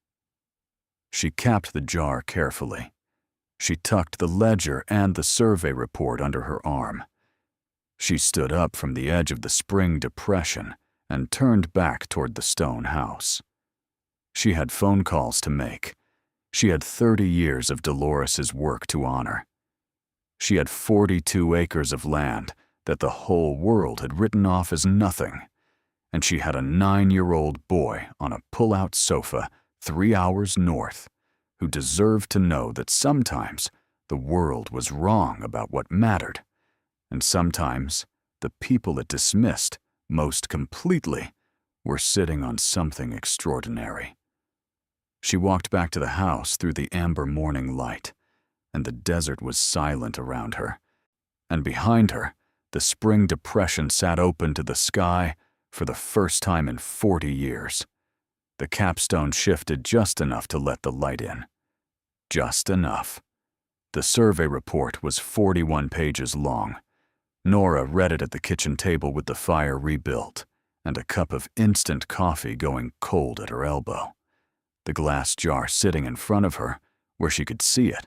Speaker 1: She capped the jar carefully. She tucked the ledger and the survey report under her arm. She stood up from the edge of the spring depression and turned back toward the stone house. She had phone calls to make. She had 30 years of Dolores's work to honor. She had 42 acres of land that the whole world had written off as nothing. And she had a 9-year-old boy on a pull-out sofa 3 hours north who deserved to know that sometimes the world was wrong about what mattered, and sometimes the people it dismissed most completely were sitting on something extraordinary. She walked back to the house through the amber morning light, and the desert was silent around her, and behind her, the spring depression sat open to the sky for the first time in 40 years. The capstone shifted just enough to let the light in. Just enough. The survey report was 41 pages long. Nora read it at the kitchen table with the fire rebuilt and a cup of instant coffee going cold at her elbow. The glass jar sitting in front of her where she could see it,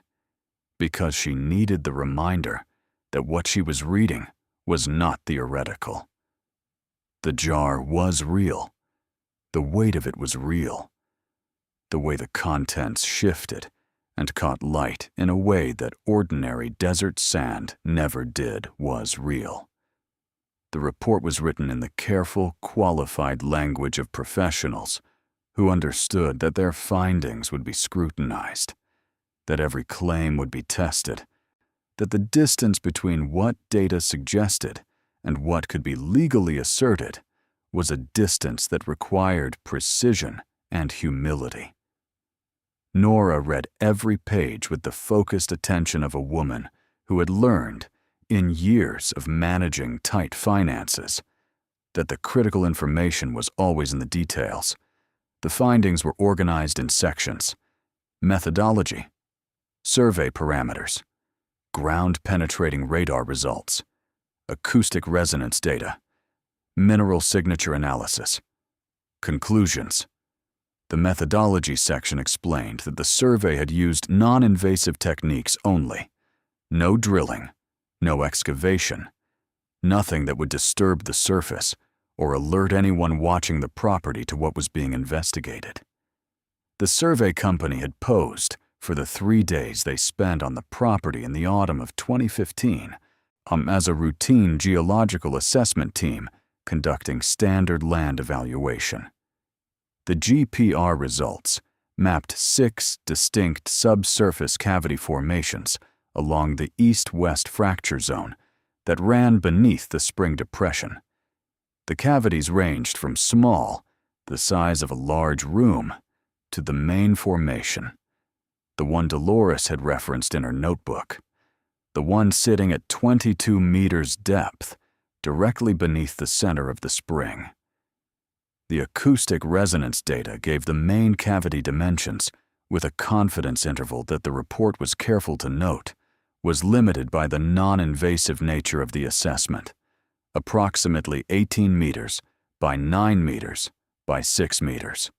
Speaker 1: because she needed the reminder that what she was reading was not theoretical. The jar was real. The weight of it was real. The way the contents shifted and caught light in a way that ordinary desert sand never did was real. The report was written in the careful, qualified language of professionals who understood that their findings would be scrutinized, that every claim would be tested, that the distance between what data suggested and what could be legally asserted was a distance that required precision and humility. Nora read every page with the focused attention of a woman who had learned, in years of managing tight finances, that the critical information was always in the details. The findings were organized in sections: methodology, survey parameters, ground-penetrating radar results, acoustic resonance data, mineral signature analysis, conclusions. The methodology section explained that the survey had used non-invasive techniques only. No drilling, no excavation, nothing that would disturb the surface or alert anyone watching the property to what was being investigated. The survey company had posed for the 3 days they spent on the property in the autumn of 2015 as a routine geological assessment team conducting standard land evaluation. The GPR results mapped 6 distinct subsurface cavity formations along the east-west fracture zone that ran beneath the spring depression. The cavities ranged from small, the size of a large room, to the main formation, the one Dolores had referenced in her notebook, the one sitting at 22 meters depth, directly beneath the center of the spring. The acoustic resonance data gave the main cavity dimensions, with a confidence interval that the report was careful to note was limited by the non-invasive nature of the assessment, approximately 18 meters by 9 meters by 6 meters.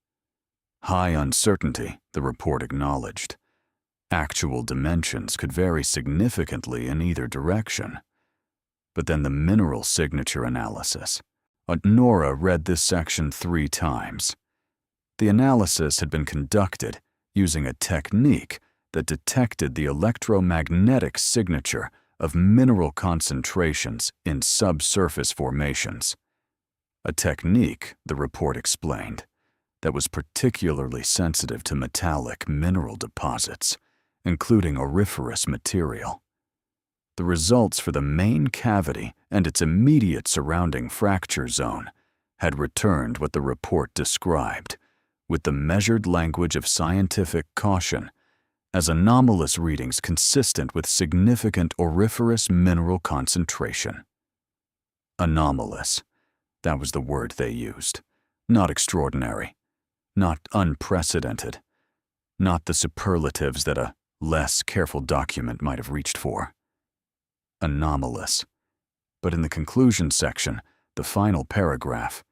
Speaker 1: High uncertainty, the report acknowledged. Actual dimensions could vary significantly in either direction. But then the mineral signature analysis. Nora read this section 3 times. The analysis had been conducted using a technique that detected the electromagnetic signature of mineral concentrations in subsurface formations. A technique, the report explained, that was particularly sensitive to metallic mineral deposits, including auriferous material. The results for the main cavity and its immediate surrounding fracture zone had returned what the report described, with the measured language of scientific caution, as anomalous readings consistent with significant auriferous mineral concentration. Anomalous, that was the word they used. Not extraordinary, not unprecedented, not the superlatives that a less careful document might have reached for. Anomalous. But in the conclusion section, the final paragraph,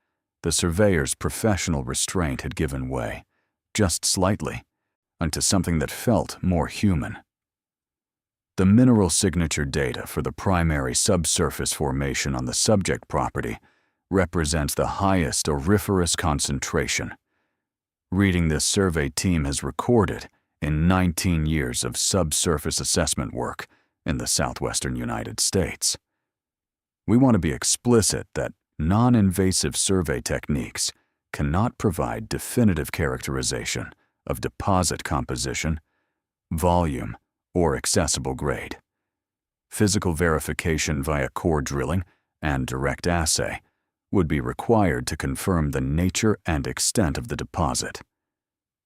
Speaker 1: the surveyor's professional restraint had given way, just slightly, onto something that felt more human. The mineral signature data for the primary subsurface formation on the subject property represents the highest auriferous concentration. Reading this survey team has recorded in 19 years of subsurface assessment work in the southwestern United States. We want to be explicit that non-invasive survey techniques cannot provide definitive characterization of deposit composition, volume, or accessible grade. Physical verification via core drilling and direct assay would be required to confirm the nature and extent of the deposit.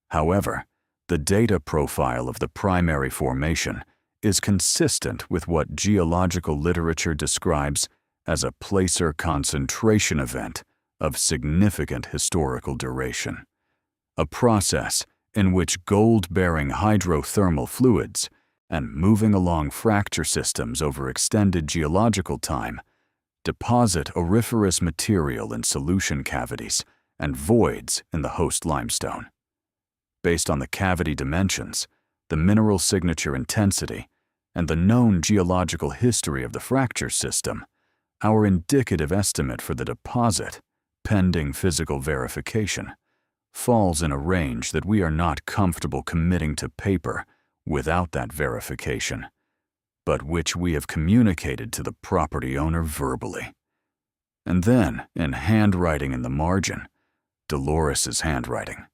Speaker 1: However, the data profile of the primary formation is consistent with what geological literature describes as a placer concentration event of significant historical duration, a process in which gold-bearing hydrothermal fluids and moving along fracture systems over extended geological time deposit auriferous material in solution cavities and voids in the host limestone. Based on the cavity dimensions, the mineral signature intensity, and the known geological history of the fracture system, our indicative estimate for the deposit, pending physical verification, falls in a range that we are not comfortable committing to paper without that verification, but which we have communicated to the property owner verbally. And then, in handwriting in the margin, Dolores's handwriting,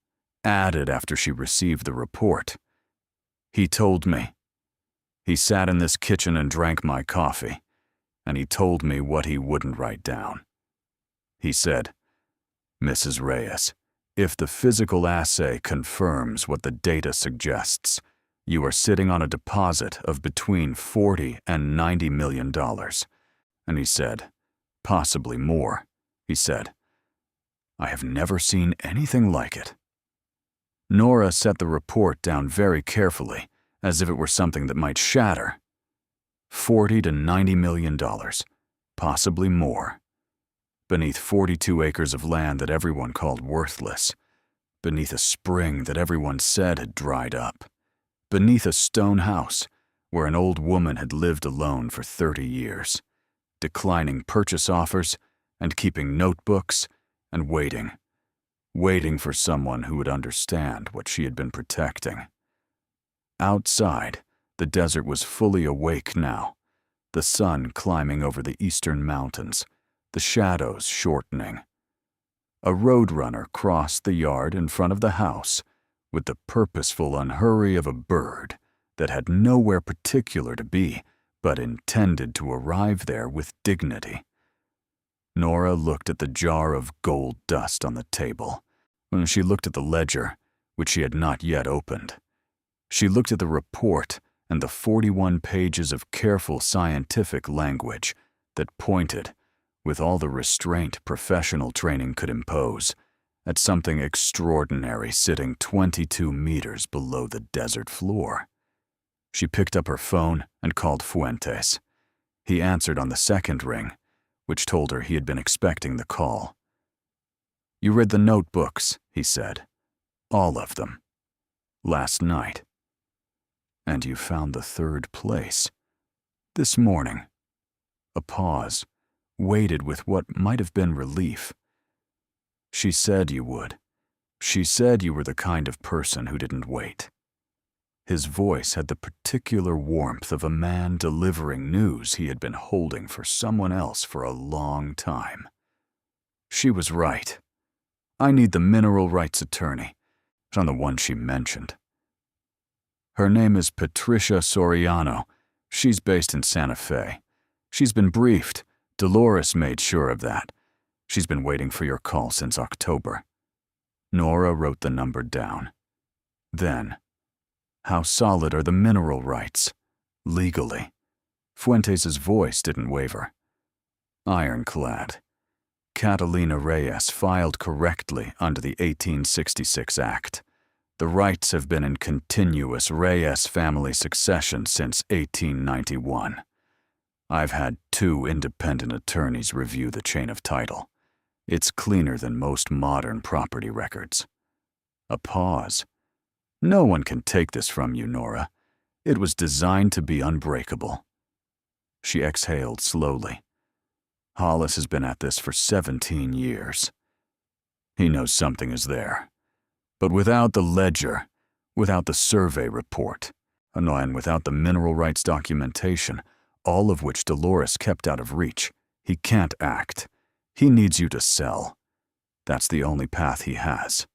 Speaker 1: added after she received the report. He told me. He sat in this kitchen and drank my coffee, and he told me what he wouldn't write down. He said, "Mrs. Reyes, if the physical assay confirms what the data suggests, you are sitting on a deposit of between $40 and $90 million. And he said, possibly more. He said, I have never seen anything like it. Nora set the report down very carefully, as if it were something that might shatter. $40 to $90 million, possibly more. Beneath 42 acres of land that everyone called worthless. Beneath a spring that everyone said had dried up. Beneath a stone house where an old woman had lived alone for 30 years, declining purchase offers and keeping notebooks and waiting for someone who would understand what she had been protecting. Outside, the desert was fully awake now, the sun climbing over the eastern mountains, the shadows shortening. A roadrunner crossed the yard in front of the house with the purposeful unhurry of a bird that had nowhere particular to be, but intended to arrive there with dignity. Nora looked at the jar of gold dust on the table. She looked at the ledger, which she had not yet opened. She looked at the report and the 41 pages of careful scientific language that pointed, with all the restraint professional training could impose, at something extraordinary sitting 22 meters below the desert floor. She picked up her phone and called Fuentes. He answered on the second ring, which told her he had been expecting the call. You read the notebooks, he said. All of them. Last night. And you found the third place. This morning. A pause, weighted with what might have been relief. She said you would. She said you were the kind of person who didn't wait. His voice had the particular warmth of a man delivering news he had been holding for someone else for a long time. She was right. I need the mineral rights attorney, on the one she mentioned. Her name is Patricia Soriano. She's based in Santa Fe. She's been briefed. Dolores made sure of that. She's been waiting for your call since October. Nora wrote the number down. Then, how solid are the mineral rights? Legally. Fuentes' voice didn't waver. Ironclad. Catalina Reyes filed correctly under the 1866 Act. The rights have been in continuous Reyes family succession since 1891. I've had 2 independent attorneys review the chain of title. It's cleaner than most modern property records. A pause. No one can take this from you, Nora. It was designed to be unbreakable. She exhaled slowly. Hollis has been at this for 17 years. He knows something is there. But without the ledger, without the survey report, and without the mineral rights documentation, all of which Dolores kept out of reach, he can't act. He needs you to sell. That's the only path he has.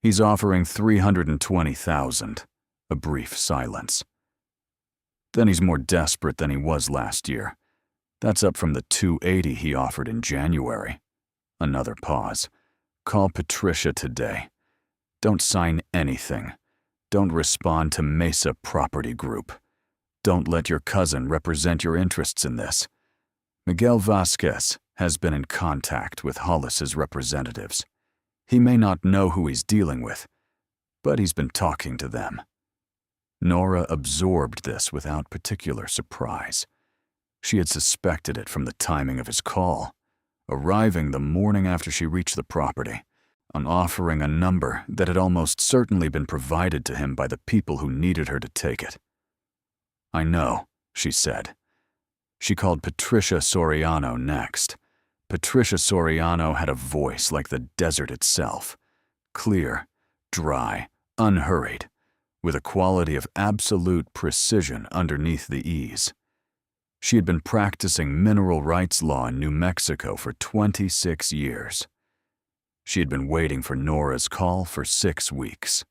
Speaker 1: He's offering $320,000. A brief silence. Then he's more desperate than he was last year. That's up from the $280 he offered in January. Another pause. Call Patricia today. Don't sign anything. Don't respond to Mesa Property Group. Don't let your cousin represent your interests in this. Miguel Vasquez has been in contact with Hollis's representatives. He may not know who he's dealing with, but he's been talking to them. Nora absorbed this without particular surprise. She had suspected it from the timing of his call, arriving the morning after she reached the property, on offering a number that had almost certainly been provided to him by the people who needed her to take it. I know, she said. She called Patricia Soriano next. Patricia Soriano had a voice like the desert itself, clear, dry, unhurried, with a quality of absolute precision underneath the ease. She had been practicing mineral rights law in New Mexico for 26 years. She had been waiting for Nora's call for 6 weeks.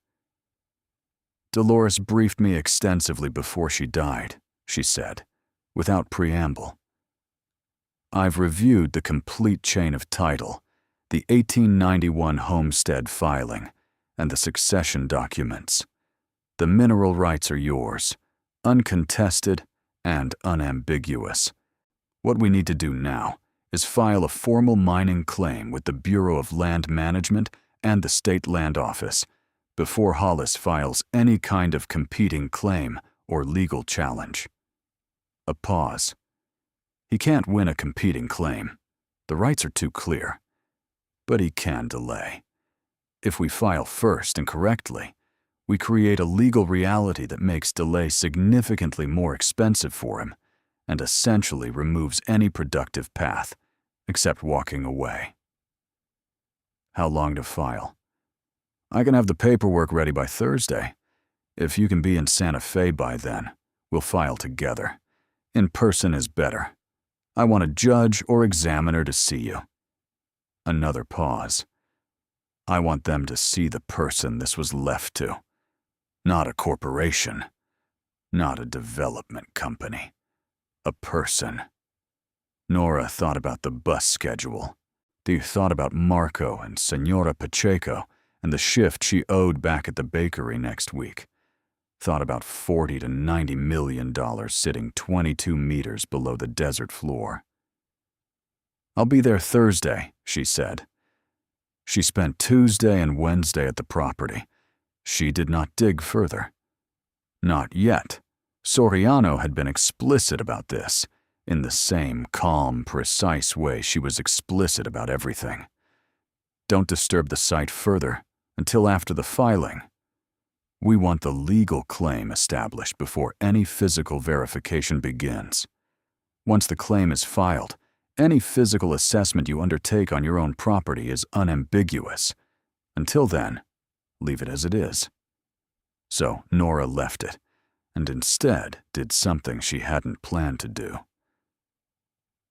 Speaker 1: Dolores briefed me extensively before she died, she said, without preamble. I've reviewed the complete chain of title, the 1891 homestead filing, and the succession documents. The mineral rights are yours, uncontested and unambiguous. What we need to do now is file a formal mining claim with the Bureau of Land Management and the State Land Office before Hollis files any kind of competing claim or legal challenge. A pause. He can't win a competing claim. The rights are too clear. But he can delay. If we file first and correctly, we create a legal reality that makes delay significantly more expensive for him and essentially removes any productive path, except walking away. How long to file? I can have the paperwork ready by Thursday. If you can be in Santa Fe by then, we'll file together. In person is better. I want a judge or examiner to see you. Another pause. I want them to see the person this was left to. Not a corporation. Not a development company. A person. Nora thought about the bus schedule. They thought about Marco and Senora Pacheco and the shift she owed back at the bakery next week. Thought about $40 to $90 million sitting 22 meters below the desert floor. I'll be there Thursday, she said. She spent Tuesday and Wednesday at the property. She did not dig further. Not yet. Soriano had been explicit about this, in the same calm, precise way she was explicit about everything. Don't disturb the site further until after the filing. We want the legal claim established before any physical verification begins. Once the claim is filed, any physical assessment you undertake on your own property is unambiguous. Until then, leave it as it is. So Nora left it, and instead did something she hadn't planned to do.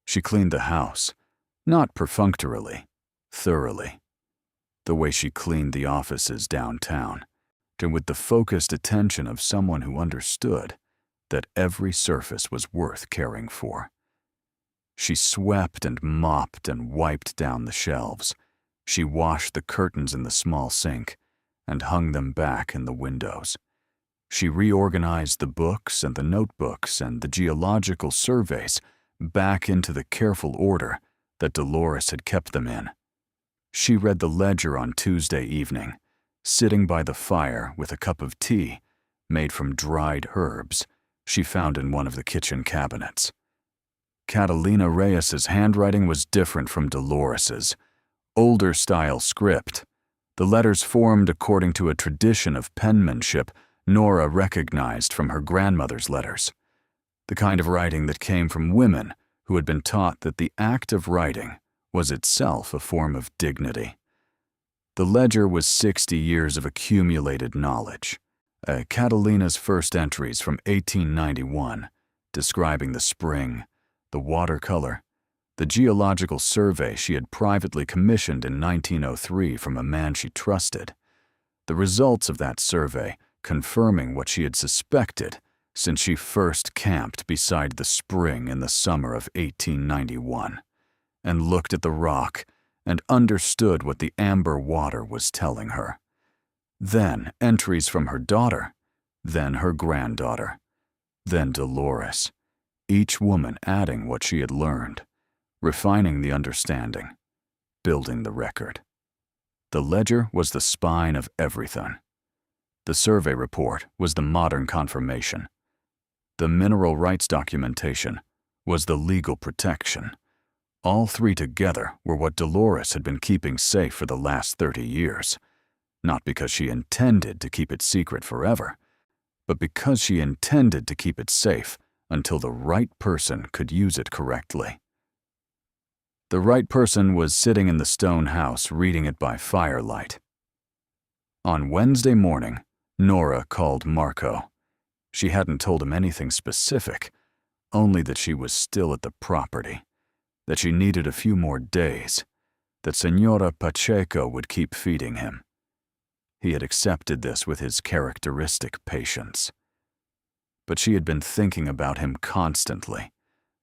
Speaker 1: She cleaned the house, not perfunctorily, thoroughly, the way she cleaned the offices downtown, and with the focused attention of someone who understood that every surface was worth caring for. She swept and mopped and wiped down the shelves. She washed the curtains in the small sink and hung them back in the windows. She reorganized the books and the notebooks and the geological surveys back into the careful order that Dolores had kept them in. She read the ledger on Tuesday evening, sitting by the fire with a cup of tea made from dried herbs she found in one of the kitchen cabinets. Catalina Reyes's handwriting was different from Dolores's, older-style script. The letters formed according to a tradition of penmanship Nora recognized from her grandmother's letters, the kind of writing that came from women who had been taught that the act of writing was itself a form of dignity. The ledger was 60 years of accumulated knowledge. Catalina's first entries from 1891, describing the spring, the watercolor, the geological survey she had privately commissioned in 1903 from a man she trusted, the results of that survey confirming what she had suspected since she first camped beside the spring in the summer of 1891, and looked at the rock and understood what the amber water was telling her. Then entries from her daughter, then her granddaughter, then Dolores, each woman adding what she had learned, refining the understanding, building the record. The ledger was the spine of everything. The survey report was the modern confirmation. The mineral rights documentation was the legal protection. All three together were what Dolores had been keeping safe for the last 30 years, not because she intended to keep it secret forever, but because she intended to keep it safe until the right person could use it correctly. The right person was sitting in the stone house reading it by firelight. On Wednesday morning, Nora called Marco. She hadn't told him anything specific, only that she was still at the property, that she needed a few more days, that Senora Pacheco would keep feeding him. He had accepted this with his characteristic patience. But she had been thinking about him constantly,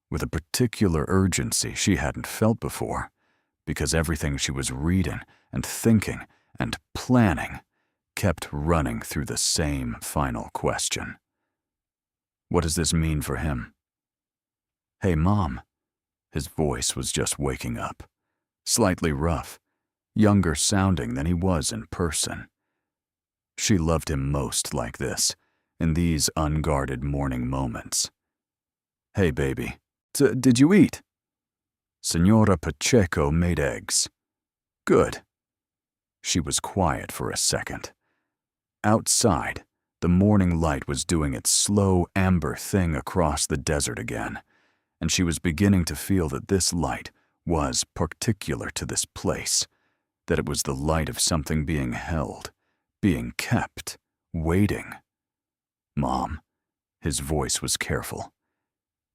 Speaker 1: with a particular urgency she hadn't felt before, because everything she was reading and thinking and planning kept running through the same final question. What does this mean for him? Hey, Mom. His voice was just waking up, slightly rough, younger sounding than he was in person. She loved him most like this, in these unguarded morning moments. Hey, baby, did you eat? Senora Pacheco made eggs. Good. She was quiet for a second. Outside, the morning light was doing its slow amber thing across the desert again, and she was beginning to feel that this light was particular to this place, that it was the light of something being held, being kept, waiting. Mom, his voice was careful.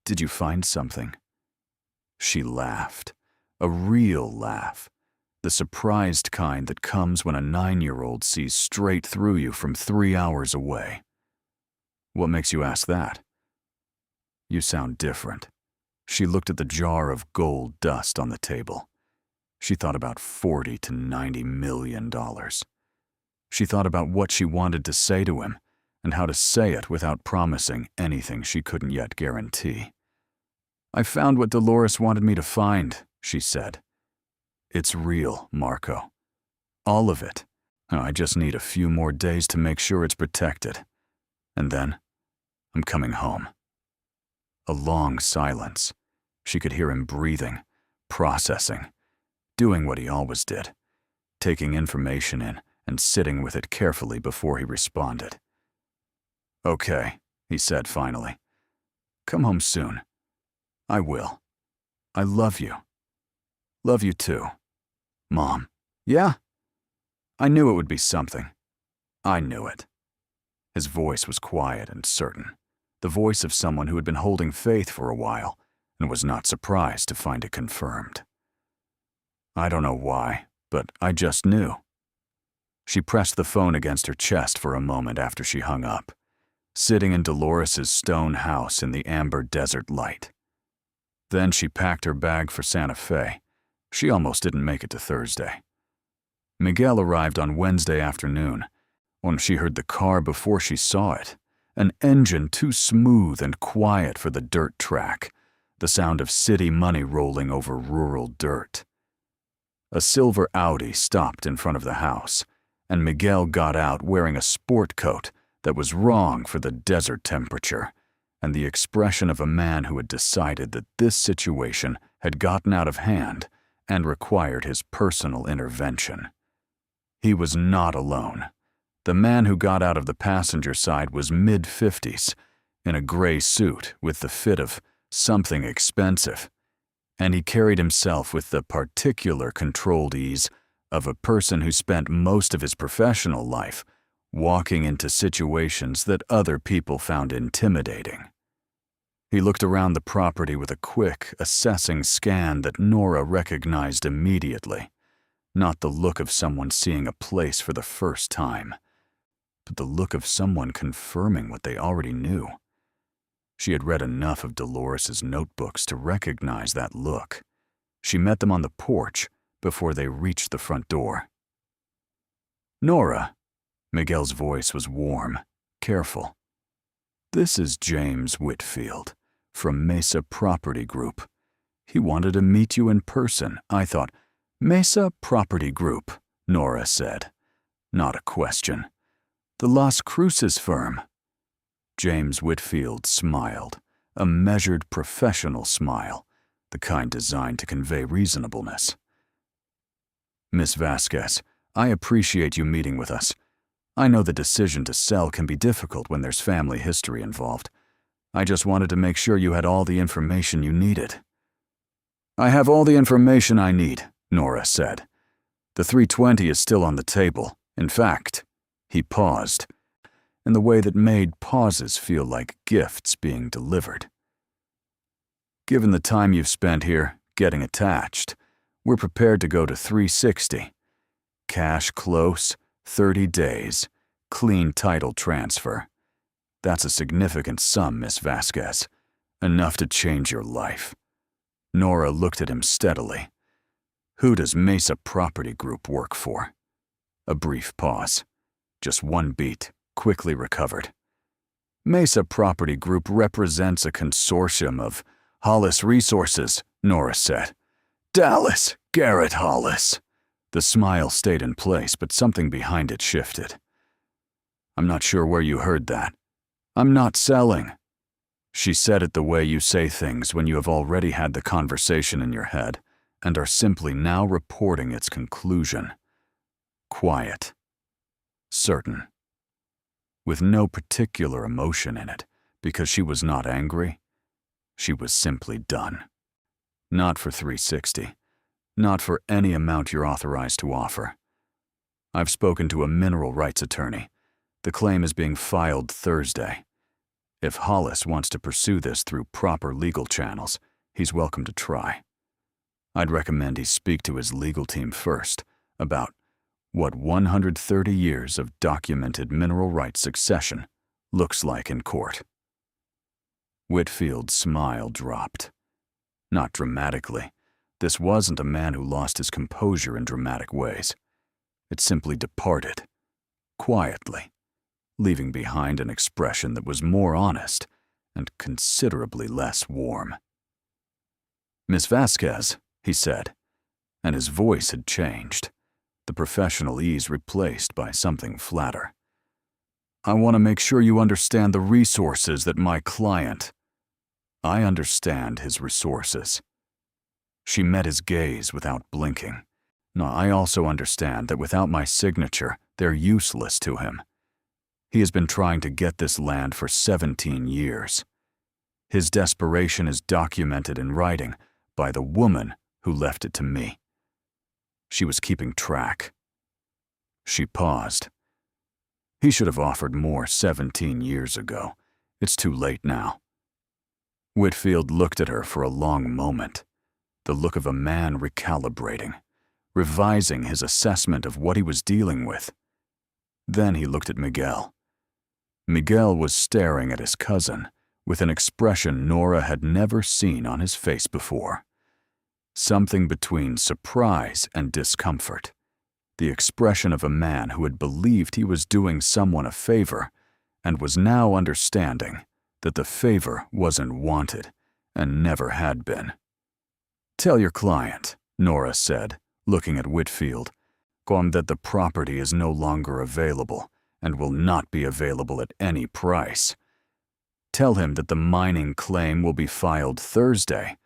Speaker 1: Did you find something? She laughed, a real laugh, the surprised kind that comes when a 9-year-old sees straight through you from 3 hours away. What makes you ask that? You sound different. She looked at the jar of gold dust on the table. She thought about $40 to $90 million. She thought about what she wanted to say to him and how to say it without promising anything she couldn't yet guarantee. I found what Dolores wanted me to find, she said. It's real, Marco. All of it. I just need a few more days to make sure it's protected. And then, I'm coming home. A long silence. She could hear him breathing, processing, doing what he always did, taking information in and sitting with it carefully before he responded. Okay, he said finally. Come home soon. I will. I love you. Love you too. Mom. Yeah? I knew it would be something. I knew it. His voice was quiet and certain, the voice of someone who had been holding faith for a while and was not surprised to find it confirmed. I don't know why, but I just knew. She pressed the phone against her chest for a moment after she hung up, sitting in Dolores's stone house in the amber desert light. Then she packed her bag for Santa Fe. She almost didn't make it to Thursday. Miguel arrived on Wednesday afternoon, when she heard the car before she saw it, an engine too smooth and quiet for the dirt track, the sound of city money rolling over rural dirt. A silver Audi stopped in front of the house, and Miguel got out wearing a sport coat that was wrong for the desert temperature, and the expression of a man who had decided that this situation had gotten out of hand and required his personal intervention. He was not alone. The man who got out of the passenger side was mid-50s, in a gray suit with the fit of something expensive, and he carried himself with the particular controlled ease of a person who spent most of his professional life walking into situations that other people found intimidating. He looked around the property with a quick, assessing scan that Nora recognized immediately, not the look of someone seeing a place for the first time, but the look of someone confirming what they already knew. She had read enough of Dolores's notebooks to recognize that look. She met them on the porch before they reached the front door. "Nora," Miguel's voice was warm, careful. "This is James Whitfield, from Mesa Property Group. He wanted to meet you in person. I thought." "Mesa Property Group," Nora said. Not a question. "The Las Cruces firm." James Whitfield smiled, a measured professional smile, the kind designed to convey reasonableness. "Miss Vasquez, I appreciate you meeting with us. I know the decision to sell can be difficult when there's family history involved. I just wanted to make sure you had all the information you needed." "I have all the information I need," Nora said. "The 320 is still on the table. In fact," he paused, in the way that made pauses feel like gifts being delivered. "Given the time you've spent here, getting attached, we're prepared to go to 360. Cash close, 30 days, clean title transfer. That's a significant sum, Miss Vasquez. Enough to change your life." Nora looked at him steadily. "Who does Mesa Property Group work for?" A brief pause. Just one beat, quickly recovered. "Mesa Property Group represents a consortium of Hollis Resources," Nora said. "Dallas Garrett Hollis." The smile stayed in place, but something behind it shifted. "I'm not sure where you heard that. I'm not selling." She said it the way you say things when you have already had the conversation in your head and are simply now reporting its conclusion. Quiet. Certain. With no particular emotion in it, because she was not angry. She was simply done. Not for 360. Not for any amount you're authorized to offer. I've spoken to a mineral rights attorney. The claim is being filed Thursday. If Hollis wants to pursue this through proper legal channels, he's welcome to try. I'd recommend he speak to his legal team first about what 130 years of documented mineral rights succession looks like in court. Whitfield's smile dropped. Not dramatically. This wasn't a man who lost his composure in dramatic ways. It simply departed, quietly, leaving behind an expression that was more honest and considerably less warm. "Miss Vasquez," he said, and his voice had changed, the professional ease replaced by something flatter. "I want to make sure you understand the resources that my client—" "I understand his resources." She met his gaze without blinking. "No, I also understand that without my signature, they're useless to him. He has been trying to get this land for 17 years. His desperation is documented in writing by the woman who left it to me." She was keeping track. She paused. He should have offered more 17 years ago. It's too late now. Whitfield looked at her for a long moment, the look of a man recalibrating, revising his assessment of what he was dealing with. Then he looked at Miguel. Miguel was staring at his cousin with an expression Nora had never seen on his face before. Something between surprise and discomfort. The expression of a man who had believed he was doing someone a favor and was now understanding that the favor wasn't wanted and never had been. "Tell your client," Nora said, looking at Whitfield, "that the property is no longer available and will not be available at any price. Tell him that the mining claim will be filed Thursday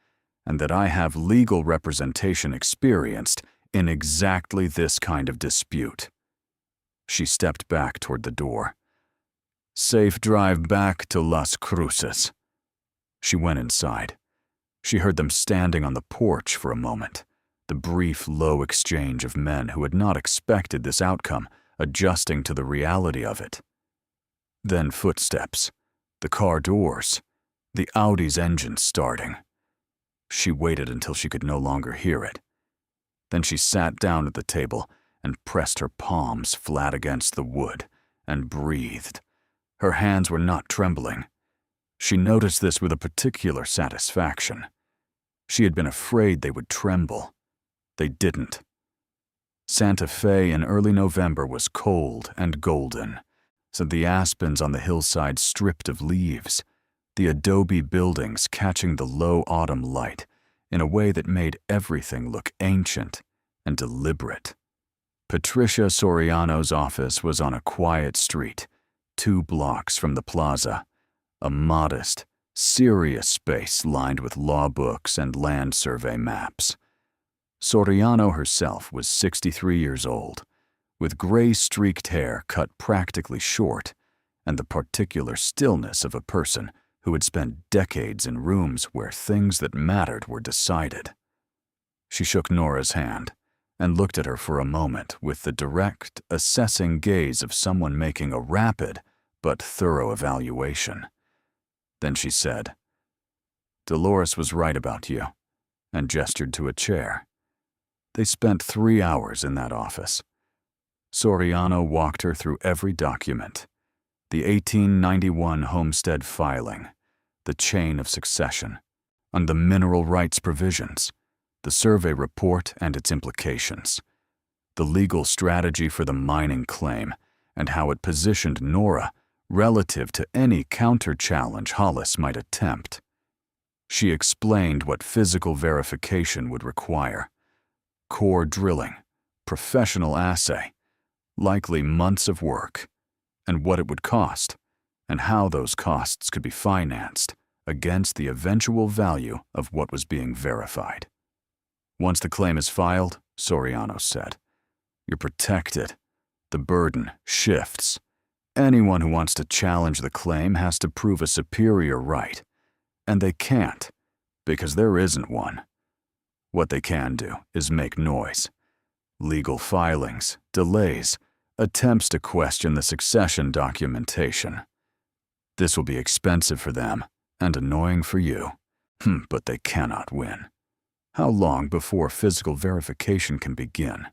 Speaker 1: and that I have legal representation experienced in exactly this kind of dispute." She stepped back toward the door. "Safe drive back to Las Cruces." She went inside. She heard them standing on the porch for a moment, the brief, low exchange of men who had not expected this outcome adjusting to the reality of it. Then footsteps, the car doors, the Audi's engine starting. She waited until she could no longer hear it. Then she sat down at the table and pressed her palms flat against the wood and breathed. Her hands were not trembling. She noticed this with a particular satisfaction. She had been afraid they would tremble. They didn't. Santa Fe in early November was cold and golden, so the aspens on the hillside stripped of leaves, the adobe buildings catching the low autumn light in a way that made everything look ancient and deliberate. Patricia Soriano's office was on a quiet street, 2 blocks from the plaza, a modest, serious space lined with law books and land survey maps. Soriano herself was 63 years old, with gray streaked hair cut practically short and the particular stillness of a person who had spent decades in rooms where things that mattered were decided. She shook Nora's hand and looked at her for a moment with the direct, assessing gaze of someone making a rapid but thorough evaluation. Then she said, "Dolores was right about you," and gestured to a chair. They spent 3 hours in that office. Soriano walked her through every document: the 1891 homestead filing, the chain of succession, and the mineral rights provisions, the survey report and its implications, the legal strategy for the mining claim, and how it positioned Nora relative to any counter-challenge Hollis might attempt. She explained what physical verification would require: core drilling, professional assay, likely months of work, and what it would cost, and how those costs could be financed against the eventual value of what was being verified. "Once the claim is filed," Soriano said, "you're protected. The burden shifts. Anyone who wants to challenge the claim has to prove a superior right, and they can't, because there isn't one. What they can do is make noise. Legal filings, delays, attempts to question the succession documentation. This will be expensive for them and annoying for you, but they cannot win. How long before physical verification can begin?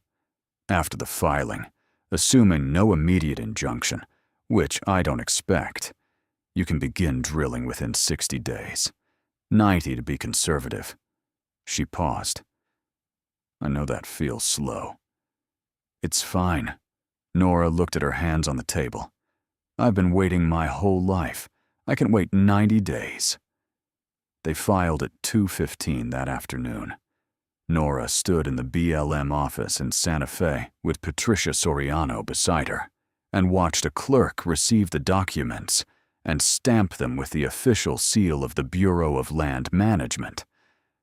Speaker 1: After the filing, assuming no immediate injunction, which I don't expect, you can begin drilling within 60 days, 90 to be conservative." She paused. "I know that feels slow." "It's fine." Nora looked at her hands on the table. "I've been waiting my whole life. I can wait 90 days. They filed at 2:15 that afternoon. Nora stood in the BLM office in Santa Fe with Patricia Soriano beside her and watched a clerk receive the documents and stamp them with the official seal of the Bureau of Land Management,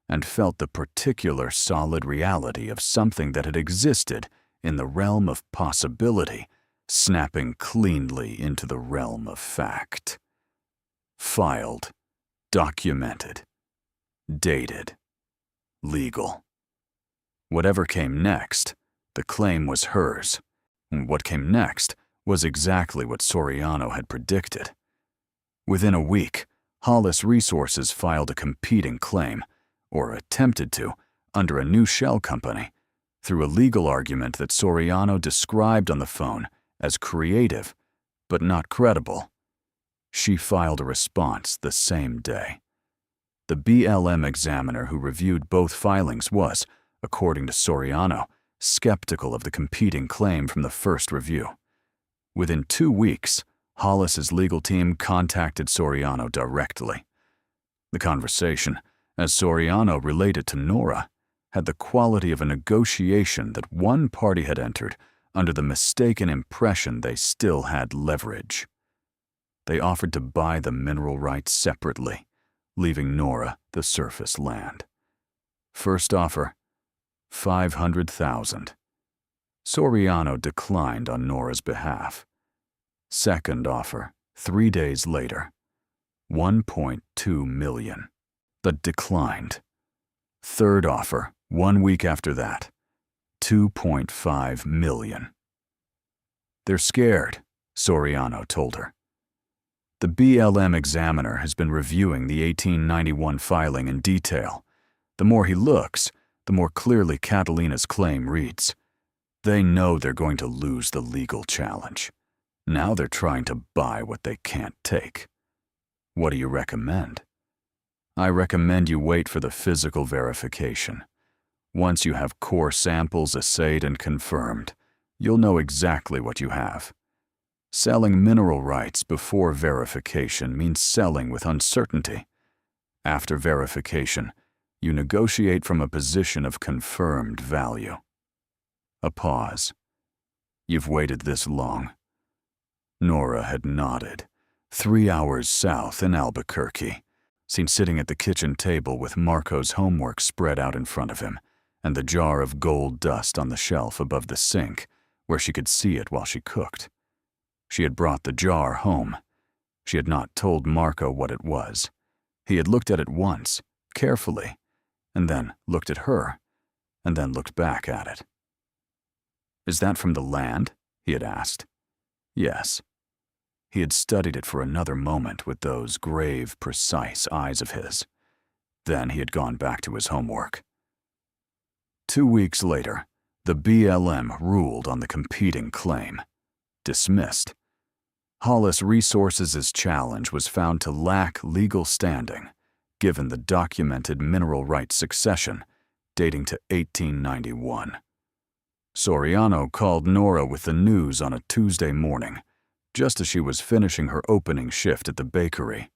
Speaker 1: and felt the particular solid reality of something that had existed in the realm of possibility, snapping cleanly into the realm of fact. Filed, documented, dated, legal. Whatever came next, the claim was hers. What came next was exactly what Soriano had predicted. Within a week, Hollis Resources filed a competing claim, or attempted to, under a new shell company, through a legal argument that Soriano described on the phone as creative, but not credible. She filed a response the same day. The BLM examiner who reviewed both filings was, according to Soriano, skeptical of the competing claim from the first review. Within 2 weeks, Hollis's legal team contacted Soriano directly. The conversation, as Soriano related to Nora, had the quality of a negotiation that one party had entered under the mistaken impression they still had leverage. They offered to buy the mineral rights separately, leaving Nora the surface land. First offer, $500,000. Soriano declined on Nora's behalf. Second offer, 3 days later, $1.2 million, but declined. Third offer, 1 week after that, $2.5 million. They're scared, Soriano told her. The BLM examiner has been reviewing the 1891 filing in detail. The more he looks, the more clearly Catalina's claim reads. They know they're going to lose the legal challenge. Now they're trying to buy what they can't take. What do you recommend? I recommend you wait for the physical verification. Once you have core samples assayed and confirmed, you'll know exactly what you have. Selling mineral rights before verification means selling with uncertainty. After verification, you negotiate from a position of confirmed value. A pause. You've waited this long. Nora had nodded. 3 hours south in Albuquerque, seen sitting at the kitchen table with Marco's homework spread out in front of him, and the jar of gold dust on the shelf above the sink, where she could see it while she cooked. She had brought the jar home. She had not told Marco what it was. He had looked at it once, carefully, and then looked at her, and then looked back at it. Is that from the land? He had asked. Yes. He had studied it for another moment with those grave, precise eyes of his. Then he had gone back to his homework. 2 weeks later, the BLM ruled on the competing claim. Dismissed. Hollis Resources' challenge was found to lack legal standing, given the documented mineral rights succession dating to 1891. Soriano called Nora with the news on a Tuesday morning, just as she was finishing her opening shift at the bakery.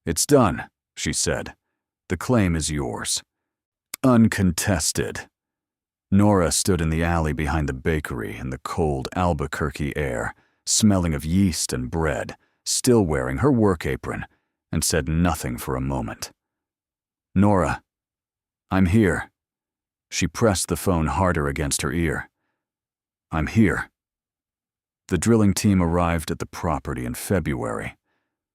Speaker 1: It's done, she said. The claim is yours. Uncontested. Nora stood in the alley behind the bakery in the cold Albuquerque air, smelling of yeast and bread, still wearing her work apron, and said nothing for a moment. Nora, I'm here. She pressed the phone harder against her ear. I'm here. The drilling team arrived at the property in February.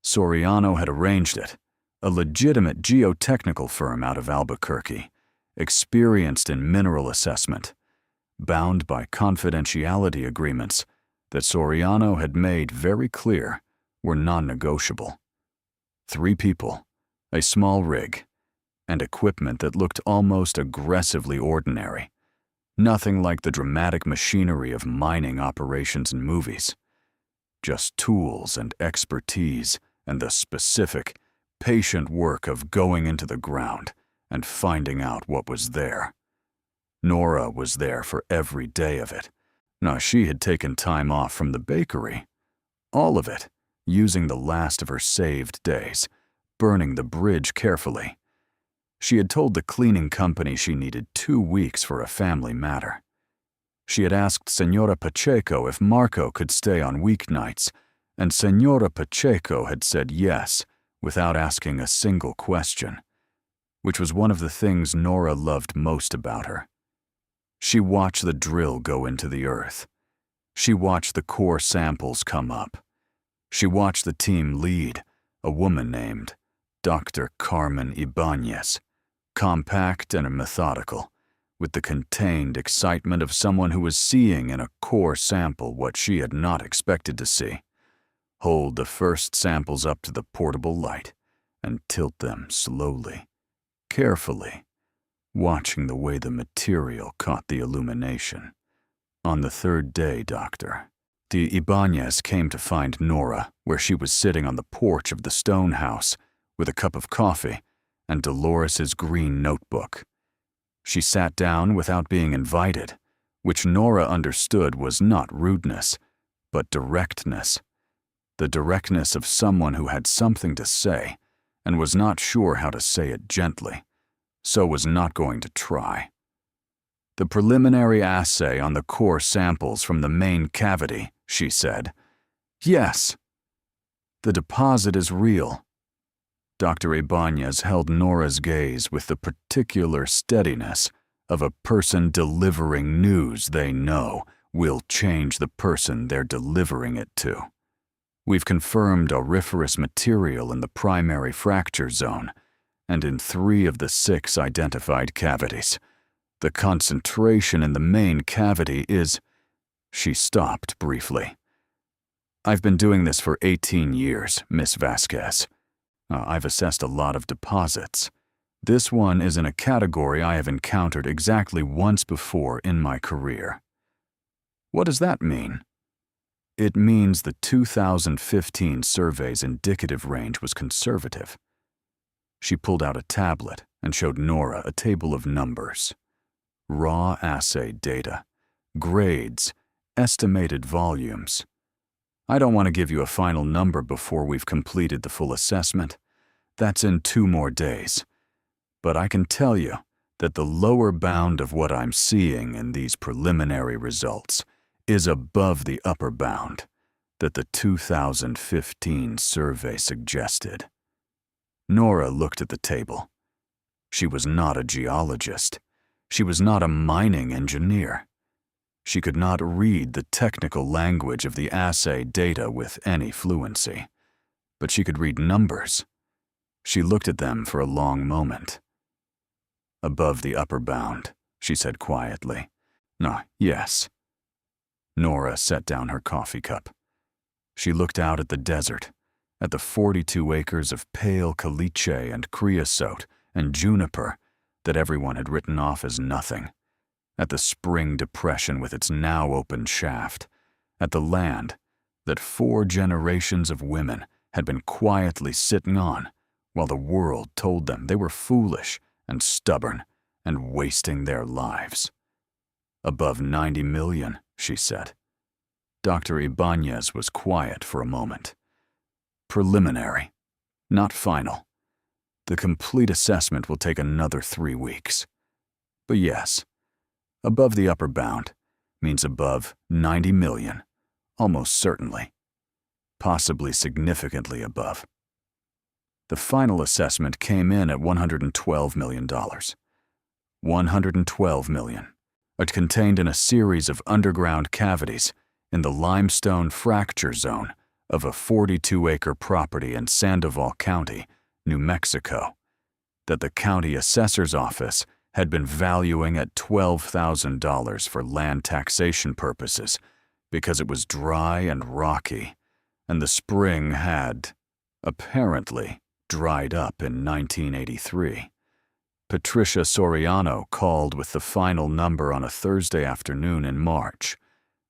Speaker 1: Soriano had arranged it, a legitimate geotechnical firm out of Albuquerque, experienced in mineral assessment, bound by confidentiality agreements that Soriano had made very clear were non-negotiable. 3 people, a small rig, and equipment that looked almost aggressively ordinary, nothing like the dramatic machinery of mining operations in movies. Just tools and expertise and the specific, patient work of going into the ground and finding out what was there. Nora was there for every day of it. Now she had taken time off from the bakery. All of it, using the last of her saved days, burning the bridge carefully. She had told the cleaning company she needed 2 weeks for a family matter. She had asked Senora Pacheco if Marco could stay on weeknights, and Senora Pacheco had said yes without asking a single question, which was one of the things Nora loved most about her. She watched the drill go into the earth. She watched the core samples come up. She watched the team lead, a woman named Dr. Carmen Ibanez, compact and methodical, with the contained excitement of someone who was seeing in a core sample what she had not expected to see. Hold the first samples up to the portable light and tilt them slowly, carefully, watching the way the material caught the illumination. On the third day, Doctor, the Ibanez came to find Nora where she was sitting on the porch of the stone house with a cup of coffee and Dolores's green notebook. She sat down without being invited, which Nora understood was not rudeness, but directness. The directness of someone who had something to say and was not sure how to say it gently, so was not going to try. The preliminary assay on the core samples from the main cavity, she said. Yes. The deposit is real. Dr. Ibanez held Nora's gaze with the particular steadiness of a person delivering news they know will change the person they're delivering it to. We've confirmed auriferous material in the primary fracture zone, and in 3 of the 6 identified cavities. The concentration in the main cavity is... She stopped briefly. I've been doing this for 18 years, Miss Vasquez. I've assessed a lot of deposits. This one is in a category I have encountered exactly once before in my career. What does that mean? It means the 2015 survey's indicative range was conservative. She pulled out a tablet and showed Nora a table of numbers. Raw assay data, grades, estimated volumes. I don't want to give you a final number before we've completed the full assessment. That's in 2 more days. But I can tell you that the lower bound of what I'm seeing in these preliminary results is above the upper bound that the 2015 survey suggested. Nora looked at the table. She was not a geologist. She was not a mining engineer. She could not read the technical language of the assay data with any fluency, but she could read numbers. She looked at them for a long moment. Above the upper bound, she said quietly. Yes. Nora set down her coffee cup. She looked out at the desert, at the 42 acres of pale caliche and creosote and juniper that everyone had written off as nothing, at the spring depression with its now open shaft, at the land that 4 generations of women had been quietly sitting on while the world told them they were foolish and stubborn and wasting their lives. Above 90 million, she said. Dr. Ibanez was quiet for a moment. Preliminary, not final. The complete assessment will take another 3 weeks. But yes, above the upper bound means above 90 million, almost certainly. Possibly significantly above. The final assessment came in at $112 million. 112 million. It contained in a series of underground cavities in the limestone fracture zone of a 42-acre property in Sandoval County, New Mexico, that the county assessor's office had been valuing at $12,000 for land taxation purposes because it was dry and rocky, and the spring had, apparently, dried up in 1983. Patricia Soriano called with the final number on a Thursday afternoon in March,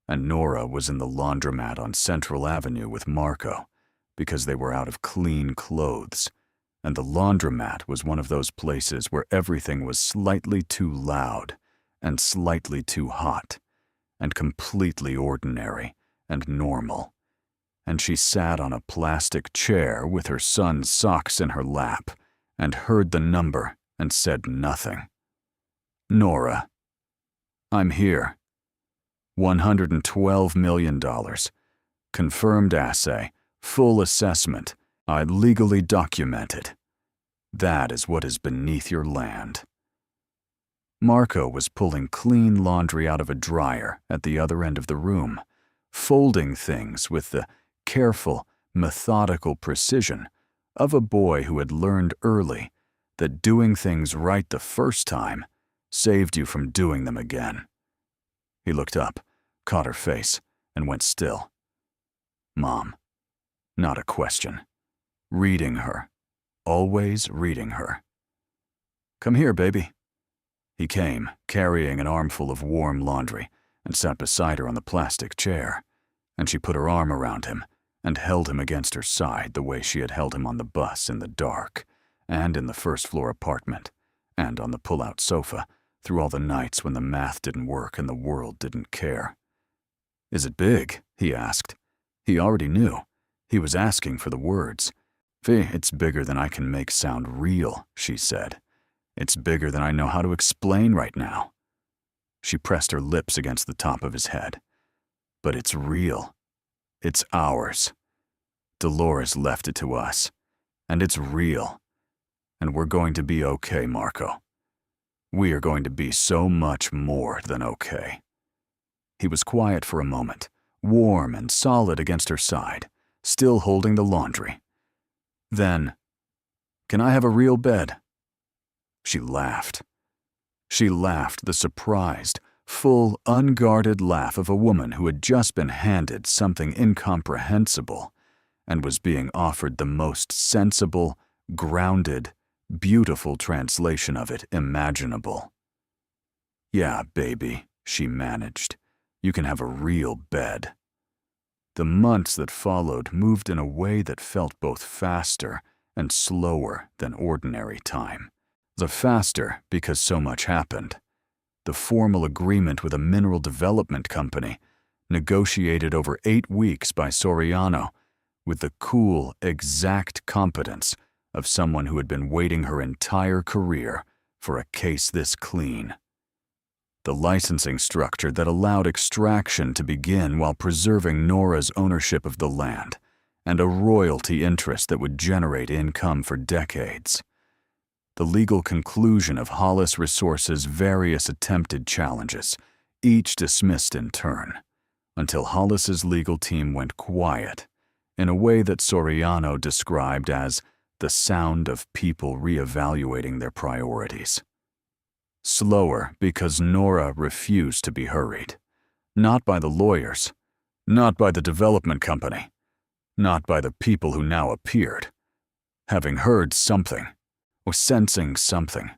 Speaker 1: and Nora was in the laundromat on Central Avenue with Marco because they were out of clean clothes, and the laundromat was one of those places where everything was slightly too loud and slightly too hot and completely ordinary and normal, and she sat on a plastic chair with her son's socks in her lap and heard the number and said nothing. Nora, I'm here. $112 million. Confirmed assay, full assessment, I legally documented. That is what is beneath your land. Marco was pulling clean laundry out of a dryer at the other end of the room, folding things with the careful, methodical precision of a boy who had learned early that doing things right the first time saved you from doing them again." He looked up, caught her face, and went still. Mom. Not a question. Reading her. Always reading her. "Come here, baby." He came, carrying an armful of warm laundry, and sat beside her on the plastic chair, and she put her arm around him and held him against her side the way she had held him on the bus in the dark, and in the first-floor apartment, and on the pull-out sofa through all the nights when the math didn't work and the world didn't care. "Is it big?" he asked. He already knew. He was asking for the words. "It's bigger than I can make sound real," she said. "It's bigger than I know how to explain right now." She pressed her lips against the top of his head. "But it's real. It's ours. Dolores left it to us. And it's real. And we're going to be okay, Marco. We are going to be so much more than okay." He was quiet for a moment, warm and solid against her side, still holding the laundry. Then, "Can I have a real bed?" She laughed. She laughed, the surprised, full, unguarded laugh of a woman who had just been handed something incomprehensible and was being offered the most sensible, grounded, beautiful translation of it imaginable. "Yeah, baby," she managed. "You can have a real bed." The months that followed moved in a way that felt both faster and slower than ordinary time. The faster because so much happened. The formal agreement with a mineral development company, negotiated over 8 weeks by Soriano, with the cool, exact competence of someone who had been waiting her entire career for a case this clean. The licensing structure that allowed extraction to begin while preserving Nora's ownership of the land, and a royalty interest that would generate income for decades. The legal conclusion of Hollis Resources' various attempted challenges, each dismissed in turn, until Hollis's legal team went quiet, in a way that Soriano described as the sound of people reevaluating their priorities. Slower because Nora refused to be hurried. Not by the lawyers, not by the development company, not by the people who now appeared. Having heard something, or sensing something,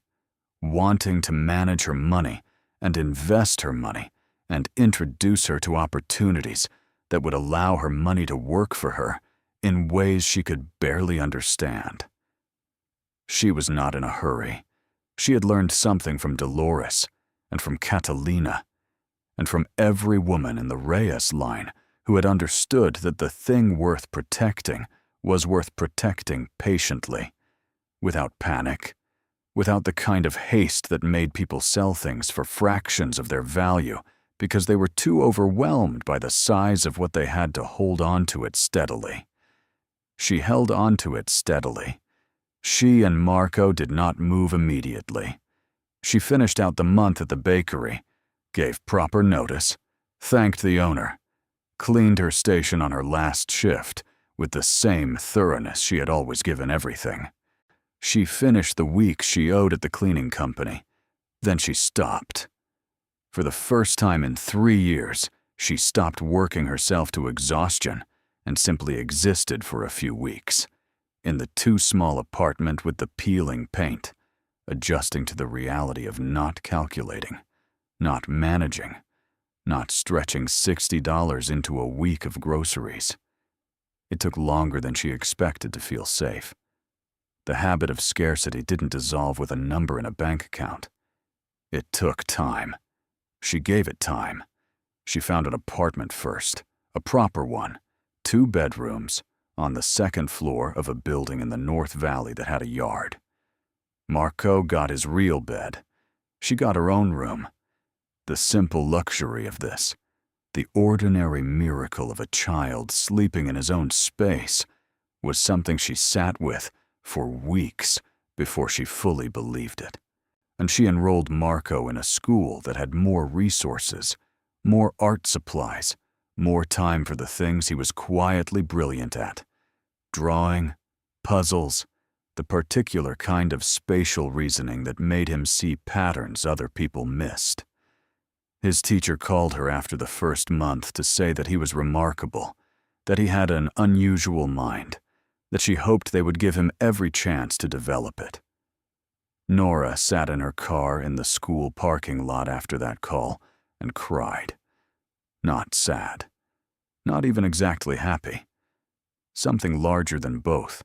Speaker 1: wanting to manage her money and invest her money and introduce her to opportunities that would allow her money to work for her in ways she could barely understand. She was not in a hurry. She had learned something from Dolores and from Catalina and from every woman in the Reyes line who had understood that the thing worth protecting was worth protecting patiently, without panic, without the kind of haste that made people sell things for fractions of their value because they were too overwhelmed by the size of what they had to hold on to it steadily. She held on to it steadily. She and Marco did not move immediately. She finished out the month at the bakery, gave proper notice, thanked the owner, cleaned her station on her last shift with the same thoroughness she had always given everything. She finished the week she owed at the cleaning company. Then she stopped. For the first time in 3 years, she stopped working herself to exhaustion and simply existed for a few weeks, in the too small apartment with the peeling paint, adjusting to the reality of not calculating, not managing, not stretching $60 into a week of groceries. It took longer than she expected to feel safe. The habit of scarcity didn't dissolve with a number in a bank account. It took time. She gave it time. She found an apartment first, a proper one, 2 bedrooms, on the 2nd floor of a building in the North Valley that had a yard. Marco got his real bed. She got her own room. The simple luxury of this, the ordinary miracle of a child sleeping in his own space, was something she sat with for weeks before she fully believed it. And she enrolled Marco in a school that had more resources, more art supplies, more time for the things he was quietly brilliant at: drawing, puzzles, the particular kind of spatial reasoning that made him see patterns other people missed. His teacher called her after the first month to say that he was remarkable, that he had an unusual mind, that she hoped they would give him every chance to develop it. Nora sat in her car in the school parking lot after that call and cried. Not sad. Not even exactly happy. Something larger than both.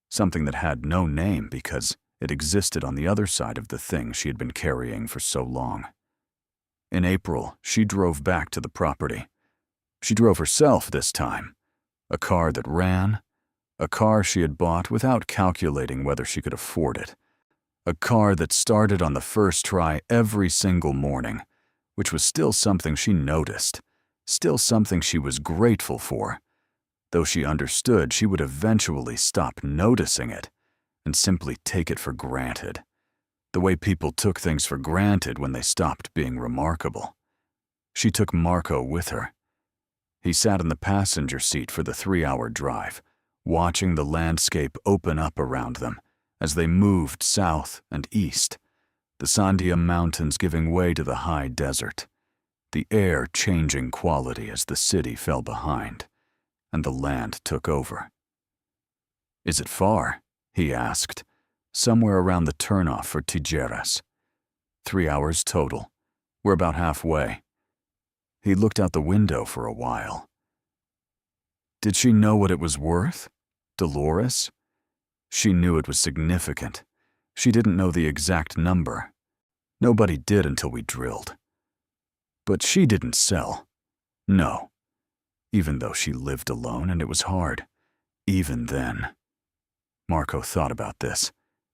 Speaker 1: Something that had no name because it existed on the other side of the thing she had been carrying for so long. In April, she drove back to the property. She drove herself this time. A car that ran. A car she had bought without calculating whether she could afford it. A car that started on the first try every single morning, which was still something she noticed, still something she was grateful for, though she understood she would eventually stop noticing it and simply take it for granted, the way people took things for granted when they stopped being remarkable. She took Marco with her. He sat in the passenger seat for the 3-hour drive, watching the landscape open up around them as they moved south and east, the Sandia Mountains giving way to the high desert, the air changing quality as the city fell behind, and the land took over. "Is it far?" he asked, somewhere around the turnoff for Tijeras. 3 hours total. We're about halfway. He looked out the window for a while. Did she know what it was worth? Dolores? She knew it was significant. She didn't know the exact number. Nobody did until we drilled. But she didn't sell. No. Even though she lived alone and it was hard. Even then. Marco thought about this,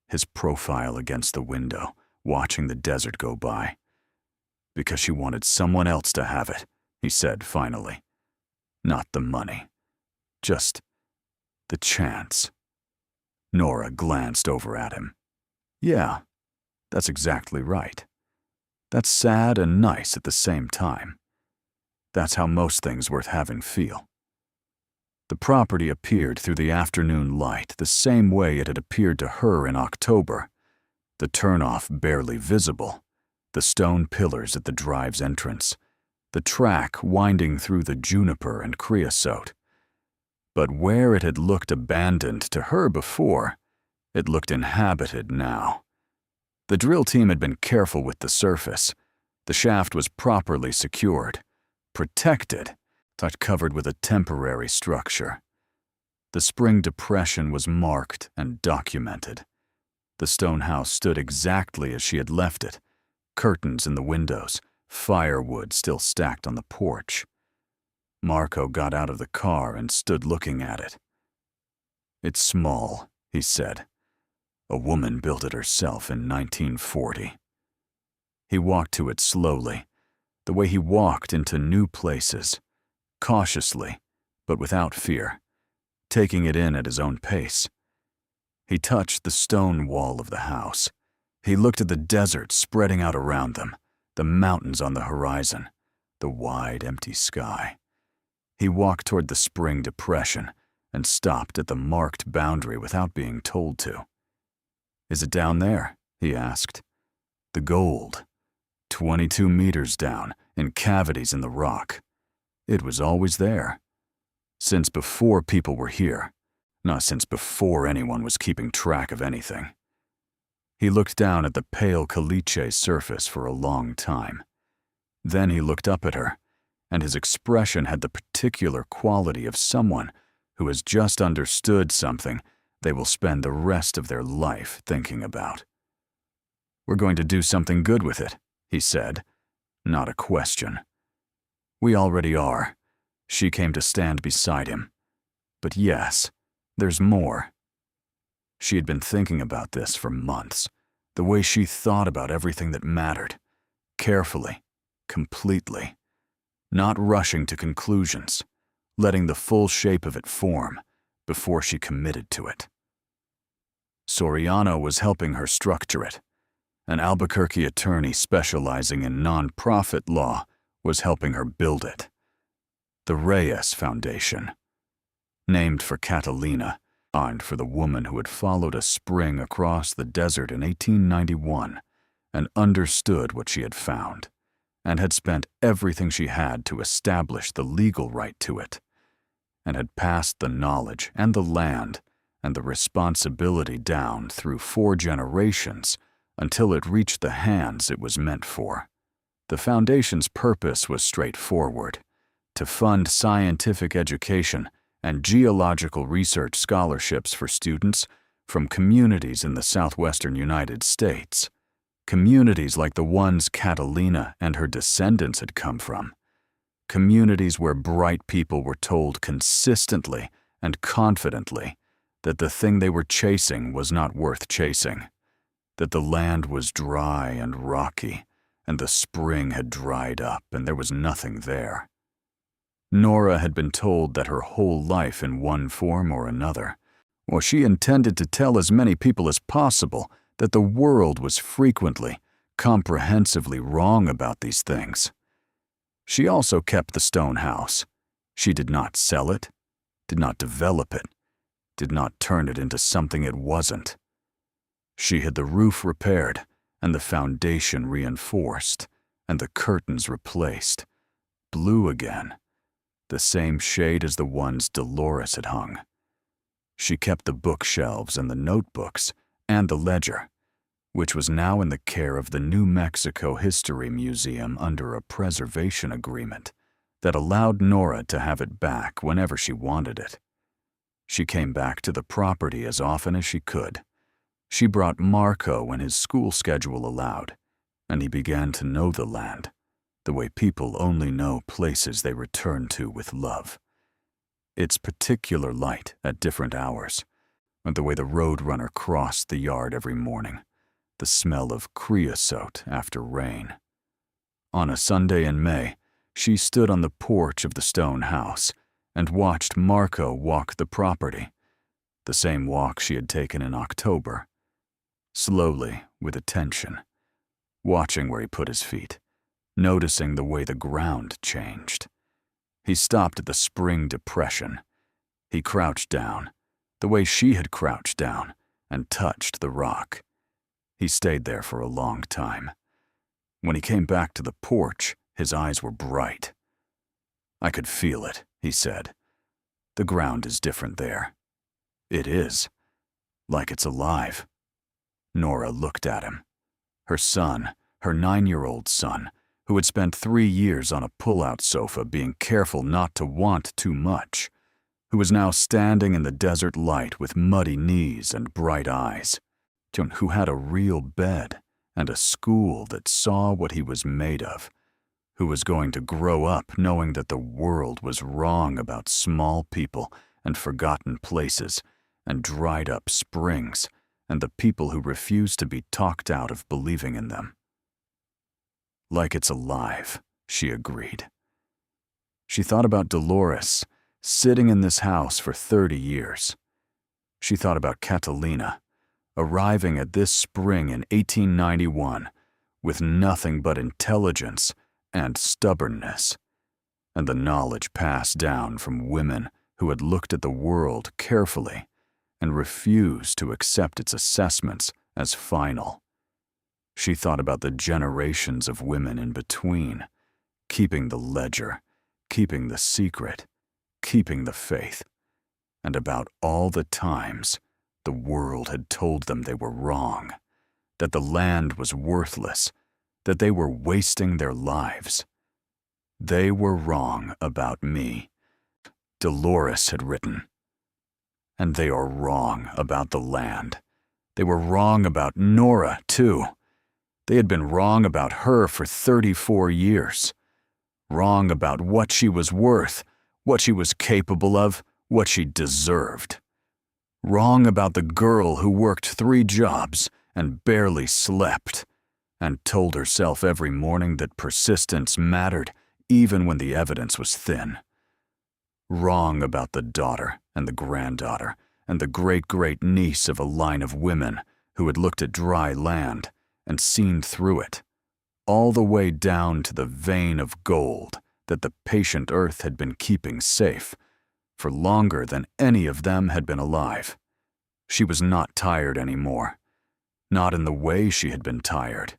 Speaker 1: his profile against the window, watching the desert go by. Because she wanted someone else to have it, he said finally. Not the money. Just the chance. Nora glanced over at him. Yeah, that's exactly right. That's sad and nice at the same time. That's how most things worth having feel. The property appeared through the afternoon light the same way it had appeared to her in October, the turnoff barely visible, the stone pillars at the drive's entrance, the track winding through the juniper and creosote. But where it had looked abandoned to her before, it looked inhabited now. The drill team had been careful with the surface. The shaft was properly secured, protected, but covered with a temporary structure. The spring depression was marked and documented. The stone house stood exactly as she had left it, curtains in the windows, firewood still stacked on the porch. Marco got out of the car and stood looking at it. It's small, he said. A woman built it herself in 1940. He walked to it slowly, the way he walked into new places, cautiously, but without fear, taking it in at his own pace. He touched the stone wall of the house. He looked at the desert spreading out around them, the mountains on the horizon, the wide, empty sky. He walked toward the spring depression and stopped at the marked boundary without being told to. Is it down there? He asked. The gold. 22 meters down, in cavities in the rock. It was always there. Since before people were here, not since before anyone was keeping track of anything. He looked down at the pale caliche surface for a long time. Then he looked up at her, and his expression had the particular quality of someone who has just understood something they will spend the rest of their life thinking about. We're going to do something good with it, he said, not a question. We already are. She came to stand beside him. But yes, there's more. She had been thinking about this for months, the way she thought about everything that mattered, carefully, completely, not rushing to conclusions, letting the full shape of it form before she committed to it. Soriano was helping her structure it. An Albuquerque attorney specializing in non-profit law was helping her build it. The Reyes Foundation. Named for Catalina, And for the woman who had followed a spring across the desert in 1891 and understood what she had found, and had spent everything she had to establish the legal right to it, and had passed the knowledge and the land and the responsibility down through 4 generations until it reached the hands it was meant for. The Foundation's purpose was straightforward: to fund scientific education and geological research scholarships for students from communities in the southwestern United States, communities like the ones Catalina and her descendants had come from, communities where bright people were told consistently and confidently that the thing they were chasing was not worth chasing, that the land was dry and rocky, and the spring had dried up and there was nothing there. Nora had been told that her whole life in one form or another, or she intended to tell as many people as possible that the world was frequently, comprehensively wrong about these things. She also kept the stone house. She did not sell it, did not develop it, did not turn it into something it wasn't. She had the roof repaired and the foundation reinforced and the curtains replaced, blue again, the same shade as the ones Dolores had hung. She kept the bookshelves and the notebooks and the ledger, which was now in the care of the New Mexico History Museum under a preservation agreement that allowed Nora to have it back whenever she wanted it. She came back to the property as often as she could. She brought Marco when his school schedule allowed, and he began to know the land, the way people only know places they return to with love. Its particular light at different hours, and the way the roadrunner crossed the yard every morning, the smell of creosote after rain. On a Sunday in May, she stood on the porch of the stone house and watched Marco walk the property, the same walk she had taken in October, slowly, with attention, watching where he put his feet, noticing the way the ground changed. He stopped at the spring depression. He crouched down, the way she had crouched down, and touched the rock. He stayed there for a long time. When he came back to the porch, his eyes were bright. "I could feel it," he said. "The ground is different there. It is. Like it's alive." Nora looked at him. Her son, her 9-year-old son, who had spent 3 years on a pull-out sofa being careful not to want too much, who was now standing in the desert light with muddy knees and bright eyes, who had a real bed and a school that saw what he was made of, who was going to grow up knowing that the world was wrong about small people and forgotten places and dried-up springs and the people who refused to be talked out of believing in them. "Like it's alive," she agreed. She thought about Dolores, sitting in this house for 30 years. She thought about Catalina, arriving at this spring in 1891 with nothing but intelligence and stubbornness, and the knowledge passed down from women who had looked at the world carefully and refused to accept its assessments as final. She thought about the generations of women in between, keeping the ledger, keeping the secret, keeping the faith, and about all the times the world had told them they were wrong, that the land was worthless, that they were wasting their lives. "They were wrong about me," Dolores had written. "And they are wrong about the land. They were wrong about Nora, too. They had been wrong about her for 34 years. Wrong about what she was worth, what she was capable of, what she deserved. Wrong about the girl who worked 3 jobs and barely slept, and told herself every morning that persistence mattered even when the evidence was thin. Wrong about the daughter and the granddaughter and the great-great-niece of a line of women who had looked at dry land and seen through it, all the way down to the vein of gold that the patient earth had been keeping safe for longer than any of them had been alive. She was not tired anymore. Not in the way she had been tired.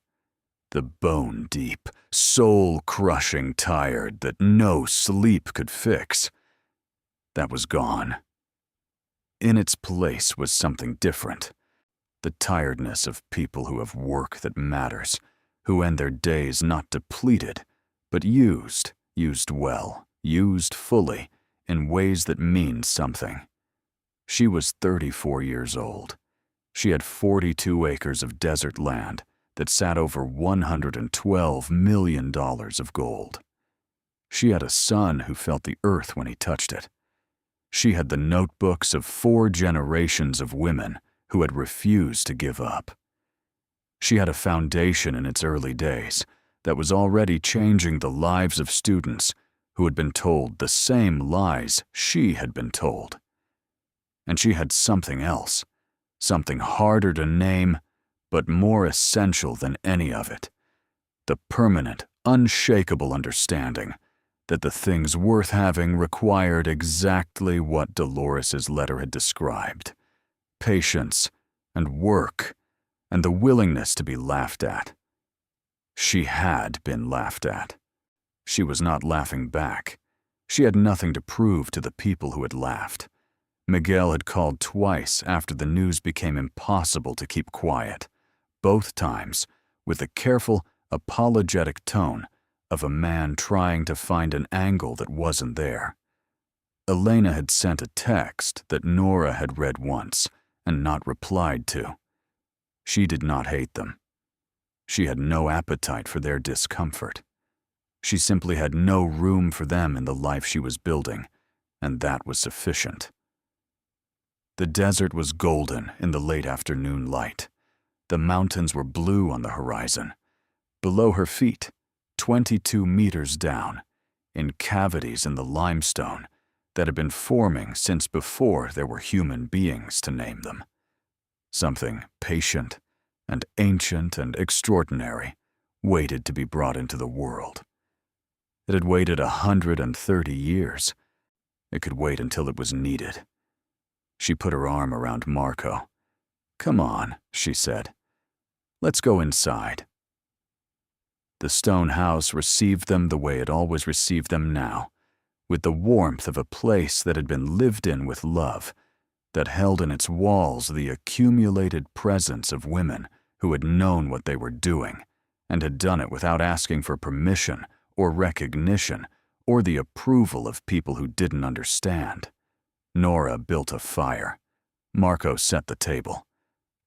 Speaker 1: The bone-deep, soul-crushing tired that no sleep could fix. That was gone. In its place was something different. The tiredness of people who have work that matters, who end their days not depleted, but used well, used fully, in ways that mean something. She was 34 years old. She had 42 acres of desert land that sat over $112 million of gold. She had a son who felt the earth when he touched it. She had the notebooks of 4 generations of women who had refused to give up. She had a foundation in its early days that was already changing the lives of students who had been told the same lies she had been told. And she had something else, something harder to name, but more essential than any of it. The permanent, unshakable understanding that the things worth having required exactly what Dolores's letter had described: patience and work and the willingness to be laughed at. She had been laughed at. She was not laughing back. She had nothing to prove to the people who had laughed. Miguel had called twice after the news became impossible to keep quiet, both times with the careful, apologetic tone of a man trying to find an angle that wasn't there. Elena had sent a text that Nora had read once and not replied to. She did not hate them. She had no appetite for their discomfort. She simply had no room for them in the life she was building, and that was sufficient. The desert was golden in the late afternoon light. The mountains were blue on the horizon. Below her feet, 22 meters down, in cavities in the limestone that had been forming since before there were human beings to name them. Something patient and ancient and extraordinary waited to be brought into the world. It had waited 130 years. It could wait until it was needed. She put her arm around Marco. "Come on," she said. "Let's go inside." The stone house received them the way it always received them now, with the warmth of a place that had been lived in with love, that held in its walls the accumulated presence of women who had known what they were doing and had done it without asking for permission or recognition or the approval of people who didn't understand. Nora built a fire. Marco set the table.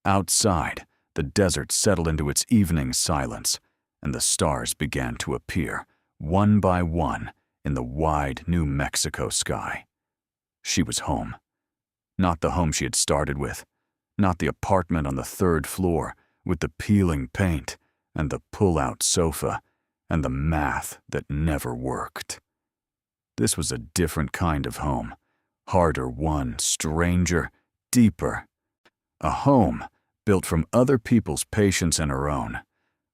Speaker 1: Outside, the desert settled into its evening silence, and the stars began to appear, one by one, in the wide New Mexico sky. She was home. Not the home she had started with, not the apartment on the 3rd floor with the peeling paint and the pull-out sofa and the math that never worked. This was a different kind of home, harder won, stranger, deeper. A home built from other people's patience and her own,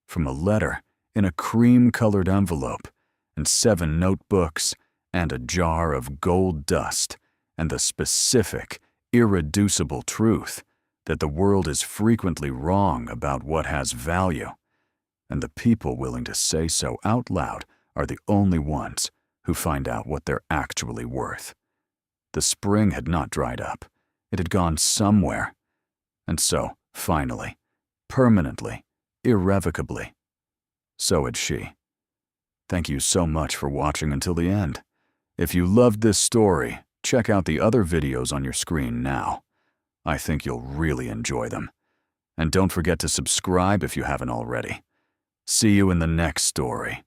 Speaker 1: from a letter in a cream-colored envelope and 7 notebooks and a jar of gold dust and the specific, irreducible truth that the world is frequently wrong about what has value, and the people willing to say so out loud are the only ones who find out what they're actually worth. The spring had not dried up. It had gone somewhere. And so, finally, permanently, irrevocably, so had she. Thank you so much for watching until the end. If you loved this story, check out the other videos on your screen now. I think you'll really enjoy them. And don't forget to subscribe if you haven't already. See you in the next story.